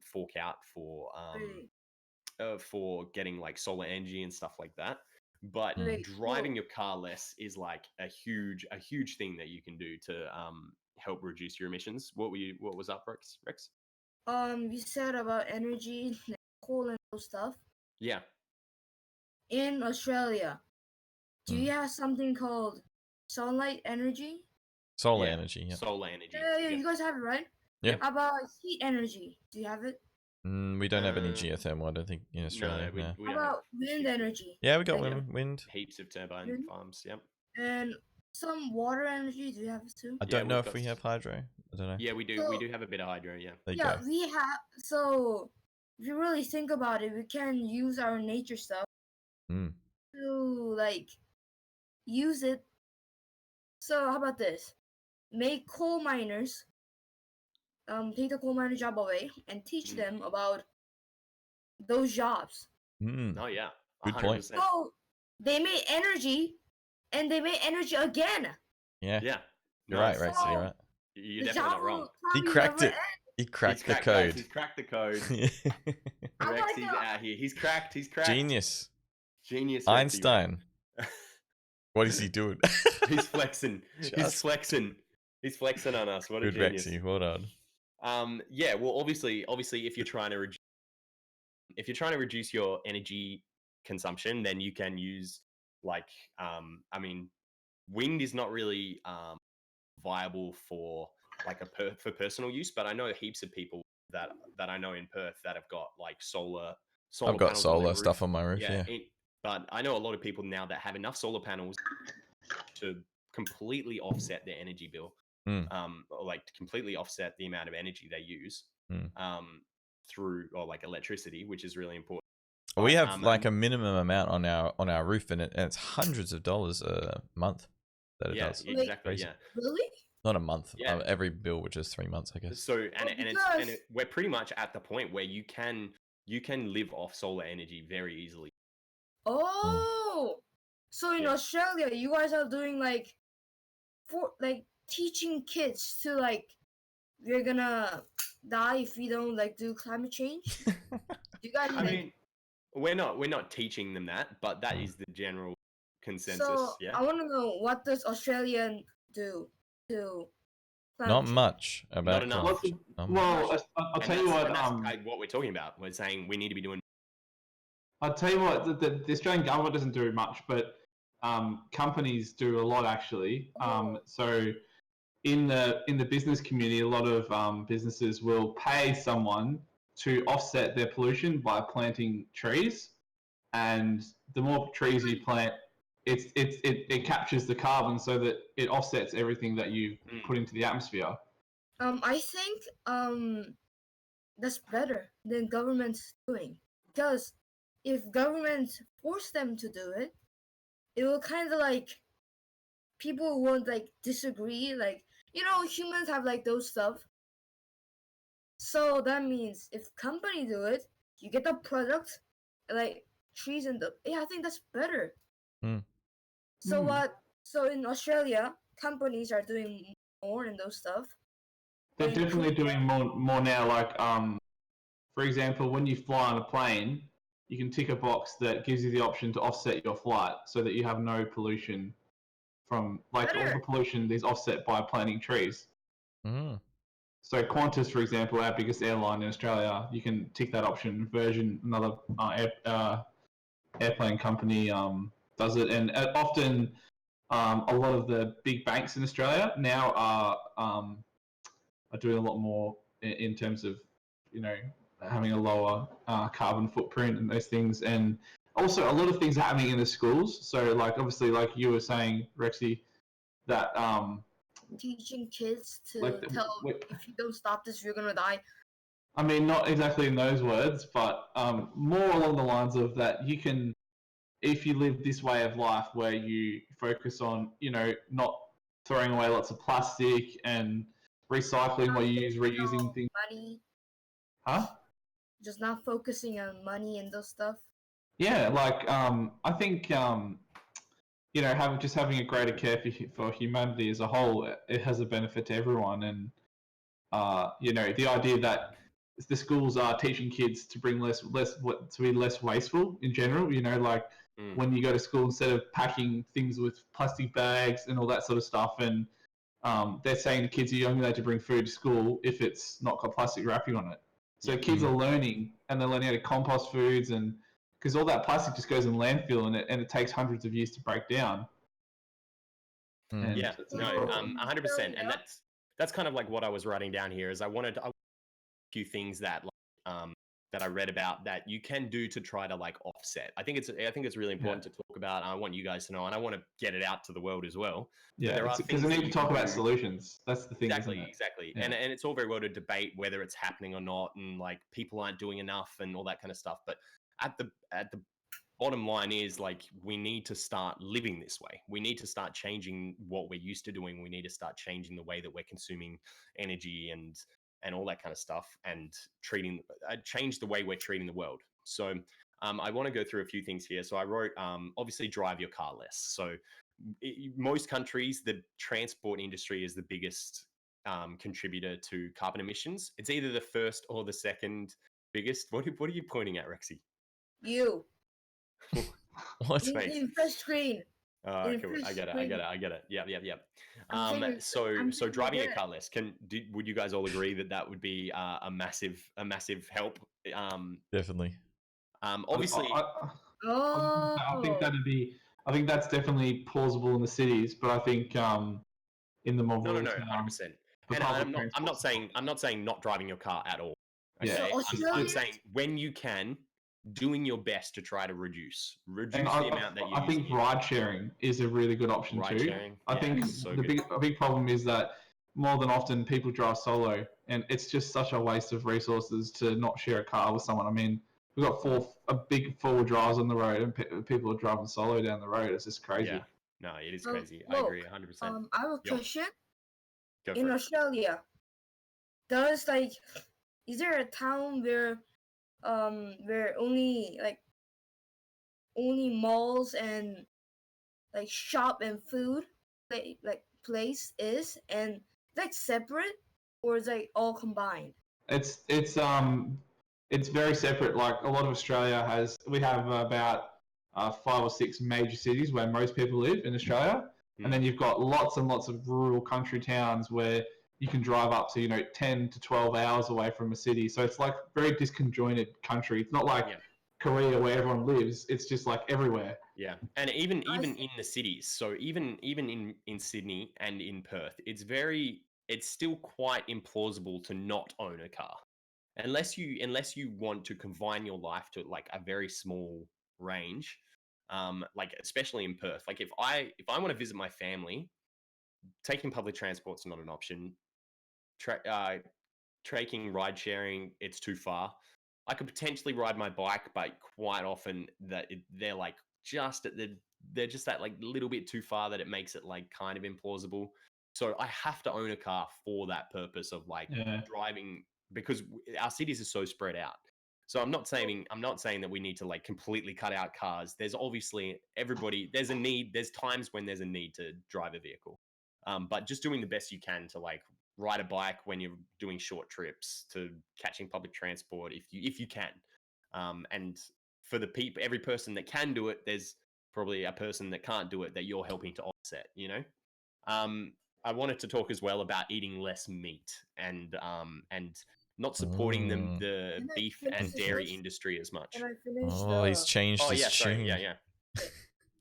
fork out for getting like solar energy and stuff like that. But driving your car less is like a huge thing that you can do to help reduce your emissions. What was up, Rex? You said about energy, like coal and those stuff. Yeah. In Australia, do you have something called sunlight energy? Solar energy, yeah. Solar energy. Yeah, you guys have it, right? Yeah. How about heat energy? Do you have it? We don't have any geothermal, I don't think, in Australia. No, we How about wind energy? Yeah, we got wind. Heaps of turbine farms, yep. And some water energy, do you have it too? I don't know if we have hydro. I don't know. Yeah, we do. So, we do have a bit of hydro, yeah. Yeah, we have. So, if you really think about it, we can use our nature stuff to, like, use it. So, how about this? Make coal miners, take the coal miner job away and teach them about those jobs. Oh, yeah. 100%. Good point. So, they made energy, and they made energy again. Yeah. Yeah. You're right, Rex. You're right. You're definitely not wrong. He cracked it. He cracked the code. He's cracked the code. I'm Rex, he's out here. He's cracked. Genius. Genius. Einstein. What is he doing? He's flexing. He's flexing. He's flexing on us. What a Good genius. Rexy. Well done. Yeah. Well, obviously, if you're trying to reduce your energy consumption, then you can use like, I mean, wind is not really viable for like for personal use, but I know heaps of people that I know in Perth that have got like solar I've got panels on their solar roof. stuff on my roof. Yeah. But I know a lot of people now that have enough solar panels to completely offset their energy bill, or like to completely offset the amount of energy they use through or like electricity, which is really important. We have like a minimum amount on our roof, and it's hundreds of dollars a month that it does. Exactly. Yeah. Really? Not a month. Yeah. Every bill, which is 3 months, I guess. So we're pretty much at the point where you can live off solar energy very easily. Oh, so in Australia, you guys are doing like teaching kids to like, we're gonna die if we don't like do climate change. You guys? I mean, we're not teaching them that, but that is the general consensus. So yeah. I want to know, what does Australia do to climate Not change? much about not enough. Well, I'll tell you what. That's what we're talking about. We're saying we need to be doing I'll tell you what, the Australian government doesn't do much, but companies do a lot actually. So in the business community, a lot of businesses will pay someone to offset their pollution by planting trees, and the more trees you plant, it captures the carbon so that it offsets everything that you put into the atmosphere. I think that's better than governments doing, because if governments force them to do it, it will kind of like people won't like disagree. Like, humans have like those stuff. So that means if company do it, you get the product, like trees and I think that's better. So what? So in Australia, companies are doing more in those stuff. They're definitely doing more now. Like, for example, when you fly on a plane, you can tick a box that gives you the option to offset your flight so that you have no pollution from, like, all the pollution is offset by planting trees. So Qantas, for example, our biggest airline in Australia, you can tick that option. Virgin, another airplane company, does it, and often a lot of the big banks in Australia now are doing a lot more in terms of, having a lower carbon footprint and those things. And also a lot of things are happening in the schools. So like, obviously, like you were saying, Rexy, that teaching kids to tell if you don't stop this, you're gonna die. I mean, not exactly in those words, but more along the lines of that you can, if you live this way of life where you focus on, not throwing away lots of plastic and recycling what you use, reusing things. Money. Huh? Just not focusing on money and those stuff. Yeah, like I think having a greater care for humanity as a whole, it has a benefit to everyone. And the idea that the schools are teaching kids to bring to be less wasteful in general. Like when you go to school, instead of packing things with plastic bags and all that sort of stuff, and they're saying to kids, you're only allowed to bring food to school if it's not got plastic wrapping on it. So kids are learning, and they're learning how to compost foods, and because all that plastic just goes in landfill, and it takes hundreds of years to break down. And 100%, and that's kind of like what I was writing down here. Is I wanted a few things that that I read about that you can do to try to like offset. I think it's really important to talk about. I want you guys to know, and I want to get it out to the world as well. Yeah, because we need to talk about solutions. That's the thing. Exactly. Yeah. And it's all very well to debate whether it's happening or not, and like people aren't doing enough and all that kind of stuff. But at the bottom line is, like, we need to start living this way. We need to start changing what we're used to doing. We need to start changing the way that we're consuming energy and all that kind of stuff, and change the way we're treating the world. So I want to go through a few things here. So I wrote, obviously, drive your car less. So most countries, the transport industry is the biggest contributor to carbon emissions. It's either the first or the second biggest. What are you pointing at, Rexy? You. What? In first screen. Cool. I get it. Yep. So driving a car less. Would you guys all agree that would be a massive help? Definitely. Obviously. I think that's definitely plausible in the cities, but I think in the more no, 100%. And I'm not saying not driving your car at all. Okay? Yeah. I'm saying when you can, doing your best to try to reduce the amount that you. I think ride sharing is a really good option too. I think a big problem is that more than often people drive solo, and it's just such a waste of resources to not share a car with someone. I mean, we've got a big 4-wheel drives on the road, and people are driving solo down the road. It's just crazy. Yeah, no, it is crazy. I agree 100%. I have a question. In Australia, is there a town where only malls and like shop and food like place is, and like separate, or is like all combined? It's very separate. Like a lot of Australia we have about 5 or 6 major cities where most people live in Australia, and then you've got lots and lots of rural country towns where you can drive up to 10 to 12 hours away from a city. So it's like very disconjointed country. It's not like Korea where everyone lives. It's just like everywhere. Yeah, and even in the cities. So even in Sydney and in Perth, it's still quite implausible to not own a car, unless you want to confine your life to like a very small range. Like especially in Perth, like if I want to visit my family, taking public transport's not an option. Taking ride sharing, it's too far. I could potentially ride my bike, but quite often they're like they're just that like little bit too far that it makes it like kind of implausible. So I have to own a car for that purpose of like driving, because our cities are so spread out. So I'm not saying that we need to like completely cut out cars. There's obviously there's a need. There's times when there's a need to drive a vehicle, but just doing the best you can to like ride a bike when you're doing short trips, to catching public transport if you can, and for every person that can do it, there's probably a person that can't do it that you're helping to offset, I wanted to talk as well about eating less meat and not supporting the beef and dairy industry as much. Can I finish he's changed his tune. Yeah.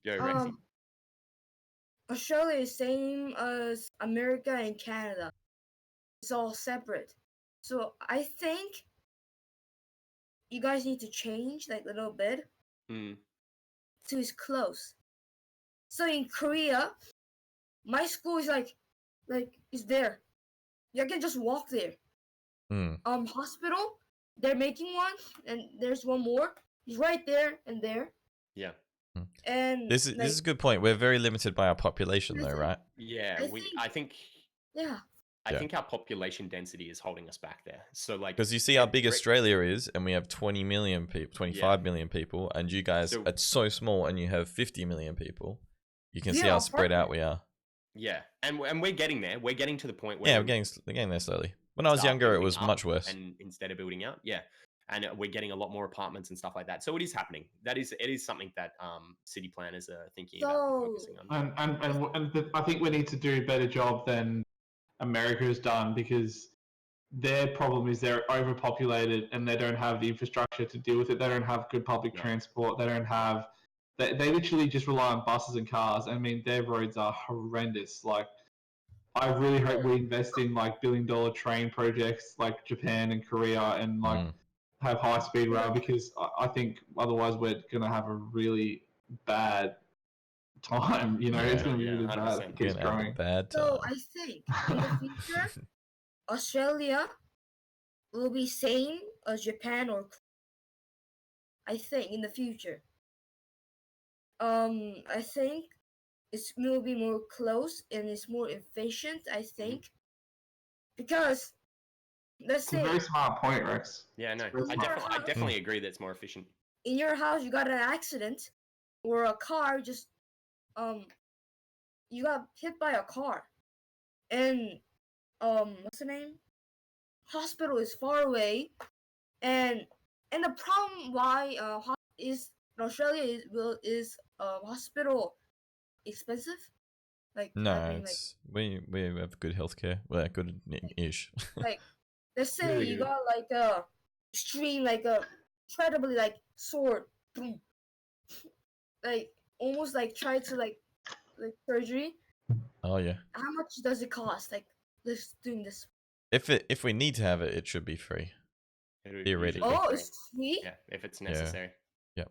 Go, Rexy. Australia is same as America and Canada. It's all separate. So I think you guys need to change like a little bit to it's close. So in Korea, my school is like is there. You can just walk there. Hospital, they're making one, and there's one more. He's right there and there. Yeah. And this is a good point. We're very limited by our population, though, right? Yeah, I think our population density is holding us back there. So like, because you see how big Australia is, and we have 20 million people, 25 million people, and you guys, it's so small, and you have 50 million people. You can see how spread out we are. Yeah, and we're getting there. We're getting to the point where we're getting there slowly. When I was younger, it was much worse. And instead of building out, and we're getting a lot more apartments and stuff like that. So it is happening. It is something that city planners are thinking about focusing on. And I think we need to do a better job than America has done, because their problem is they're overpopulated and they don't have the infrastructure to deal with it. They don't have good public transport. They don't have. They literally just rely on buses and cars. I mean, their roads are horrendous. Like, I really hope we invest in like billion-dollar train projects like Japan and Korea, and like have high-speed rail, because I think otherwise we're gonna have a really bad time. It's gonna be really bad if it keeps growing. So I think in the future, Australia will be same as Japan or I think in the future. I think it will be more close and it's more efficient, I think. Because let's say, it's a very smart point, Rex. Yeah, no, I definitely agree that it's more efficient. In your house you got an accident, or a car just you got hit by a car, and what's the name? Hospital is far away, and the problem why is in Australia is hospital expensive? Like, no, it's we have good healthcare. Well, good-ish. Like, let's say really you got like a extreme, like a incredibly like sword, boom, like almost like try to like surgery. Oh yeah. How much does it cost? Like, let's doing this. If we need to have it, it should be free. Theoretically. Oh, it's free? Yeah, if it's necessary. Yeah.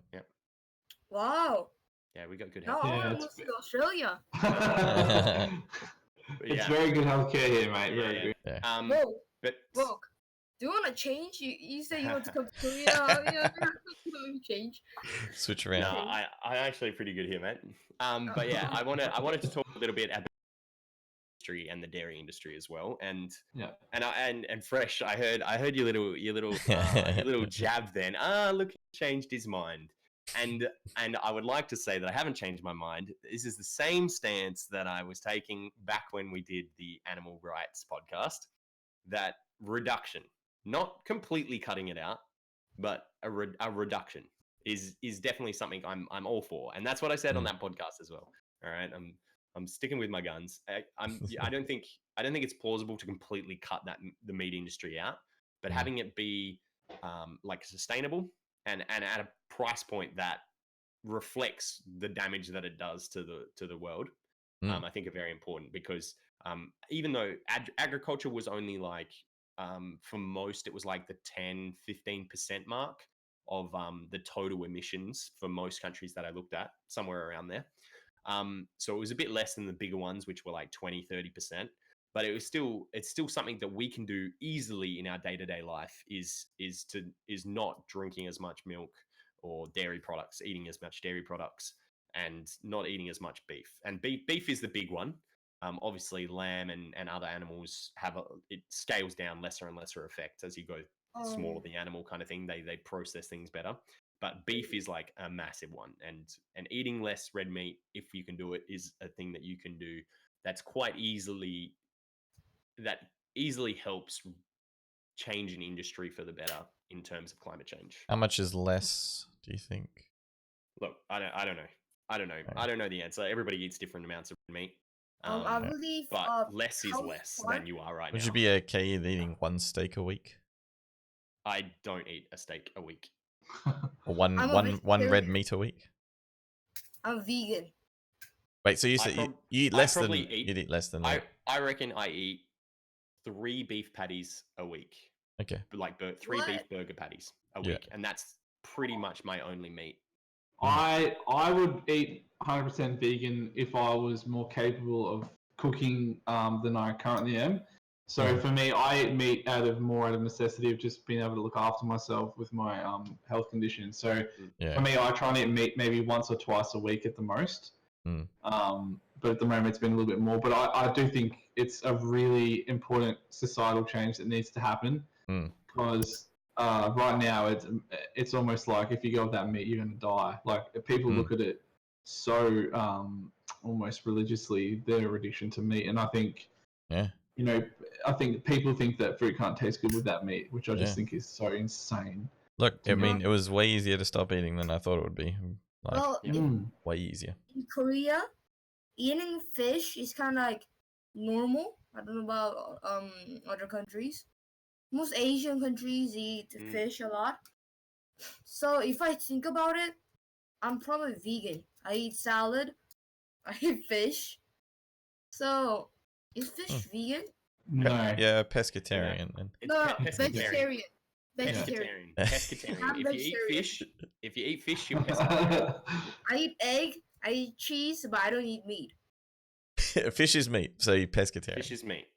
Wow. Yeah, we got good health. Now I want to move to Australia. It's very good healthcare here, mate. Very good. Yeah. Look, do you want to change? You say you want to come to Korea. Yeah, change. Switch around. No, I actually pretty good here, mate. But yeah, I wanted to talk a little bit about industry and the dairy industry as well, and Fresh, I heard your little jab then. Look, he changed his mind, and I would like to say that I haven't changed my mind. This is the same stance that I was taking back when we did the animal rights podcast. That reduction, not completely cutting it out, but a reduction is definitely something I'm all for, and that's what I said on that podcast as well. All right, I'm sticking with my guns. I don't think it's plausible to completely cut the meat industry out, but having it be like sustainable and at a price point that reflects the damage that it does to the world. I think are very important, because even though agriculture was only like for most, it was like the 10-15% mark of the total emissions for most countries that I looked at, somewhere around there. So it was a bit less than the bigger ones, which were like 20-30%. But it's still something that we can do easily in our day-to-day life, is not drinking as much milk or dairy products, eating as much dairy products, and not eating as much beef. And beef is the big one. Obviously, lamb and other animals it scales down lesser and lesser effect as you go smaller the animal, kind of thing. They process things better. But beef is like a massive one, and eating less red meat, if you can do it, is a thing that you can do. That easily helps change an industry for the better in terms of climate change. How much is less, do you think? Look, I don't know. Okay. I don't know the answer. Everybody eats different amounts of meat. I believe, but less is less than you are right now. Would you be okay with eating one steak a week? I don't eat a steak a week. Or one red meat a week? I'm vegan. Wait, so you said you eat less than you'd eat less than that? I reckon I eat 3 beef patties a week. Okay. Like 3 beef burger patties a week, and that's pretty much my only meat. I would eat 100% vegan if I was more capable of cooking than I currently am. So for me, I eat meat out of necessity of just being able to look after myself with my health condition. So for me, I try and eat meat maybe once or twice a week at the most. But at the moment, it's been a little bit more. But I do think it's a really important societal change that needs to happen, because right now it's almost like if you go with that meat, you're going to die. Like, people look at it so almost religiously, their addiction to meat. And I think, I think people think that fruit can't taste good with that meat, which I just think is so insane. Look, I mean, it was way easier to stop eating than I thought it would be. Like, way easier. In Korea, eating fish is kind of like normal. I don't know about other countries. Most Asian countries eat fish a lot. So if I think about it, I'm probably vegan. I eat salad. I eat fish. So is fish vegan? No. Yeah, pescatarian. No, vegetarian. Pescatarian. If you eat fish, you're pescatarian. I eat egg. I eat cheese, but I don't eat meat. Fish is meat, so you pescatarian. Fish is meat.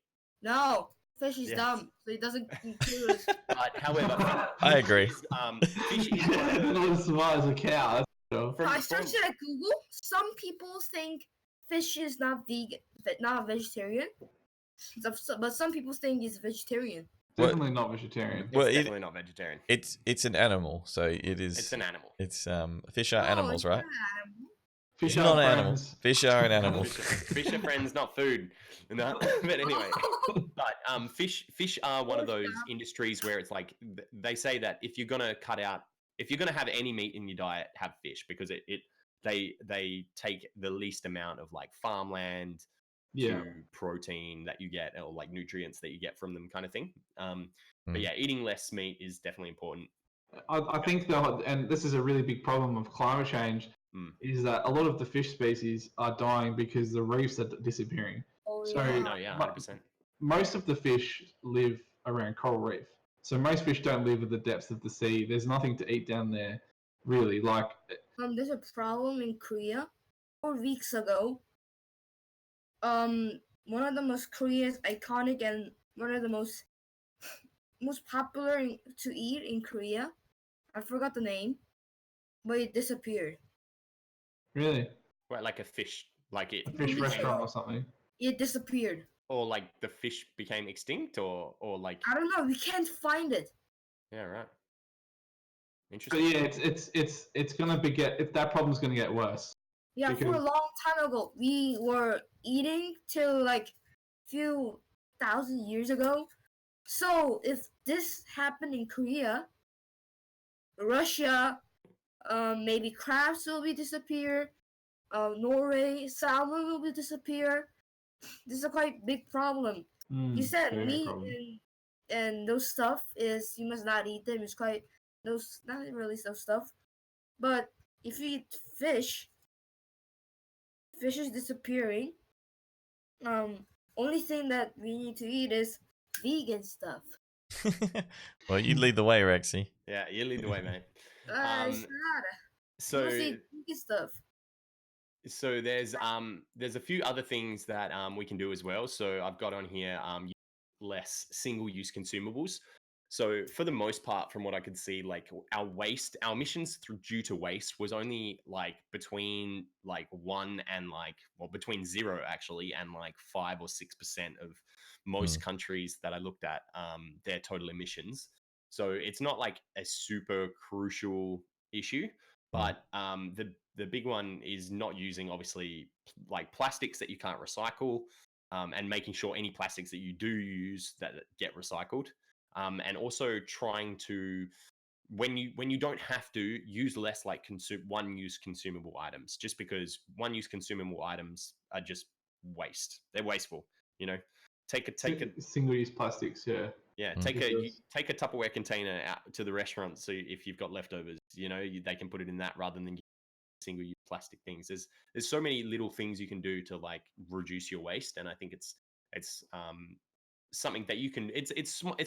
No, fish is dumb, so it doesn't include us. But however, I agree. Fish is not as smart as a cow. I searched it at Google. Some people think fish is not vegan, not vegetarian. But some people think it's vegetarian. Definitely not vegetarian. It's definitely not vegetarian. It's an animal, so it is. It's an animal. It's fish are animals, right? Fish are not animals. Fish are an animal. Fish are friends, not food. No, but anyway, fish are one of those industries where it's like they say that if you're gonna have any meat in your diet, have fish, because they take the least amount of like farmland to protein that you get, or like nutrients that you get from them, kind of thing. But yeah, eating less meat is definitely important. I think and this is a really big problem of climate change, is that a lot of the fish species are dying because the reefs are disappearing. So 100%. Most of the fish live around coral reef. So most fish don't live at the depths of the sea. There's nothing to eat down there, really. Like, there's a problem in Korea. 4 weeks ago, one of the most Korea's iconic and one of the most popular to eat in Korea, I forgot the name, but it disappeared. Really? Right, like a fish, like it. A fish restaurant or something. It disappeared. Or like the fish became extinct, or like, I don't know. We can't find it. Yeah, right. Interesting. But yeah, it's gonna if that problem's gonna get worse. Yeah, for a long time ago, we were eating till like few thousand years ago. So if this happened in Korea, Russia, maybe crabs will be disappear. Norway, salmon will be disappear. This is a quite big problem. You said meat and those stuff is you must not eat them. It's quite those not really those stuff. But if you eat fish, fish is disappearing. Only thing that we need to eat is vegan stuff. Well, you lead the way, Rexy. Yeah, you lead the way, mate. It's not. So Mostly vegan stuff. So there's a few other things that we can do as well. So I've got on here less single-use consumables. So for the most part, from what I could see, like our emissions due to waste was only like between like 1 and between 0 actually and like 5 or 6% of most countries that I looked at their total emissions. So it's not like a super crucial issue. But the big one is not using obviously like plastics that you can't recycle, and making sure any plastics that you do use that get recycled, and also trying to when you don't have to use less like one-use consumable items, just because one-use consumable items are just waste. They're wasteful, you know. Take a single-use plastics, yeah. Yeah, take a Tupperware container out to the restaurant. So if you've got leftovers, you know, they can put it in that rather than single-use plastic things. There's so many little things you can do to like reduce your waste, and I think it's something that you can. It's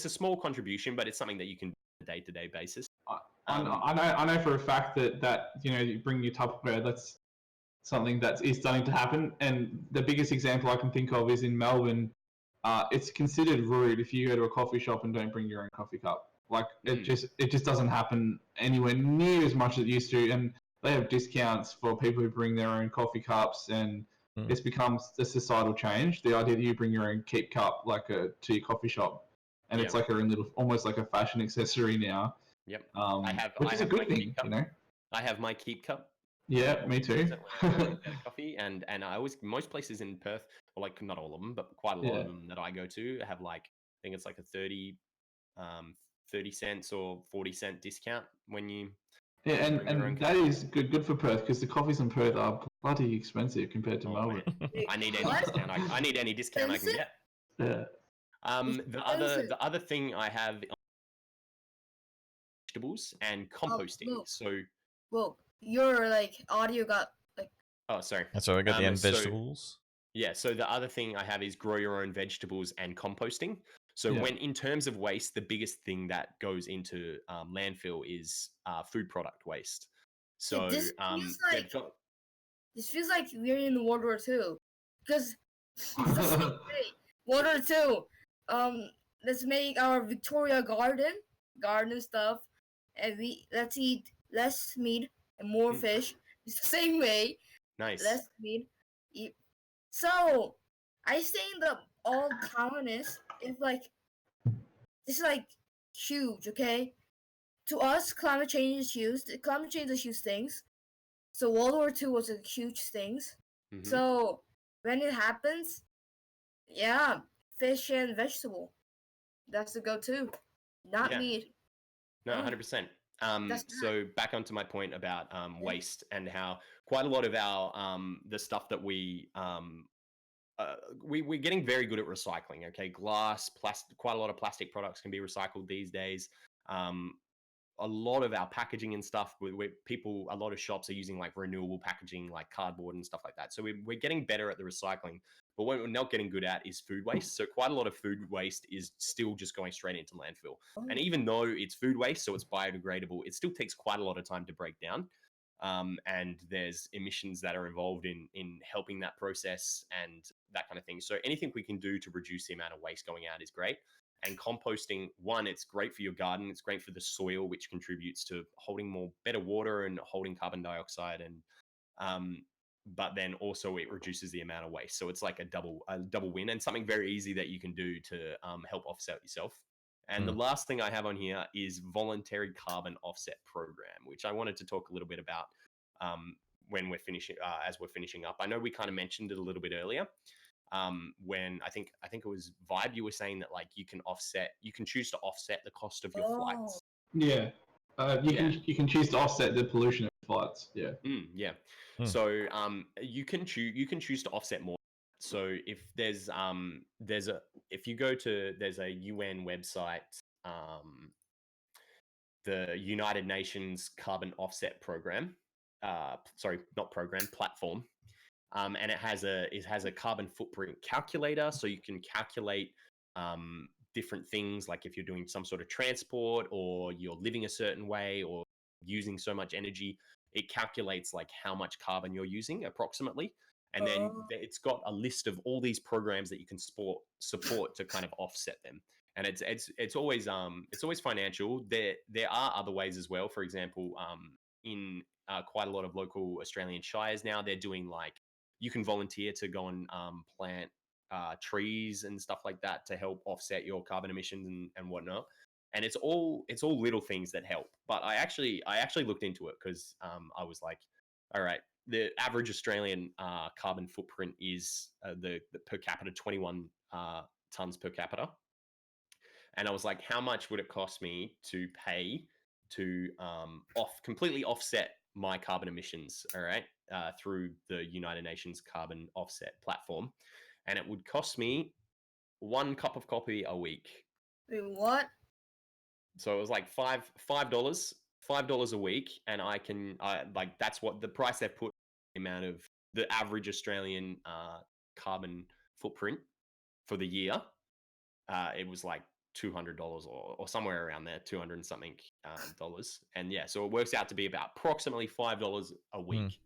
a small contribution, but it's something that you can do on a day-to-day basis. I know for a fact that you know, you bring your Tupperware. That's something that is starting to happen, and the biggest example I can think of is in Melbourne. It's considered rude if you go to a coffee shop and don't bring your own coffee cup. Like it just doesn't happen anywhere near as much as it used to, and they have discounts for people who bring their own coffee cups, and it's become a societal change. The idea that you bring your own keep cup to your coffee shop, and it's like a little, almost like a fashion accessory now. Yep. Which is a good thing, you know. I have my keep cup. Yeah, me too. Coffee, and I always, most places in Perth, or like not all of them, but quite a lot of them that I go to have like, I think it's like a 30 cents or 40-cent discount when you and that is good for Perth, because the coffees in Perth are bloody expensive compared to Melbourne. I need any discount. I need any discount I can get. Yeah. The other thing I have vegetables and composting. Well, your like audio got like. Oh, sorry. That's why we got the end vegetables. Yeah. So the other thing I have is grow your own vegetables and composting. So when in terms of waste, the biggest thing that goes into landfill is food product waste. So this feels like we're in World War II, because World War II. Let's make our Victoria garden stuff, and let's eat less meat and more fish. It's the same way. Nice. Less meat. So I think that all communists is like, it's like huge, okay? To us, climate change is huge. Climate change is huge things. So World War II was a huge things. So when it happens, yeah, fish and vegetable. That's the go-to. Not meat. No, 100%. So back onto my point about waste, and how quite a lot of our the stuff that we're getting very good at recycling. Okay, glass, plastic, quite a lot of plastic products can be recycled these days. A lot of our packaging and stuff, a lot of shops are using like renewable packaging, like cardboard and stuff like that. So we're getting better at the recycling, but what we're not getting good at is food waste. So quite a lot of food waste is still just going straight into landfill. And even though it's food waste, so it's biodegradable, it still takes quite a lot of time to break down. And there's emissions that are involved in helping that process and that kind of thing. So anything we can do to reduce the amount of waste going out is great. And composting, one, it's great for your garden. It's great for the soil, which contributes to holding better water and holding carbon dioxide. And but then also it reduces the amount of waste. So it's like a double win, and something very easy that you can do to help offset yourself. And the last thing I have on here is voluntary carbon offset program, which I wanted to talk a little bit about when we're finishing, as we're finishing up. I know we kind of mentioned it a little bit earlier. When I think it was Viiibe, you were saying that like you can choose to offset the cost of your flights. Yeah. You can choose to offset the pollution of flights. Yeah. So you can choose to offset more. So if there's a UN website, the United Nations carbon offset program. Sorry, not program, platform. And it has a carbon footprint calculator, so you can calculate different things, like if you're doing some sort of transport or you're living a certain way or using so much energy, it calculates like how much carbon you're using approximately. And then it's got a list of all these programs that you can support to kind of offset them. And it's always financial. There are other ways as well. For example, in quite a lot of local Australian shires now, they're doing like, you can volunteer to go and plant trees and stuff like that to help offset your carbon emissions and whatnot. And it's all little things that help. But I actually looked into it because I was like, all right, the average Australian carbon footprint is the per capita 21 tons per capita. And I was like, how much would it cost me to pay to completely offset my carbon emissions, all right, through the United Nations carbon offset platform? And it would cost me 1 cup of coffee a week. Wait, what? So it was like $5 a week, and like that's what the price they've put the amount of the average Australian carbon footprint for the year. It was like $200 or somewhere around there, 200 and something dollars. And yeah, so it works out to be about approximately $5 a week.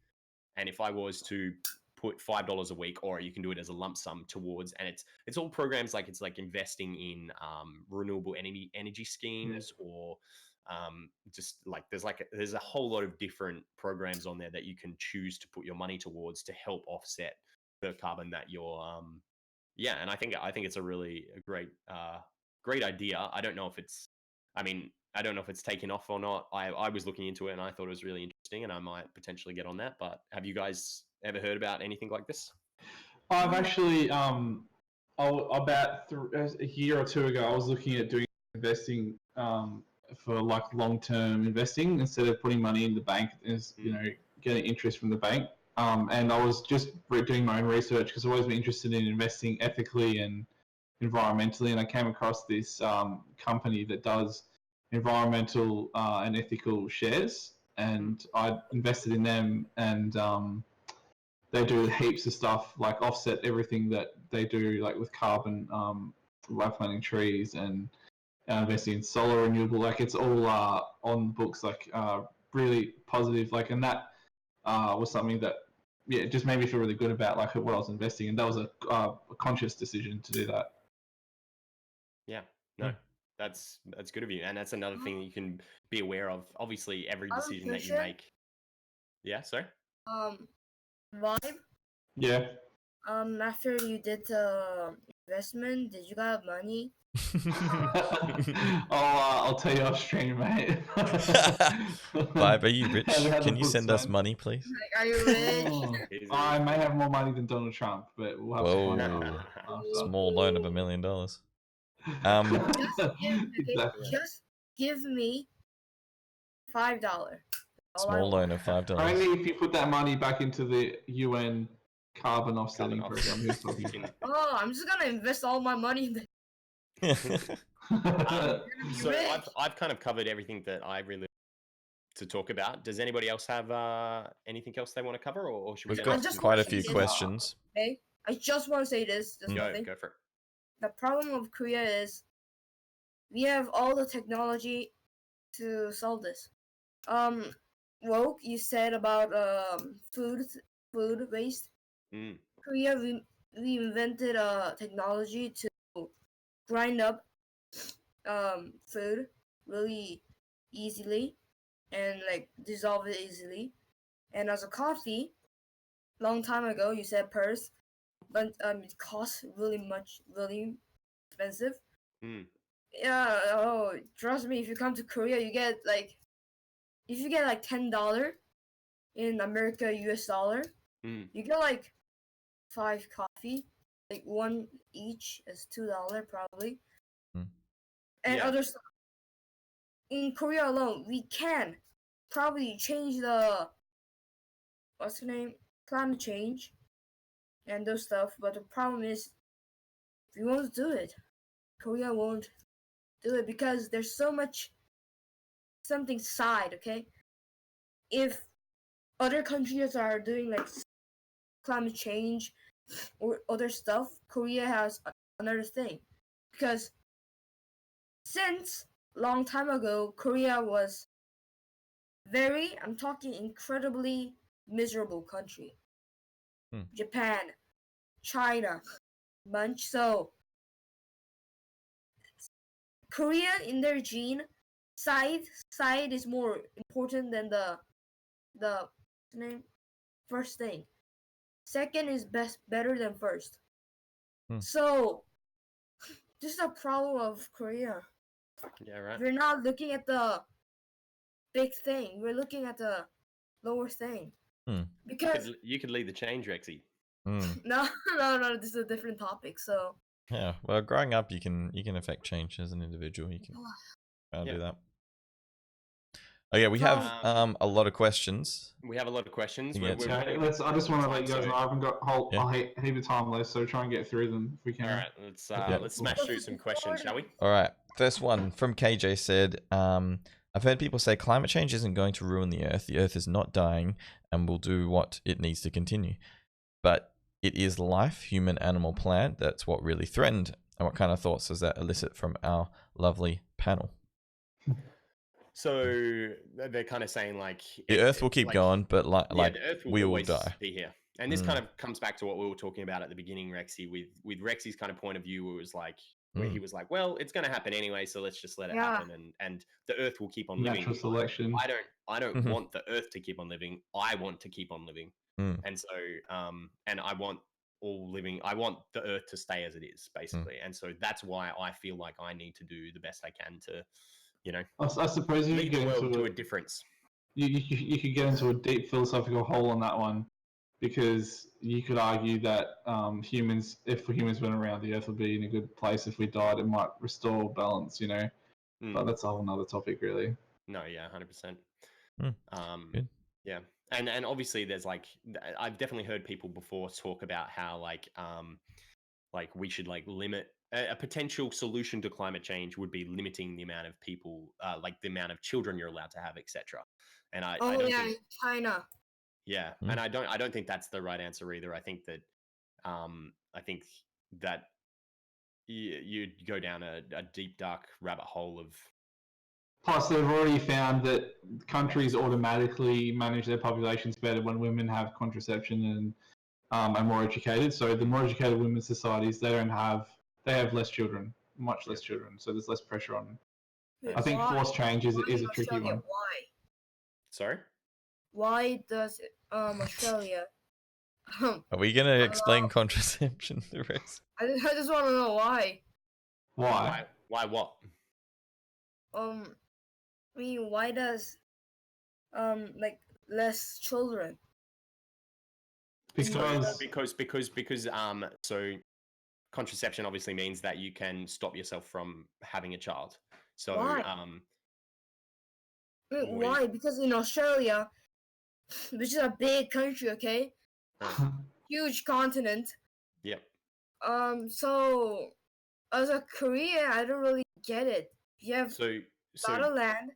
And if I was to put $5 a week, or you can do it as a lump sum towards, and it's all programs like, it's like investing in renewable energy schemes, or just like there's a whole lot of different programs on there that you can choose to put your money towards to help offset the carbon that you're yeah. And I think it's a really great idea. I don't know if it's taken off or not. I was looking into it and I thought it was really interesting, and I might potentially get on that. But have you guys ever heard about anything like this? I've actually about a year or two ago, I was looking at doing investing for like long-term investing instead of putting money in the bank, getting interest from the bank. And I was just doing my own research because I've always been interested in investing ethically and environmentally, and I came across this company that does environmental and ethical shares, and I invested in them, and they do heaps of stuff like offset everything that they do, like with carbon, like planting trees and investing in solar renewable. Like it's all on books, like really positive. Like, and that was something that it just made me feel really good about like what I was investing in. That was a conscious decision to do that. Yeah, no, that's good of you, and that's another thing that you can be aware of. Obviously, every decision that you make. Yeah, sorry. Vibe. Yeah. After you did the investment, did you got money? I'll tell you off stream, mate. Vibe, are you rich? Can you send us money, please? Like, are you rich? I may have more money than Donald Trump, but we'll have to find out. Small loan of $1 million. Just give me $5. Small loan of $5. Only if you put that money back into the UN carbon offsetting program. Oh, I'm just gonna invest all my money in so I've kind of covered everything that I really to talk about. Does anybody else have anything else they want to cover, or should we? We've got quite a few questions. Okay, I just want to say this. Go for it. The problem with Korea is we have all the technology to solve this. Woke, you said about food waste. Korea we invented a technology to grind up food really easily and like dissolve it easily. And as a coffee, long time ago you said Perth, but it costs really expensive. Yeah, oh, trust me, if you come to Korea, you get like, if you get like $10 in America, US dollar, you get like 5 coffee, like one each is $2 probably, and other stuff. In Korea alone, we can probably change the climate change and those stuff, but the problem is we won't do it. Korea won't do it because there's so much something side, okay? If other countries are doing like climate change or other stuff, Korea has another thing. Because since long time ago, Korea was I'm talking incredibly miserable country. Japan, China, bunch. So Korea in their gene, side is more important than the name first thing. Second is better than first. So this is a problem of Korea. Yeah, right. We're not looking at the big thing. We're looking at the lower thing. Because you could lead the change, Rexy. No, this is a different topic. So yeah, well, growing up, you can affect change as an individual. You can do that. Oh yeah, we have a lot of questions. We have a lot of questions. I just want to let you guys know I haven't got a heap of time left, so try and get through them if we can. All right, let's smash through some questions, shall we? All right, first one from KJ said, I've heard people say climate change isn't going to ruin the Earth. The Earth is not dying and will do what it needs to continue. But it is life, human, animal, plant. That's what really threatened. And what kind of thoughts does that elicit from our lovely panel? So they're kind of saying like the Earth will keep going, but the Earth will we will always die. Be here. And this kind of comes back to what we were talking about at the beginning, Rexy, with Rexy's kind of point of view. It was like where he was like, well, it's going to happen anyway, so let's just let it happen, and the Earth will keep on living. Natural selection. I don't want the Earth to keep on living. I want to keep on living, and so and I want I want the Earth to stay as it is, basically, and so that's why I feel like I need to do the best I can to, I suppose you lead the world to a difference. You could get into a deep philosophical hole on that one, because you could argue that if humans went around, the Earth would be in a good place. If we died, it might restore balance, But that's a whole another topic, really. No, yeah, 100%. Yeah, and obviously there's like I've definitely heard people before talk about how like we should like limit a potential solution to climate change would be limiting the amount of people, like the amount of children you're allowed to have, etc. And I don't think China. Yeah, and I don't think that's the right answer either. I think that you'd go down a deep dark rabbit hole of. Plus, they've already found that countries automatically manage their populations better when women have contraception and are more educated. So the more educated women's societies, they have less children, much less children. So there's less pressure on them. Wait, I think forced change is a tricky one. Why? Sorry? Why does Australia? Are we gonna explain contraception to Rex? I just want to know why. Why? Why what? I mean, why does like less children? Because so contraception obviously means that you can stop yourself from having a child. So why? Why? Because in Australia, which is a big country, okay, huge continent. Yep. So as a Korean, I don't really get it. You have a lot of land.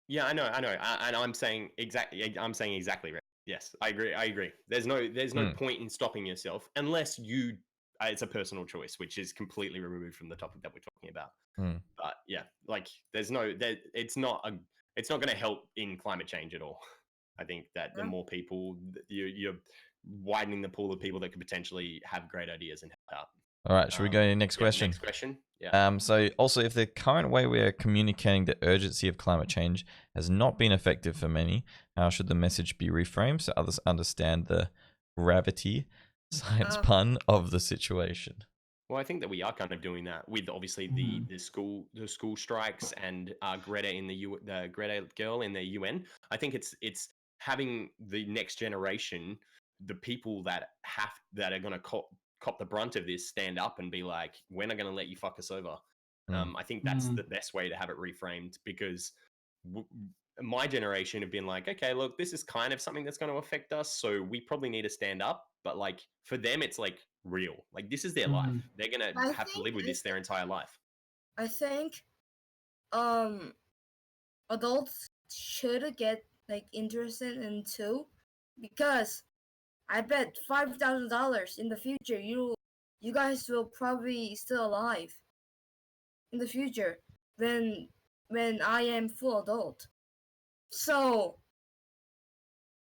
Yeah, I know, and I'm saying exactly right. Yes, I agree. There's no point in stopping yourself unless you. It's a personal choice, which is completely removed from the topic that we're talking about. But yeah, like it's not going to help in climate change at all. I think that the more people you're widening the pool of people that could potentially have great ideas and help out. All right, should we go to the next question? Next question. Yeah. So also, if the current way we are communicating the urgency of climate change has not been effective for many, how should the message be reframed so others understand the gravity, science pun, of the situation? Well, I think that we are kind of doing that with obviously the school strikes and Greta the Greta girl in the UN. I think it's having the next generation, the people that are going to cop the brunt of this, stand up and be like, we're not going to let you fuck us over. I think that's the best way to have it reframed, because my generation have been like, okay, look, this is kind of something that's going to affect us, so we probably need to stand up. But like for them, it's like real. Like this is their life. They're going to have to live with this their entire life. I think adults should get like interested into, because I bet $5,000 in the future you guys will probably still alive in the future when I am full adult. So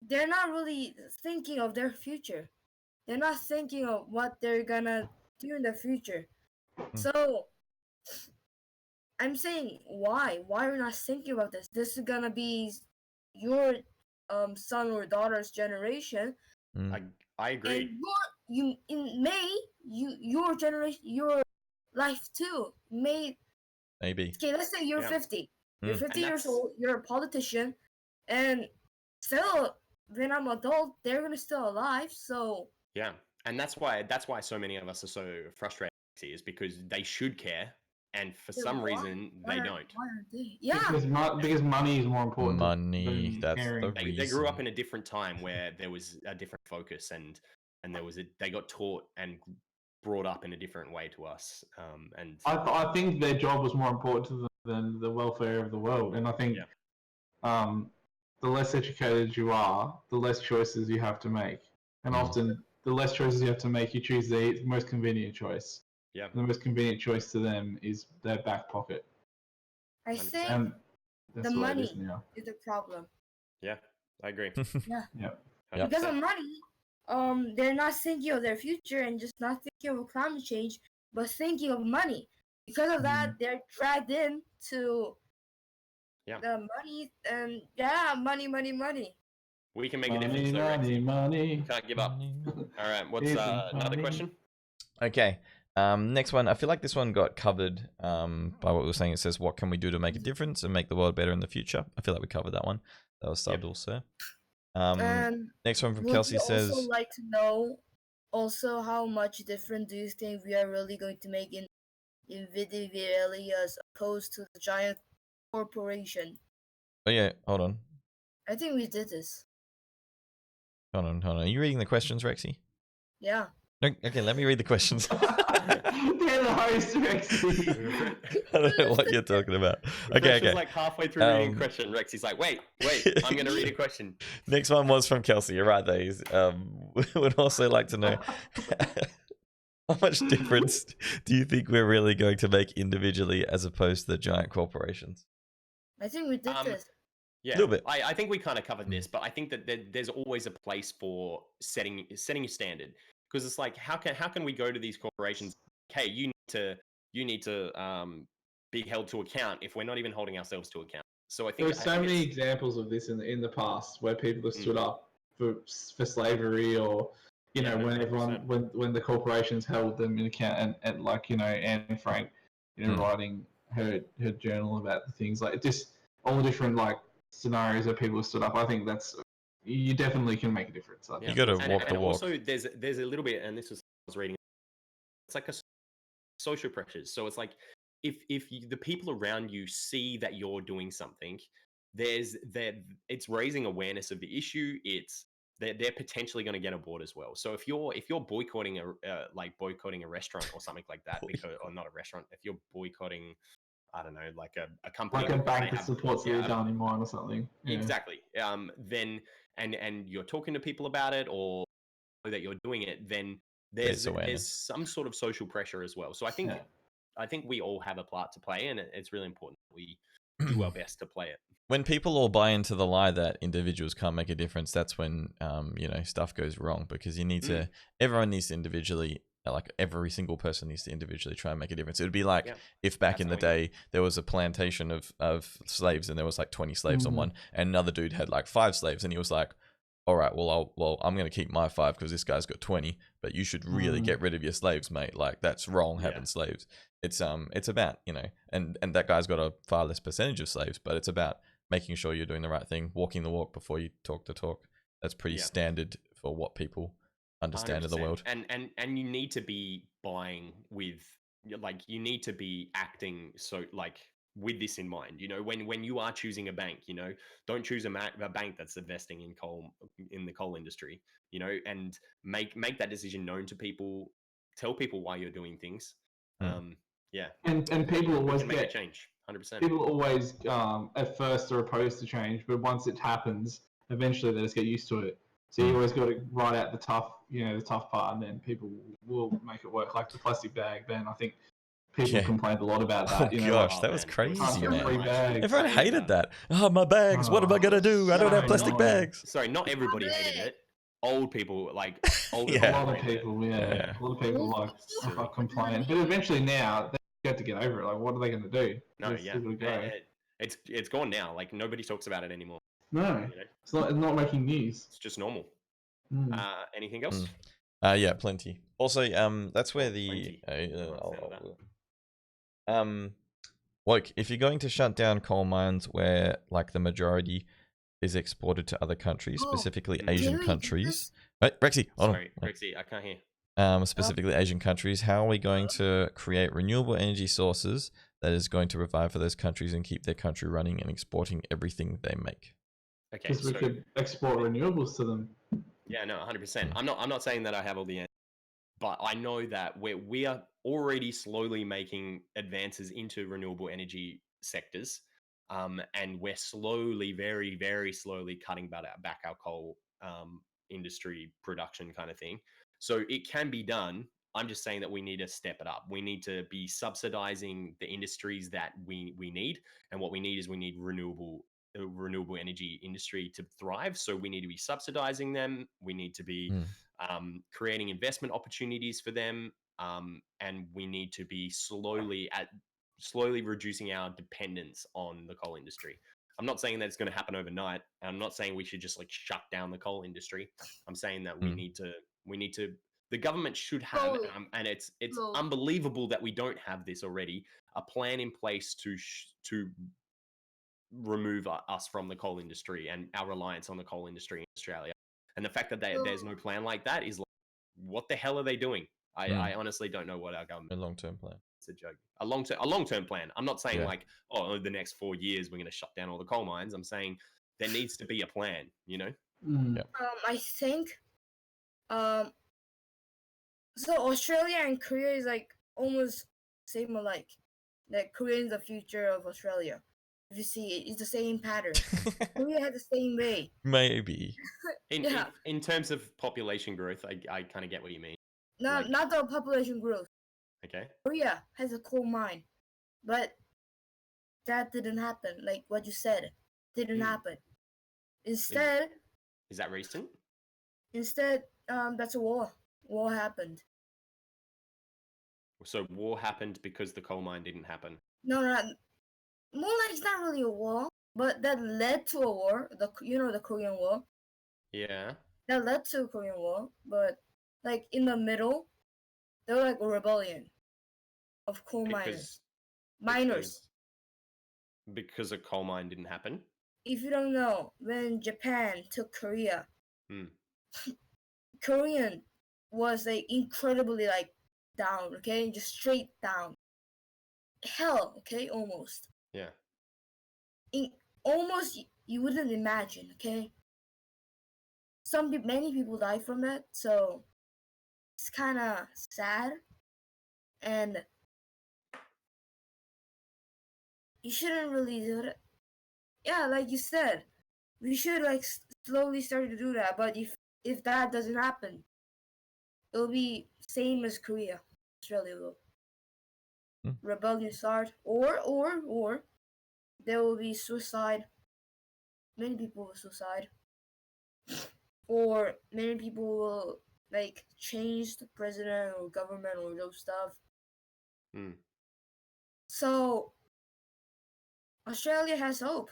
they're not really thinking of their future. They're not thinking of what they're gonna do in the future. So I'm saying why are you not thinking about this? This is gonna be your son or daughter's generation. I agree. And you in May your generation, your life too may. Maybe. Okay, let's say you're 50. You're 50 And years old. You're a politician, and still, when I'm adult, they're gonna still alive. So yeah, and that's why so many of us are so frustrated, is because they should care, and for some reason they don't. Why aren't they? Yeah, because money is more important. Money, than that's caring. the reason. They grew up in a different time where there was a different focus, and they got taught and brought up in a different way to us. And I think their job was more important to them than the welfare of the world. And I think the less educated you are, the less choices you have to make. And often, the less choices you have to make, you choose the most convenient choice. Yeah. The most convenient choice to them is their back pocket. I think And that's the what it money is now. is the problem. Yeah, I agree. Yeah. Yep. Because of money, they're not thinking of their future and just not thinking of climate change, but thinking of money. Because of that, they're dragged into the money, and money. We can make a difference, though, Rex. Money. Can't give up. All right, what's another question? Okay. Next one. I feel like this one got covered by what we were saying. It says, what can we do to make a difference and make the world better in the future? I feel like we covered that one. That was subbed also. Next one from Kelsey says, also like to know also how much different do you think we are really going to make in Viiibe as opposed to the giant corporation? Oh yeah, hold on. I think we did this. Hold on. Are you reading the questions, Rexy? Yeah. Okay, let me read the questions. They're the host, Rexy. I don't know what you're talking about. Okay. Like halfway through reading a question, Rexy's like, wait, I'm going to read a question. Next one was from Kelsey. You're right, there. Would also like to know how much difference do you think we're really going to make individually as opposed to the giant corporations? I think we did this. Yeah, a little bit. I think we kind of covered this, but I think that there's always a place for setting a standard, because it's like, how can we go to these corporations? Hey, you need to be held to account if we're not even holding ourselves to account. So I think there's so many examples of this in the past where people have stood up for slavery, or when the corporations held them in account, and like Anne Frank writing her journal about the things, like just all the different like scenarios that people have stood up. I think you definitely can make a difference. You got to walk the walk. Also, there's a little bit, and this was I was reading. It's like a social pressures. So it's like if the people around you see that you're doing something, it's raising awareness of the issue. It's they're potentially going to get aboard as well. So if you're boycotting a restaurant or something like that, or not a restaurant, if you're boycotting, I don't know, like a company, like a bank that supports the Adani mine or something. Yeah. Exactly. Then and you're talking to people about it, or that you're doing it, then there's some sort of social pressure as well. So I think we all have a part to play, and it's really important that we do our best to play it. When people all buy into the lie that individuals can't make a difference, that's when stuff goes wrong, because you need to. Everyone needs to individually. Like every single person needs to individually try and make a difference. It would be like if back in the day there was a plantation of slaves and there was like 20 slaves on one, and another dude had like 5 slaves, and he was like, all right, well, I'm going to keep my 5 because this guy's got 20, but you should really get rid of your slaves, mate. Like that's wrong having slaves. It's about, and that guy's got a far less percentage of slaves, but it's about making sure you're doing the right thing, walking the walk before you talk the talk. That's pretty standard for what people understand 100%. of the world. And you need to be buying with, like, you need to be acting so, like, with this in mind. When you are choosing a bank, don't choose a bank that's investing in the coal industry, and make that decision known to people. Tell people why you're doing things. And people always make a change. 100%. People always at first are opposed to change, but once it happens, eventually they just get used to it. So you always got to write out the tough part, and then people will make it work. Like the plastic bag, then I think people complained a lot about that. Oh gosh, that was crazy, man. Everyone hated that. Oh, my bags. What am I gonna do? I don't have plastic bags. Sorry, not everybody hated it. Old people, like older a lot of people, a lot of people like complain. But eventually now they have to get over it. Like, what are they going to do? No, it's gone now. Like nobody talks about it anymore. No, it's not making news. It's just normal. Anything else? Yeah, plenty. Also, that's where Woke, if you're going to shut down coal mines where like the majority is exported to other countries, specifically Asian countries. Right, Rexy, sorry, Rexy, I can't hear. Specifically Asian countries, how are we going to create renewable energy sources that is going to provide for those countries and keep their country running and exporting everything they make? Okay, because we could export renewables to them. Yeah, no, 100%. I'm not saying that I have all the answers, but I know that we are already slowly making advances into renewable energy sectors, and we're slowly, very, very slowly cutting back our coal industry production kind of thing. So it can be done. I'm just saying that we need to step it up. We need to be subsidizing the industries that we need, and what we need is we need renewable energy industry to thrive. So we need to be subsidizing them. We need to be creating investment opportunities for them, and we need to be slowly reducing our dependence on the coal industry. I'm not saying that it's going to happen overnight. I'm not saying we should just like shut down the coal industry. I'm saying that we need to. The government should have, and it's unbelievable that we don't have this already. A plan in place to remove us from the coal industry and our reliance on the coal industry in Australia. And the fact that there's no plan like that is like, what the hell are they doing? I honestly don't know what our government. A long-term plan. It's a joke. A long-term plan. I'm not saying like, oh, the next 4 years we're going to shut down all the coal mines. I'm saying there needs to be a plan. You know. I think, so Australia and Korea is like almost same alike. Like Korea is the future of Australia. If you see it, it's the same pattern. Korea had the same way. Maybe. In terms of population growth, I kind of get what you mean. Not the population growth. Okay. Korea has a coal mine, but that didn't happen. Like what you said, didn't happen. Instead, is that recent? Instead, that's a war. War happened. So war happened because the coal mine didn't happen. No, more like it's not really a war, but that led to a war. The Korean War. Yeah. That led to a Korean War, but like in the middle, there was like a rebellion of coal miners. Because a coal mine didn't happen. If you don't know, when Japan took Korea, Korean was like incredibly like down, okay, just straight down. Hell, okay, almost. Yeah. Almost you wouldn't imagine, okay. Many people die from it, so it's kind of sad, and you shouldn't really do it. Yeah, like you said, we should like slowly start to do that. But if that doesn't happen, it'll be same as Korea, Australia will. Rebellion start, or there will be suicide. Many people will suicide, or many people will like change the president or government or those stuff. So Australia has hope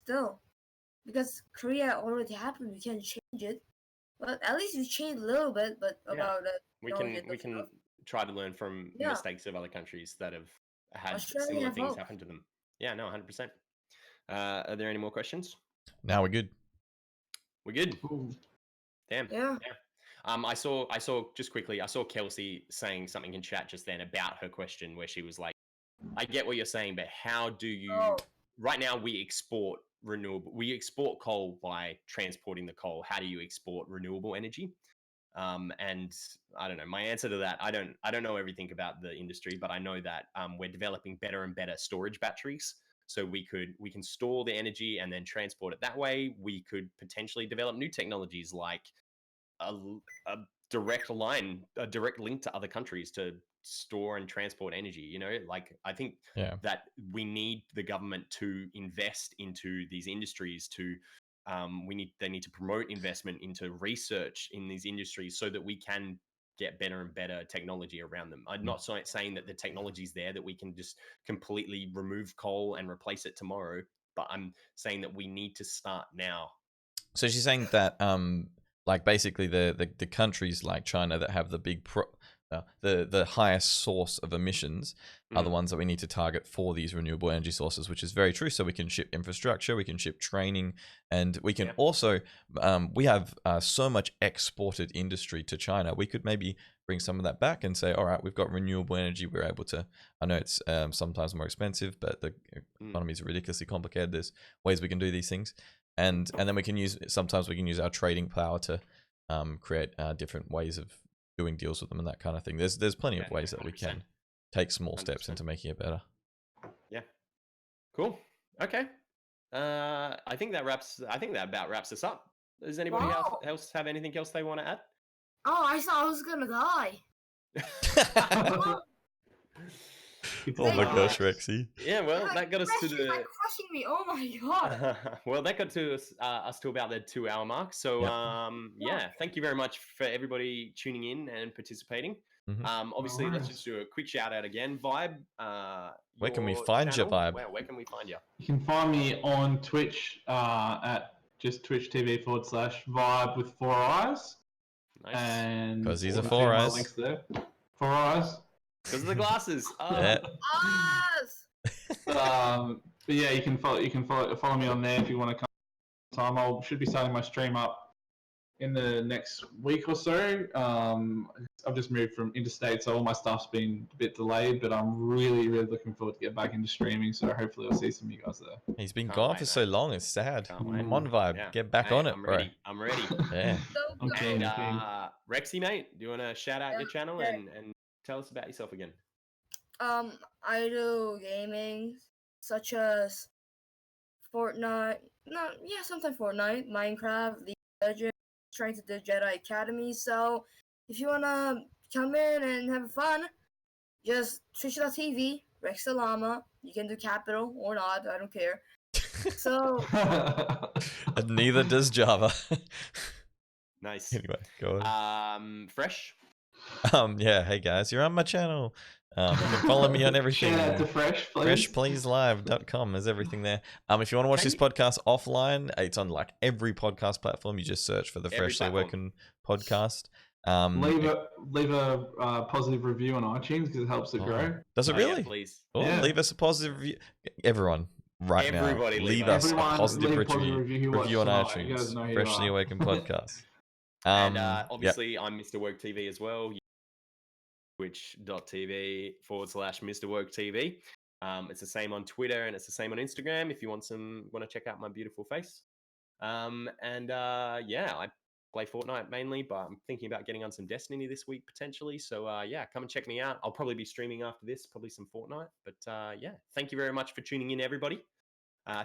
still, because Korea already happened. We can change it, but at least we changed a little bit. But about it, we can try to learn from mistakes of other countries that have had similar things happen to them. Yeah, no, 100%. Are there any more questions? Now we're good. We're good. Ooh. Damn. Yeah. I saw just quickly. I saw Kelsey saying something in chat just then about her question, where she was like, "I get what you're saying, but how do you?" Right now, we export coal by transporting the coal. How do you export renewable energy? And I don't know. My answer to that, I don't know everything about the industry, but I know that we're developing better and better storage batteries. So we can store the energy and then transport it that way. We could potentially develop new technologies like a direct line, a direct link to other countries to store and transport energy. You know, like I think that we need the government to invest into these industries to they need to promote investment into research in these industries so that we can get better and better technology around them. I'm not saying that the technology's there that we can just completely remove coal and replace it tomorrow, but I'm saying that we need to start now. So she's saying that like basically the countries like China that have the big the highest source of emissions are the ones that we need to target for these renewable energy sources, which is very true. So we can ship infrastructure, we can ship training, and we can also we have so much exported industry to China. We could maybe bring some of that back and say, all right, we've got renewable energy. We're able to, I know it's sometimes more expensive, but the economy is ridiculously complicated. There's ways we can do these things. And then we can use our trading power to create different ways of doing deals with them and that kind of thing. There's plenty of ways that we can take small steps 100%. Into making it better. Yeah. Cool. Okay. I think that about wraps us up. Does anybody else have anything else they want to add? Oh, I thought I was gonna die. Oh my gosh, Rexy. Yeah, well, that got us to the crushing me. Oh my god. Well, that got to us to about the 2-hour mark. So thank you very much for everybody tuning in and participating. Obviously, let's just do a quick shout out again. Viiibe, where can we find you, Viiibe? Where can we find you? You can find me on Twitch at just twitch.tv/Viiibe with 4 eyes. Nice. And because he's a 4 eyes. Links there. 4 eyes. Because of the glasses. But yeah, you can follow me on there if you want to come time. I should be starting my stream up in the next week or so. I've just moved from interstate, so all my stuff's been a bit delayed, but I'm really, really looking forward to get back into streaming, so hopefully I'll see some of you guys there. He's been gone for so long, it's sad. Come on, Viiibe. Get back on it, I'm bro. ready. I'm ready. Yeah. Okay. Rexy, mate, do you want to shout out your channel and tell us about yourself again? I do gaming such as Fortnite. Sometimes Fortnite, Minecraft, League of Legends, trying to do Jedi Academy. So if you wanna come in and have fun, just twitch.tv, Rex the Llama. You can do capital or not, I don't care. So and neither does Java. Nice. Anyway, go on. Fresh. Yeah, hey guys, you're on my channel. You can follow me on everything. Shout out to Fresh, please. freshpleaselive.com is everything there. If you want to watch this podcast offline, it's on like every podcast platform. You just search for the Freshly Awoken podcast. Leave a positive review on iTunes because it helps it grow. Does it really? Yeah, please. Leave us a positive review. Everyone, Everybody now, leave us a positive review on iTunes. Freshly Awoken podcast. And obviously, I'm Mr. Woke TV as well. Twitch.tv/Mr. Woke TV. It's the same on Twitter and it's the same on Instagram if you want to check out my beautiful face. I play Fortnite mainly, but I'm thinking about getting on some Destiny this week potentially. So come and check me out. I'll probably be streaming after this, probably some Fortnite. But thank you very much for tuning in, everybody.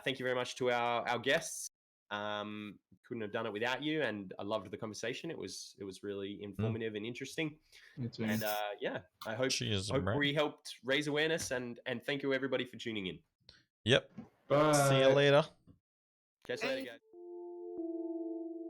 Thank you very much to our guests. Couldn't have done it without you, and I loved the conversation. It was really informative and interesting. And I hope we helped raise awareness, and thank you everybody for tuning in. Yep. Bye. See you later. Catch you later, guys.